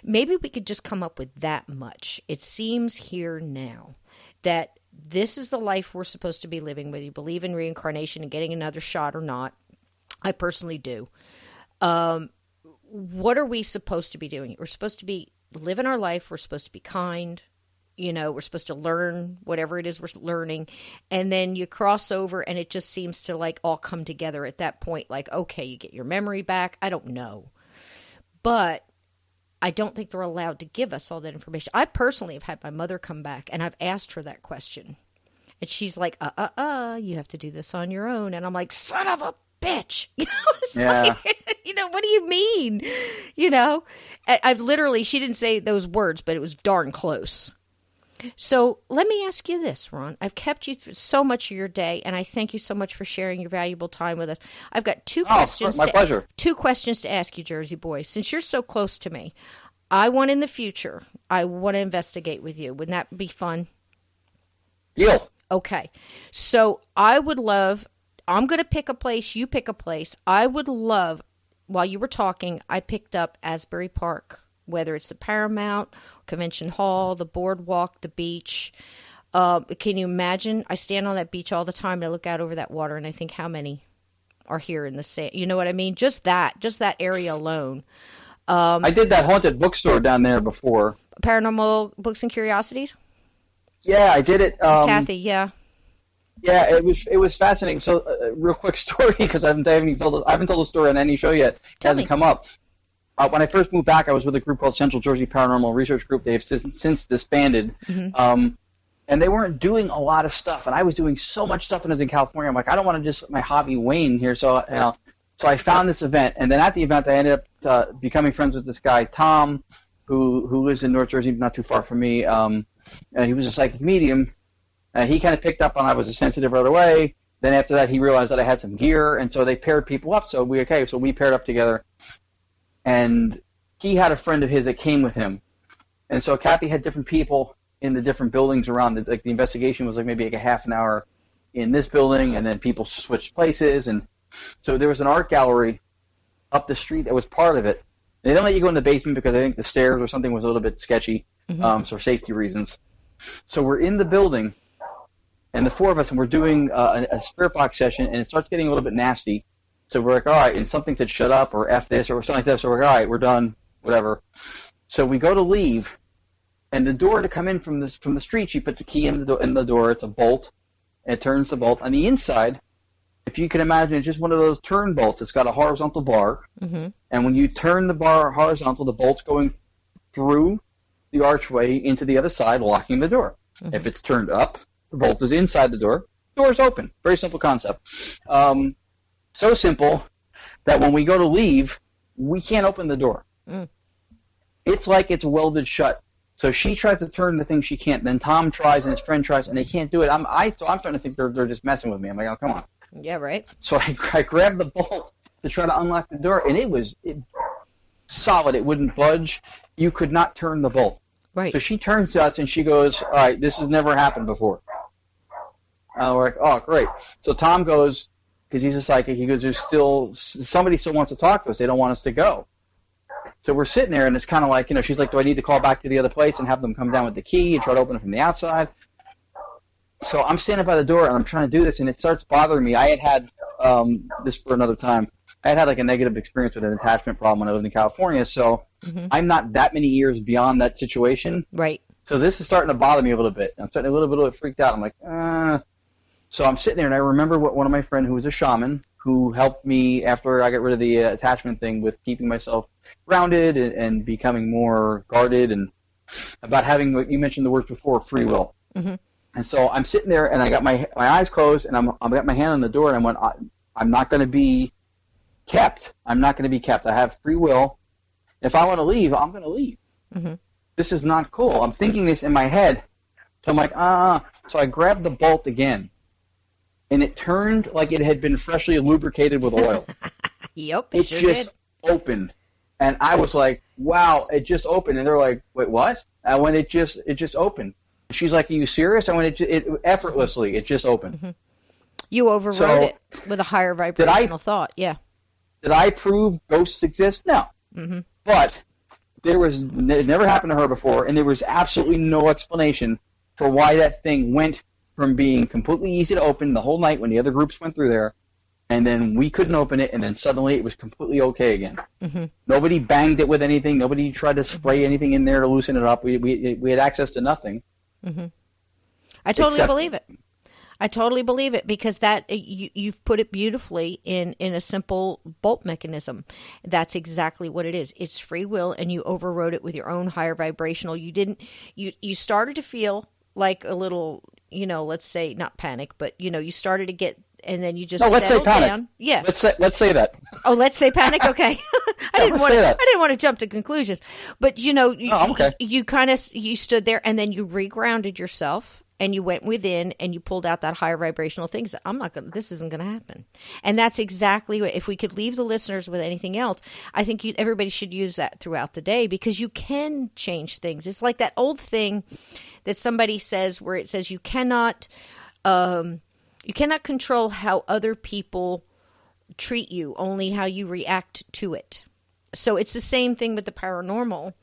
Maybe we could just come up with that much. It seems here now that this is the life we're supposed to be living, whether you believe in reincarnation and getting another shot or not. I personally do. What are we supposed to be doing? We're supposed to be living our life. We're supposed to be kind. You know, we're supposed to learn whatever it is we're learning. And then you cross over and it just seems to like all come together at that point. Like, okay, you get your memory back. I don't know. But I don't think they're allowed to give us all that information. I personally have had my mother come back and I've asked her that question. And she's like, you have to do this on your own. And I'm like, son of a bitch. You know, it's like, you know, what do you mean? You know, I've literally, she didn't say those words, but it was darn close. So let me ask you this, Ron. I've kept you through so much of your day, and I thank you so much for sharing your valuable time with us. I've got two questions. My pleasure. 2 questions to ask you, Jersey boy. Since you're so close to me, I want in the future, I want to investigate with you. Wouldn't that be fun? Deal. Okay. So I would love, I'm going to pick a place, you pick a place. I would love, while you were talking, I picked up Asbury Park. Whether it's the Paramount, Convention Hall, the boardwalk, the beach. Can you imagine? I stand on that beach all the time and I look out over that water and I think how many are here in the sand. You know what I mean? Just that area alone. I did that haunted bookstore down there before. Paranormal Books and Curiosities? Yeah, I did it. Kathy, yeah. Yeah, it was fascinating. So, real quick story, because I haven't told the story on any show yet. It hasn't come up. When I first moved back, I was with a group called Central Jersey Paranormal Research Group. They have since disbanded. Mm-hmm. And they weren't doing a lot of stuff. And I was doing so much stuff when I was in California. I'm like, I don't want to just let my hobby wane here. So, so I found this event. And then at the event, I ended up becoming friends with this guy, Tom, who lives in North Jersey, not too far from me. And he was a psychic medium. He kind of picked up on I was a sensitive right away. Then after that, he realized that I had some gear. And so they paired people up. So we paired up together. And he had a friend of his that came with him. And so Kathy had different people in the different buildings around. Like the investigation was like maybe like a half an hour in this building, and then people switched places. And so there was an art gallery up the street that was part of it. They didn't let you go in the basement because I think the stairs or something was a little bit sketchy, so for safety reasons. So we're in the building, and the 4 of us, and we're doing a spirit box session, and it starts getting a little bit nasty. So we're like, all right, and something said shut up or F this or something like that. So we're like, all right, we're done, whatever. So we go to leave, and the door to come in from the street, she put the key in the door. It's a bolt, and it turns the bolt. On the inside, if you can imagine, it's just one of those turn bolts. It's got a horizontal bar, and when you turn the bar horizontal, the bolt's going through the archway into the other side, locking the door. If it's turned up, the bolt is inside the door. Door's open. Very simple concept. So simple that when we go to leave, we can't open the door. It's like it's welded shut. So she tries to turn the thing, she can't. Then Tom tries and his friend tries, and they can't do it. I'm starting to think they're just messing with me. I'm like, oh, come on. Yeah, right. So I grab the bolt, to try to unlock the door, and it was solid. It wouldn't budge. You could not turn the bolt. Right. So she turns to us and she goes, all right, this has never happened before. And we're like, oh, great. So Tom goes, because he's a psychic, he goes, there's still, somebody still wants to talk to us. They don't want us to go. So we're sitting there, and it's kind of like, she's like, do I need to call back to the other place and have them come down with the key and try to open it from the outside? So I'm standing by the door, and I'm trying to do this, and it starts bothering me. I had this for another time. I had like a negative experience with an attachment problem when I lived in California, so I'm not that many years beyond that situation. Right. So this is starting to bother me a little bit. I'm starting a little bit freaked out. I'm like, So I'm sitting there, and I remember what one of my friends who was a shaman who helped me after I got rid of the attachment thing with keeping myself grounded and becoming more guarded and about having what you mentioned the word before, free will. Mm-hmm. And so I'm sitting there, and I got my eyes closed, and I've got my hand on the door, and I went, I'm not going to be kept. I'm not going to be kept. I have free will. If I want to leave, I'm going to leave. Mm-hmm. This is not cool. I'm thinking this in my head. So I'm like, So I grabbed the bolt again, and it turned like it had been freshly lubricated with oil. Yep, it sure just did. opened. And I was like, wow, it just opened. And they're like, wait, what? I went, it just opened. She's like, are you serious? I went, it effortlessly, it just opened. Mm-hmm. You overrode it with a higher vibrational thought, yeah. Did I prove ghosts exist? No. Mm-hmm. But it never happened to her before, and there was absolutely no explanation for why that thing went from being completely easy to open the whole night when the other groups went through there, and then we couldn't open it, and then suddenly it was completely okay again. Mm-hmm. Nobody banged it with anything. Nobody tried to spray anything in there to loosen it up. We had access to nothing. Mm-hmm. I totally believe it. I totally believe it because that you've put it beautifully in a simple bolt mechanism. That's exactly what it is. It's free will, and you overrode it with your own higher vibrational. You started to feel like a little, let's say not panic, but you started to get, and then you just let's say panic. Down. Yeah. Let's say that. Oh, let's say panic. Okay. I didn't want to jump to conclusions, but okay. you stood there, and then you regrounded yourself. And you went within and you pulled out that higher vibrational thing. So this isn't going to happen. And that's exactly what, if we could leave the listeners with anything else, I think everybody should use that throughout the day because you can change things. It's like that old thing that somebody says where it says you cannot control how other people treat you, only how you react to it. So it's the same thing with the paranormal.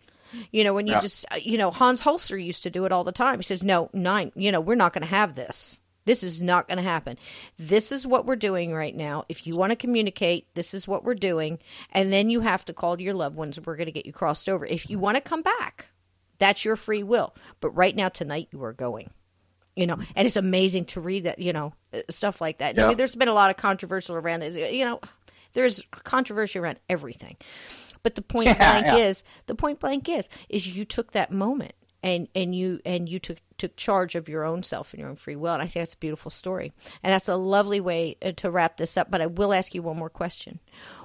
When you just, Hans Holzer used to do it all the time. He says, no, we're not going to have this. This is not going to happen. This is what we're doing right now. If you want to communicate, this is what we're doing. And then you have to call your loved ones. We're going to get you crossed over. If you want to come back, that's your free will. But right now, tonight, you are going. And it's amazing to read that, stuff like that. Yeah. I mean, there's been a lot of controversial around it. There's controversy around everything. But the point blank is you took that moment and you took charge of your own self and your own free will. And I think that's a beautiful story. And that's a lovely way to wrap this up. But I will ask you one more question.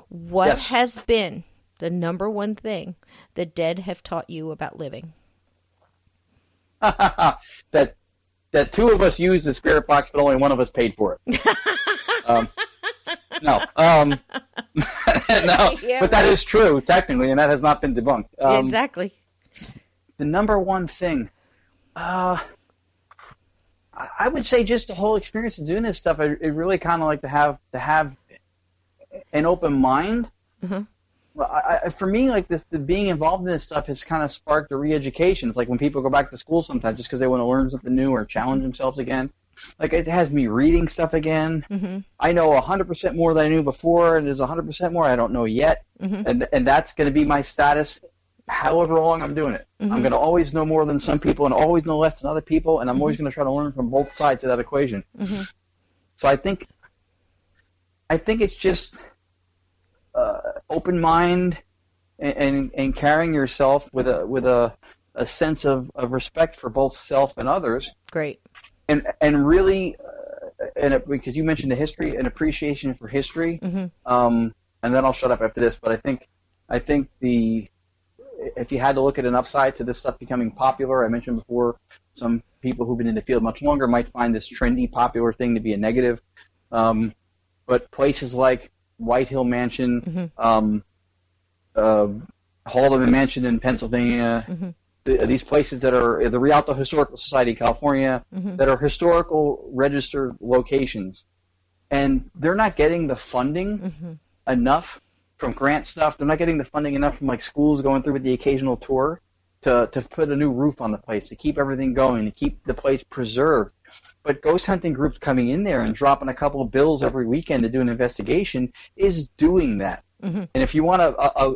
What has been the number one thing the dead have taught you about living? that two of us used the spirit box, but only one of us paid for it. No. No, yeah, but that is true, technically, and that has not been debunked. Exactly. The number one thing, I would say just the whole experience of doing this stuff, I really kind of like to have an open mind. Mm-hmm. Well, for me, like this, the being involved in this stuff has kind of sparked a re-education. It's like when people go back to school sometimes just because they want to learn something new or challenge themselves again. Like, it has me reading stuff again. Mm-hmm. I know 100% more than I knew before, and there's 100% more I don't know yet. Mm-hmm. And that's going to be my status however long I'm doing it. Mm-hmm. I'm going to always know more than some people and always know less than other people, and I'm always going to try to learn from both sides of that equation. Mm-hmm. So I think it's just open mind and carrying yourself with a sense of respect for both self and others. Great. And really, because you mentioned the history, an appreciation for history, mm-hmm. And then I'll shut up after this. But I think if you had to look at an upside to this stuff becoming popular, I mentioned before, some people who've been in the field much longer might find this trendy, popular thing to be a negative. But places like White Hill Mansion, Mm-hmm. Haldeman Mansion in Pennsylvania. Mm-hmm. These places that are the Rialto Historical Society of California, Mm-hmm. that are historical registered locations, and they're not getting the funding Mm-hmm. enough from grant stuff. They're not getting the funding enough from like schools going through with the occasional tour to put a new roof on the place, to keep everything going, to keep the place preserved. But ghost hunting groups coming in there and dropping a couple of bills every weekend to do an investigation is doing that. Mm-hmm. And if you want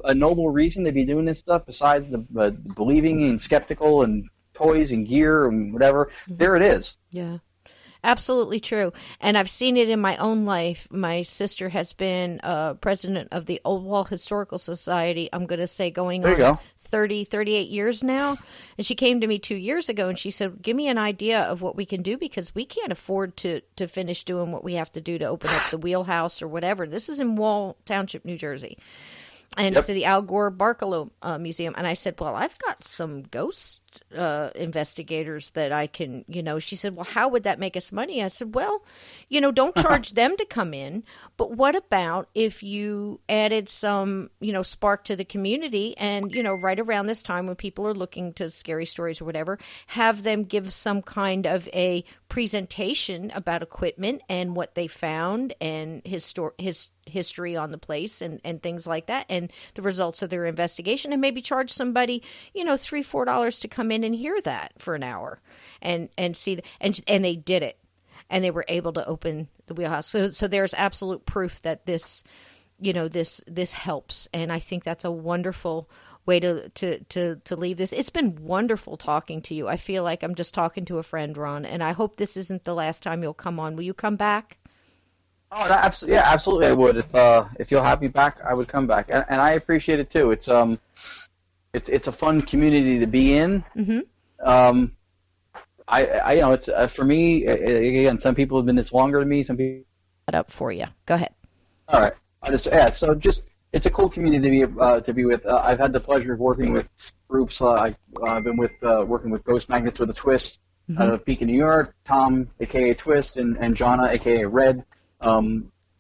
a noble reason to be doing this stuff besides the believing and skeptical and toys and gear and whatever, there it is. Yeah. Absolutely true. And I've seen it in my own life. My sister has been president of the Old Wall Historical Society, I'm going to say going There you on go. 30, 38 years now. And she came to me 2 years ago and she said, give me an idea of what we can do, because we can't afford to finish doing what we have to do to open up the wheelhouse or whatever. This is in Wall Township, New Jersey. And Yep. to the Al Gore Barkalow Museum. And I said, well, I've got some ghost investigators that I can, she said, well, how would that make us money? I said, well, don't charge them to come in, but what about if you added some, spark to the community and, right around this time when people are looking to scary stories or whatever, have them give some kind of a presentation about equipment and what they found and history on the place and things like that, and the results of their investigation, and maybe charge somebody, $3-4 to come in and hear that for an hour and see, and they did it, and they were able to open the wheelhouse. So there's absolute proof that this, this helps, and I think that's a wonderful way to leave this. It's been wonderful talking to you. I feel like I'm just talking to a friend, Ron, and I hope this isn't the last time you'll come on. Will you come back? Oh, yeah, absolutely. I would. If you'll have me back, I would come back, and I appreciate it too. It's a fun community to be in. Mm-hmm. It's for me. Again, some people have been this longer than me. Some people. That up for you. Go ahead. All right. It's a cool community to be with. I've had the pleasure of working with groups. I've been working with Ghost Magnets with a Twist out of Beacon, New York. Tom, aka Twist, and Jonna, aka Red.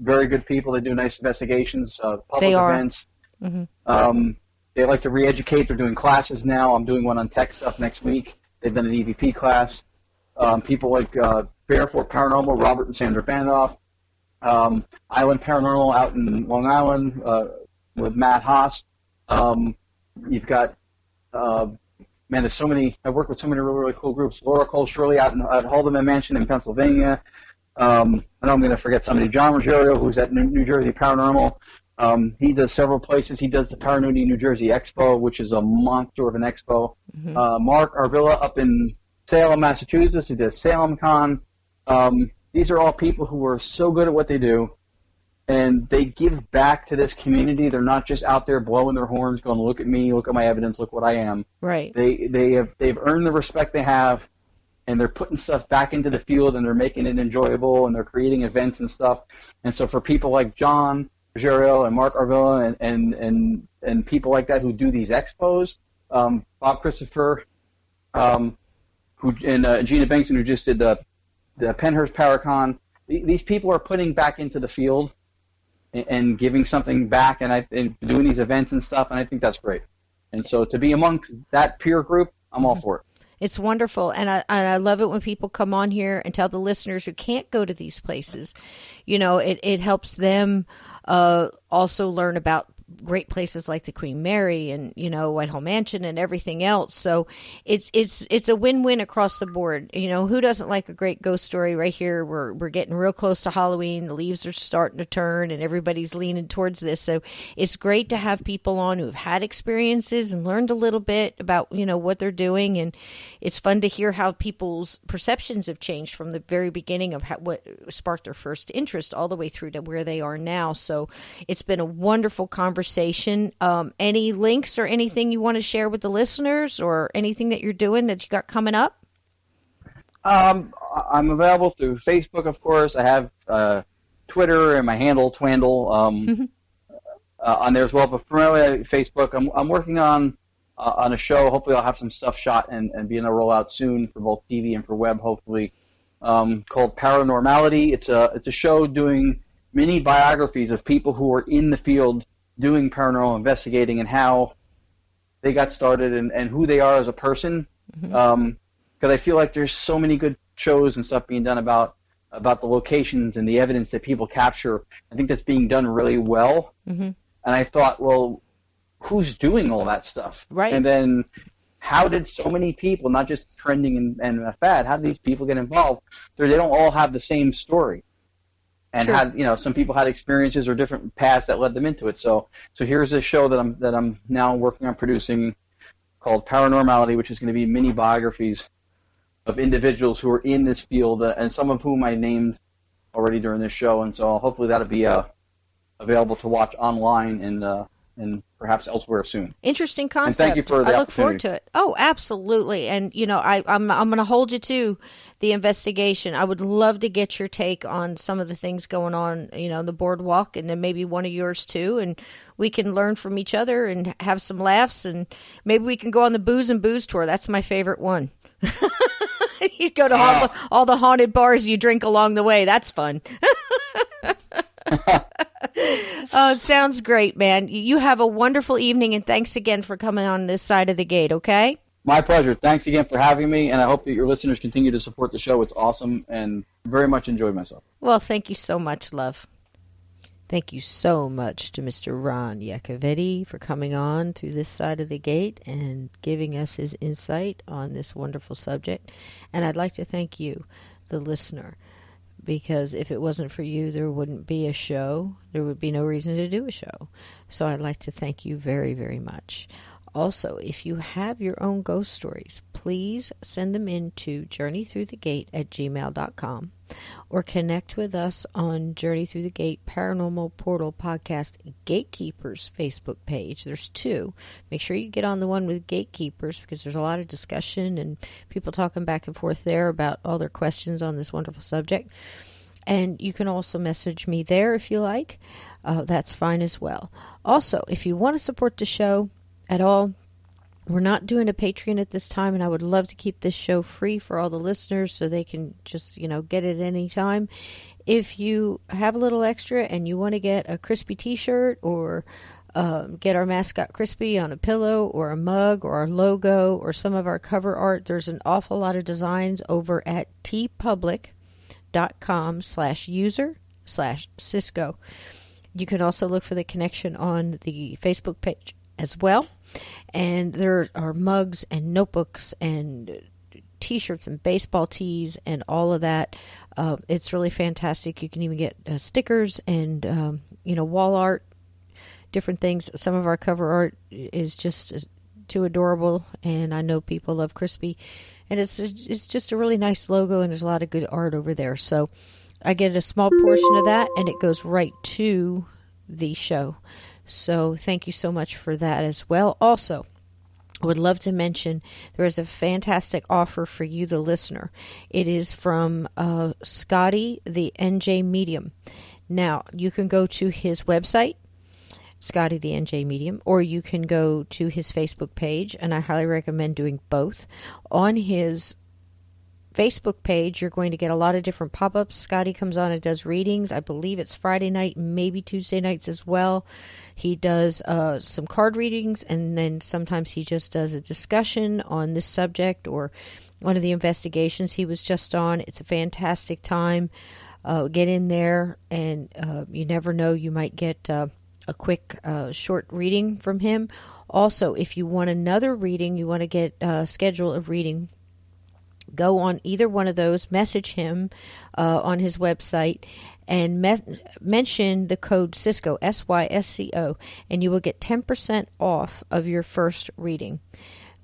Very good people. They do nice investigations, public events. Mm-hmm. They like to re-educate. They're doing classes now. I'm doing one on tech stuff next week. They've done an EVP class. People like Barefoot Paranormal, Robert and Sandra Bandoff. Island Paranormal out in Long Island with Matt Haas. You've got, there's so many. I work with so many really, really cool groups. Laura Cole Shirley out at Haldeman Mansion in Pennsylvania. I know I'm going to forget somebody. John Ruggiero, who's at New Jersey Paranormal. He does several places. He does the Paranudi New Jersey Expo, which is a monster of an expo. Mm-hmm. Mark Arvilla up in Salem, Massachusetts, who does Salem Con. These are all people who are so good at what they do, and they give back to this community. They're not just out there blowing their horns, going, "Look at me, look at my evidence, look what I am." Right. They've earned the respect they have, and they're putting stuff back into the field, and they're making it enjoyable, and they're creating events and stuff. And so for people like John Ruggiero and Mark Arvilla and people like that who do these expos, Bob Christopher, and Gina Bengtson, who just did the Penhurst Paracon, these people are putting back into the field and giving something back, and doing these events and stuff, and I think that's great. And so to be amongst that peer group, I'm all for it. It's wonderful, and I love it when people come on here and tell the listeners who can't go to these places, it helps them also learn about great places like the Queen Mary and Whitehall Mansion and everything else. So it's a win-win across the board. Who doesn't like a great ghost story? Right here, we're getting real close to Halloween. The leaves are starting to turn, and everybody's leaning towards this. So it's great to have people on who've had experiences and learned a little bit about what they're doing, and it's fun to hear how people's perceptions have changed from the very beginning of what sparked their first interest all the way through to where they are now. So it's been a wonderful conversation. Any links or anything you want to share with the listeners, or anything that you're doing that you got coming up? I'm available through Facebook, of course. I have Twitter and my handle Twandle on there as well. But primarily Facebook. I'm working on a show. Hopefully, I'll have some stuff shot and be in a rollout soon for both TV and for web. Hopefully, called Paranormality. It's a show doing mini biographies of people who are in the field doing paranormal investigating and how they got started and who they are as a person. Because I feel like there's so many good shows and stuff being done about the locations and the evidence that people capture. I think that's being done really well. And I thought, well, who's doing all that stuff? Right. And then how did so many people, not just trending and a fad, how did these people get involved? They don't all have the same story. And some people had experiences or different paths that led them into it. So here's a show that I'm now working on producing called Paranormality, which is going to be mini biographies of individuals who are in this field, and some of whom I named already during this show. And so hopefully that'll be available to watch online and perhaps elsewhere soon. Interesting concept. And thank you for the I look forward to it. Oh, absolutely. And I'm going to hold you to the investigation. I would love to get your take on some of the things going on, the boardwalk, and then maybe one of yours too. And we can learn from each other and have some laughs, and maybe we can go on the Booze and Booze tour. That's my favorite one. You go to all the haunted bars you drink along the way. That's fun. Oh, it sounds great, man. You have a wonderful evening, and thanks again for coming on this side of the gate, okay? My pleasure. Thanks again for having me, and I hope that your listeners continue to support the show. It's awesome, and very much enjoyed myself. Well, thank you so much, love. Thank you so much to Mr. Ron Yacovetti for coming on through this side of the gate and giving us his insight on this wonderful subject. And I'd like to thank you, the listener, because if it wasn't for you, there wouldn't be a show. There would be no reason to do a show. So I'd like to thank you very, very much. Also, if you have your own ghost stories, please send them in to journeythroughthegate@gmail.com or connect with us on Journey Through the Gate Paranormal Portal Podcast Gatekeepers Facebook page. There's two. Make sure you get on the one with Gatekeepers, because there's a lot of discussion and people talking back and forth there about all their questions on this wonderful subject. And you can also message me there if you like. That's fine as well. Also, if you want to support the show at all, we're not doing a Patreon at this time, and I would love to keep this show free for all the listeners so they can just, get it any time. If you have a little extra and you want to get a Crispy t-shirt or get our mascot Crispy on a pillow or a mug or our logo or some of our cover art, there's an awful lot of designs over at tpublic.com/user/Cisco. You can also look for the connection on the Facebook page as well. And there are mugs and notebooks and t-shirts and baseball tees and all of that. It's really fantastic. You can even get stickers and, wall art, different things. Some of our cover art is just too adorable, and I know people love Crispy. And it's just a really nice logo, and there's a lot of good art over there. So I get a small portion of that, and it goes right to the show. So thank you so much for that as well. Also, I would love to mention there is a fantastic offer for you, the listener. It is from Scotty, the NJ Medium. Now, you can go to his website, Scotty, the NJ Medium, or you can go to his Facebook page, and I highly recommend doing both. On his Facebook page, you're going to get a lot of different pop-ups. Scotty comes on and does readings. I believe it's Friday night, maybe Tuesday nights as well. He does some card readings, and then sometimes he just does a discussion on this subject or one of the investigations he was just on. It's a fantastic time. Get in there, and you never know, you might get a quick short reading from him. Also, if you want another reading, you want to get a schedule of reading, go on either one of those, message him on his website, and mention the code Cisco, SYSCO, and you will get 10% off of your first reading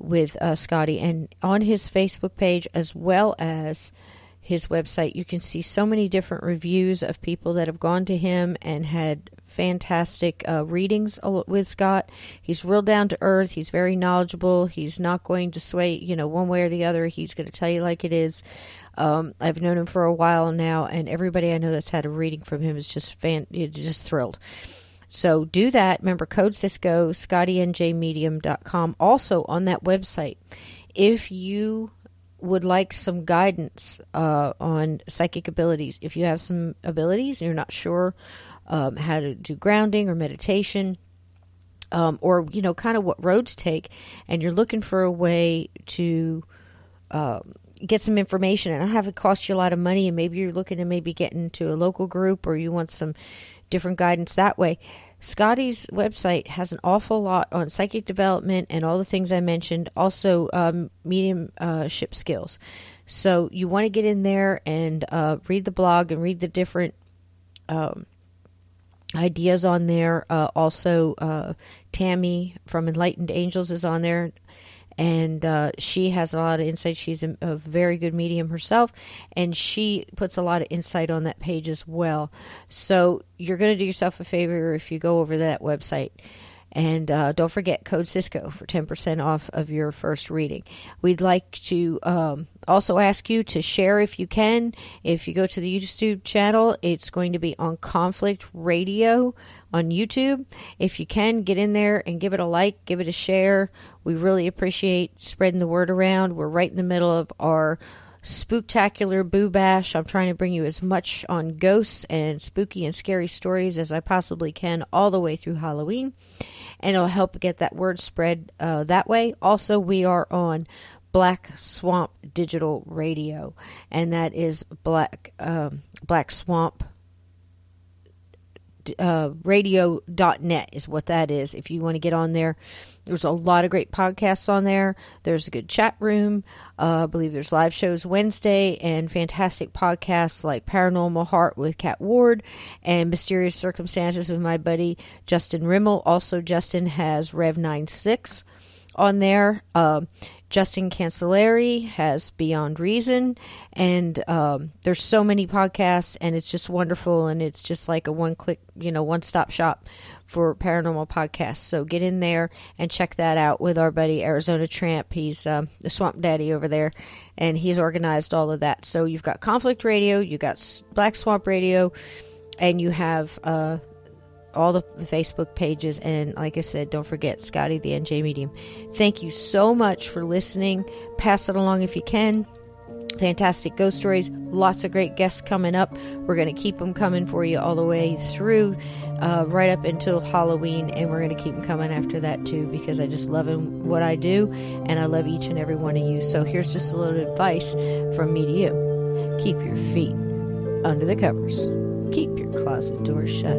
with Scotty. And on his Facebook page as well as his website, you can see so many different reviews of people that have gone to him and had fantastic readings with Scott. He's real down to earth. He's very knowledgeable. He's not going to sway, one way or the other. He's going to tell you like it is. I've known him for a while now, and everybody I know that's had a reading from him is just thrilled. So do that. Remember, code Cisco, ScottyNJMedium.com. Also on that website, if you would like some guidance on psychic abilities, if you have some abilities and you're not sure how to do grounding or meditation, or kind of what road to take, and you're looking for a way to get some information and not have it cost you a lot of money, and maybe you're looking to maybe get into a local group, or you want some different guidance that way, Scotty's website has an awful lot on psychic development and all the things I mentioned. Also, mediumship skills. So you want to get in there and read the blog and read the different ideas on there. Also, Tammy from Enlightened Angels is on there. And she has a lot of insight. She's a very good medium herself, and she puts a lot of insight on that page as well. So you're going to do yourself a favor if you go over to that website. And don't forget code Cisco for 10% off of your first reading. We'd like to also ask you to share if you can. If you go to the YouTube channel, it's going to be on Conflict Radio on YouTube. If you can, get in there and give it a like, give it a share. We really appreciate spreading the word around. We're right in the middle of our spooktacular Boo Bash. I'm trying to bring you as much on ghosts and spooky and scary stories as I possibly can all the way through Halloween. And it'll help get that word spread that way. Also, we are on Black Swamp Digital Radio, and that is Black Swamp radio.net is what that is. If you want to get on there, there's a lot of great podcasts on there. There's a good chat room. I believe there's live shows Wednesday and fantastic podcasts like Paranormal Heart with Kat Ward and Mysterious Circumstances with my buddy Justin Rimmel. Also, Justin has Rev 96 on there. Justin Cancelleri has Beyond Reason, and there's so many podcasts, and it's just wonderful, and it's just like a one-click, one-stop shop for paranormal podcasts. So get in there and check that out with our buddy Arizona Tramp. He's the Swamp Daddy over there, and he's organized all of that. So you've got Conflict Radio, you got Black Swamp Radio, and you have all the Facebook pages. And like I said, don't forget Scotty the NJ Medium. Thank you so much for listening. Pass it along if you can. Fantastic ghost stories, lots of great guests coming up. We're going to keep them coming for you all the way through, right up until Halloween, and we're going to keep them coming after that too, because I just love what I do, and I love each and every one of you. So here's just a little advice from me to you. Keep your feet under the covers. Keep your closet doors shut,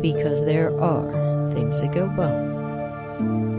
because there are things that go bone.